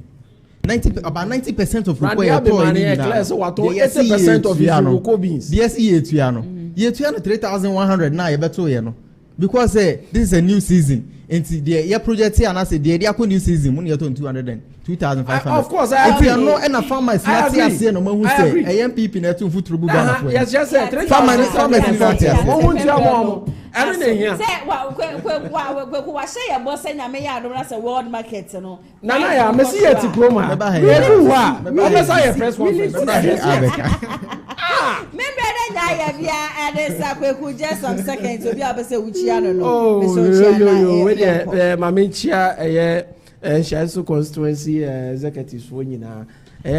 about 90% of cocoa you pour in the 80% of your cocoa beans. Yes, you 3,100 now you better you know because this is a new season. And the year project here and I say the new season when you're 2,500. Of course, if you are not and a farmer is not here say no man who say a MPP na to foot rubu Ghana for. Yes, just say farmer is not here. Everything here. Say wa say your boss say nyame ya do na say world market no. Na ya me see it diploma. We wa. We say your press conference. Me brother nya ya bia and say kweku just some seconds obi abese wuchia no. Oh, we dey mama chia Shansu constituency executives for nyina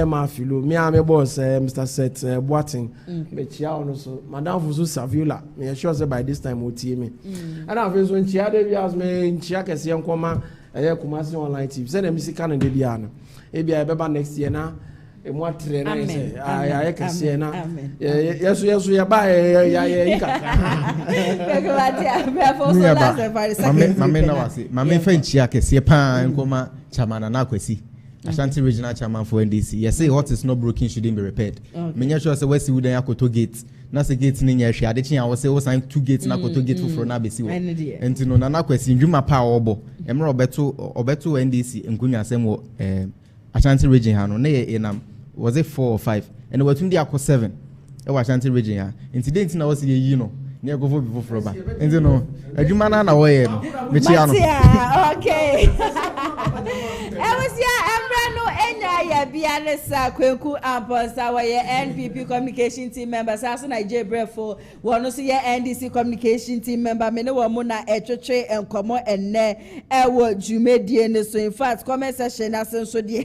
ma filo me am boss Mr. Set Boating me chia ono so madam Fuzu Saviola me sure say by this time o tie me and I feel so chia dey bi as me chia kese nkoma Kumasi online TV say dem sika no dey bia no e bia beba next year na emu atre na say ya kese na yesu ya ba ya nkaka mame na wase mame fa nchia kese pa nkoma chamana na Akwasi Ashanti regional chairman for NDC yes say what is not broken shouldn't be repaired menya sure say wesi wudan akoto gate na say gate ni nya hwe adechi ya say wo sign 2 gates na akoto gate for na besi wo entino na Akwasi ndwuma pa obo emre obeto NDC nkunya asem wo Ashanti region ha no na ye nam was it 4 or 5 and we were 7 e wa Ashanti region ha incident na was ye yi no na go for before froba enti no adwuma na wo ye no me chia no okay no enya ya bia ne sa kwenku amposa wa ye NPP communication team members aso na Jebrefo wono so ye NDC communication team member me ne wo mu na etwetwe enkomo enne wo dwumedie ne so in fact comment section na so de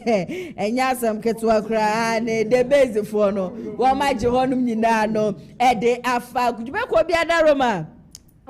enya asam ketwa kra ne de base fo no wo ma je honum nyina no de afa dwumeko bia da Roma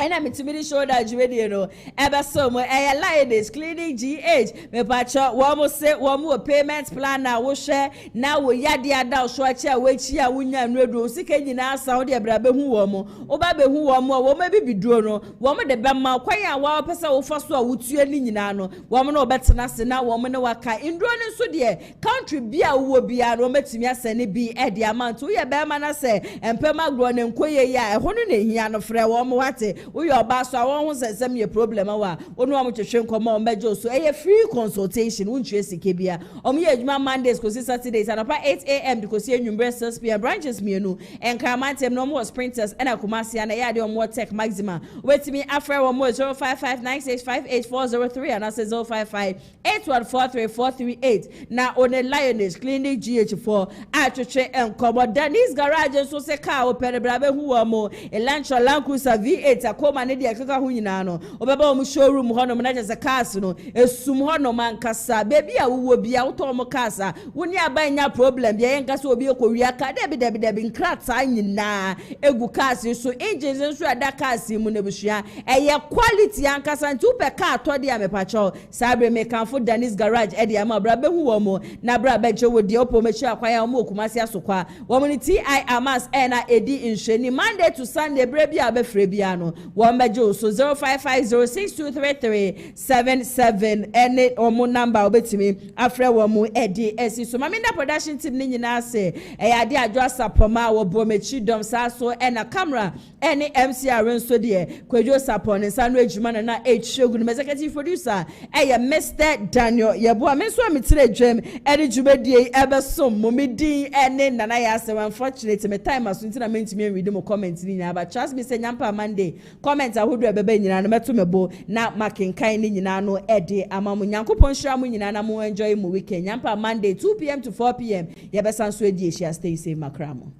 and I'm to show that you know ever so more ladies cleaning GH me pacho one more say one more payment plan na wo share now we yadi ada so acha we chia wunya nredo sika nyina asa de bra be hu wo mo oba be hu wo mo wo ma bi biduro no wo mo de be ma kwan ya wo pesa wo faso a wotue ni nyina no wo mo no betena se na wo mo ne waka induro ne so de country bia wo bia no metimi asane bi e de amount wo ye be ma na se empema gro ne nkoye ya e ho no ne hia no frɛ wo mo wate wo your baso a won ho sesem ye problem wa onu am twehwe nkoma o mejo so e free consultation wonchwe sike bia om ye adwuma Mondays ko Saturdays and about 8 a.m. because here New 6 p.m. branches mienu enkramantem no more sprinters and akumasi and ya de more tech maxima wetimi afra wo more 0559658403 and as 0558143438 na on a Lioness Clinic GH4 atwetwe enkomo Dennis Garage so se car o perebrabe hu mo elancho lankusa V8 akoma ne de akeka hu nyina no obeba o showroom hono na je cars no esum hono mankasa baby a wo bia wo to mo kasa woni abanya problem bia yenka so obi ekowi aka debi nkrata nyina egu cars so engines so ada cars mu ne buhua eye quality ankasa nti upe car to de amepacho sabre mekanfo Dennis Garage e de ama brabe hu wo mo na brabe je wo de opo mechi akwaya mo okumasi asokwa wo ni TI Amas na edi insheni Monday to Sunday brebi abefre bia no wo mejo so 0550623377 ene omo number obetimi afre wo mu edi esi so maminda production team ni nyina se ade adwo sapoma wo bomechi dom saso na camera ene MCR nso de kwadwo sapon nsa no adwuma na Shogun executive producer Mr. Daniel yebo amenso amitire dwem ene dwumedie ebesom momedi ene nana ya se unfortunately me time aso ntina mentimi read mo comment ni nyina ba trust me say nyampa Monday comment ahodo ebebe nyina no meto mebo na makenkan ni nyina no ede amamu nyankopon hira mu nyina na mo enjoy mo weekend nyampa Monday 2 p.m. to 4 p.m. yebesan so edi ehia stay safe makramo.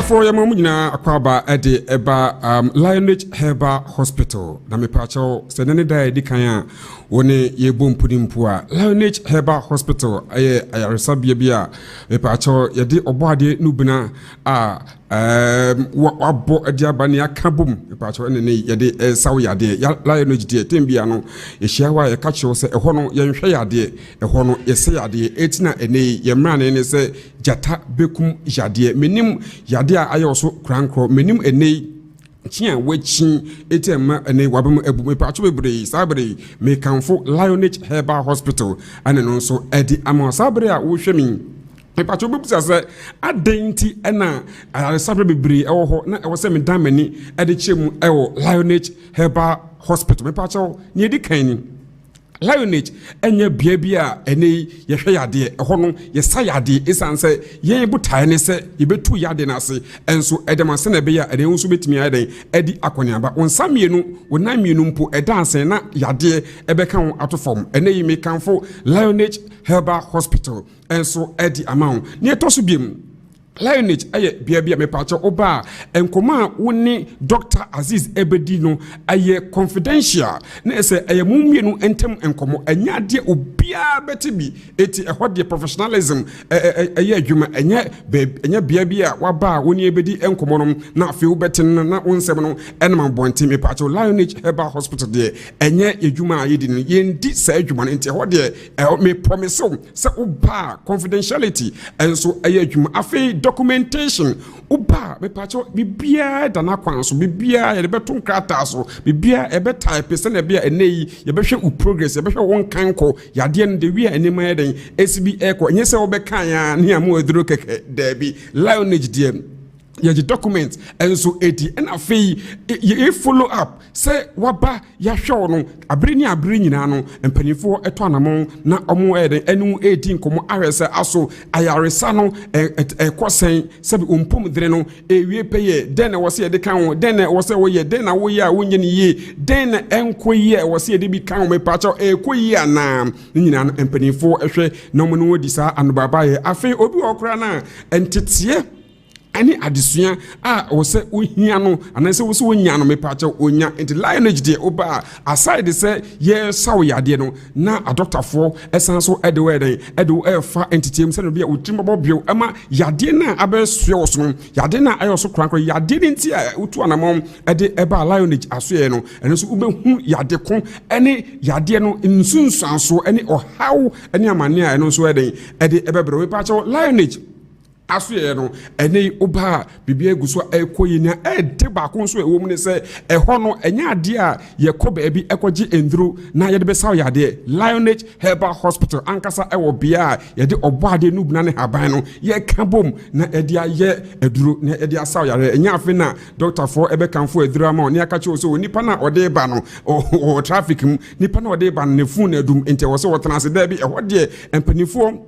For your mom, Akwaba Ede Eba Lionage Herbal Hospital. Na me pacho senene da di kanya woni ye bom pudimpua. Lionage Herbal Hospital aye ayaresabia bia me pacho ye di obade nubina wabo adiabani akabum me pacho ene ye di sawo yade Lionage die tembia no ye hia ye ka che se eho no ye nhwe yade eho no ye se yade etina ene ye mrane ne se jata bekum yade menim yade ayo so krankro menim ene chia wechi etema ene wabem ebu me pacho bebre sabre me kanfo Lionage Herbal Hospital ane no so edi ama sabre a wo hwemi me pacho bebusa se adenti ena sabre bebre ewo ho na ewo se me damani ede chemu ewo Lionage Herbal Hospital me pacho ni edi kan ni Lionage enye bia ene ye hwe yade eho no ye sa yade esanse ye butai ne se ye betu yade na se enso edemase na be ya ene nso betimi yade edi akoniaba onsamienu wonamienu mpo edanse na yade ebeka won atofom ene yi mekanfo Lionage Herbal Hospital enso edi amount ne toso biem Lionage aye bia me pacho oba enkoma woni Dr. Aziz Ebedi no aye confidential na ese aye mumienu entem enkomo anya de obia betibi eti ehode professionalism aye adwuma anya bia waba woni Ebedi enkomo no na afi ubetin na wonsem no enema bonti me pacho Lionage Herbal Hospital de anya adwuma aye di no yendi sa adwuma no enti ehode me promise se oba confidentiality enso aye adwuma afi documentation uba me pacho bibia dana kwanso bibia ye beto nkrata so bibia e be type se na bia eneyi ye behwe u progress ye behwe won kanko yade no de wi enema eden SB eko enye se wo be kan ya ne amu aduro keke dabi Lionage de ye document enso edi na afei ye follow up say waba ya hwe no abere nyina no empanifo eto anamon na omo eden enu edi nkomo ahwese aso ayaresa no ekosen sabi ompom dire no ewie peye den na wose ye de kan wo den na wose wo ye den na wo ye a wonye ne ye den na enko ye wose ye de bi kan wo me pacho ekoyi ana nyina no empanifo ehwe na omo no wodi sa anobaba ye afei obi okra na entetie ani adesua wo se ohia no anase wo se wonya no mepache onya enti Lionage de oba aside se ye sawo yade no na a doctor for esan so ede we fa entity se no bia otimbo bio ama yade na abesua wo so no yade na ayo so krankro yade nti a utu anamom ede eba Lionage asoe no ene so ubehu yade ko ene yade no nsunsuan so ene ohaw ene amane a ene so ede ebebre mepache Lionage aso yɛ no ɛne oba bibia gu so ɛkɔ yi na ɛde baako nso ɛwɔ mu ne sɛ ɛhɔ no ɛnya ade a yɛkɔ baabi ɛkɔgye enduro na yɛde bɛsaw yɛade Lionage Herbal Hospital ankasa ɛwɔ bea a yɛde ɔbɔ ade no buna ne haban no yɛka bom na ɛde ayɛ aduro na ɛde asaw yɛade ɛnya afe na doctor for ɛbɛkanfo aduro ama ne aka kyerɛ so nipa na ɔde ba no o traffic mu nipa na ɔde ba no ne phone adum nti wɔ sɛ wɔtena ase da bi ɛhɔ deɛ mpanifo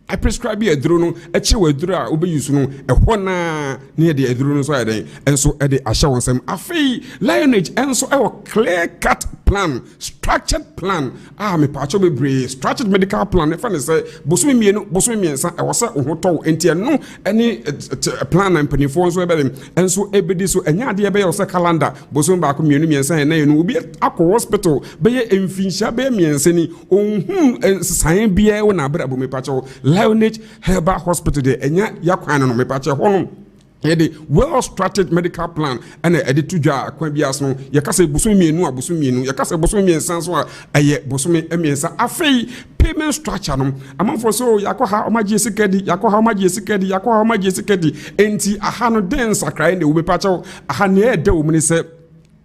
I prescribe a drone, a chill dra, obey you soon, a hona near the drone so I and so at the assurance. A fee, Lionage, and so our clear cut plan, structured plan. Me patcho be brave, structured medical plan. If I say, Bosumi, I was a hotel, and no any plan and penny phones were better. And so everybody so and ya dear bay or calendar, Bosumba community and saying, no, will be at Aqua Hospital, bay in Finsha, bay me and sending, and sign be a one abu me patcho. Lionage Herbal Hospital de enya yakwana no mepache hono yede well structured medical plan and ede tudwa kwan bias no yakase bosom mienu abosom mienu yakase bosom miensan so aye bosom emiensa afei payment structure no amanfo so yakwa omagie sikedi yakwa omagie sikedi enti aha no den sakrai ne wo mepache aha ne ede wo mne se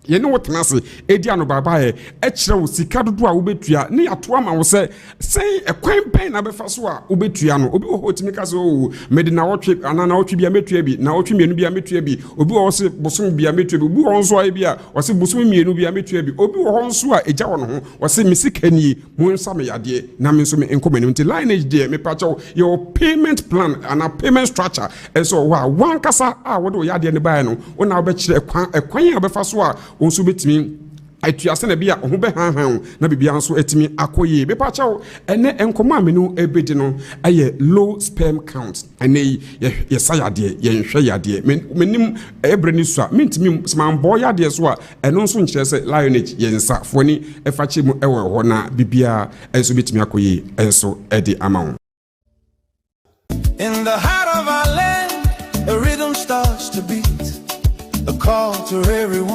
ye ne wotena se edi ano baba ye e kire wo sika dodo a wo betua ne yato ama wo se sei ekwan pen na befa so a wo betua no obi wo hotimi ka so medi na wotwe ana na wotwe bia metua bi na wotwe mienu bia metua bi obi wo se bosom bia metua bi obi wo nso aye bia wo se bosom mienu bia metua bi obi wo nso a eja wo no ho wo se misika ni mu nsa me yade na me nso me enkomani nti Lionage de me pacho your payment plan and a payment structure and so wa wan kasa a wo de yade ne bae no wo na wo be kire ekwan a befa so a onso betimi atuase na bia ho be han na bibia nso etimi akoye be pa chawo ene enkoma amenu ebedi no aye low sperm count ene ye sayade ye nhwe yade menim ebrani so a mentimi sman boy yade so a eno nso nkire se Lionage ye nsa foni efache mu ewo ho na bibia enso betimi akoye enso edi amawo. In the heart of our land, a rhythm starts to beat, a call to everyone.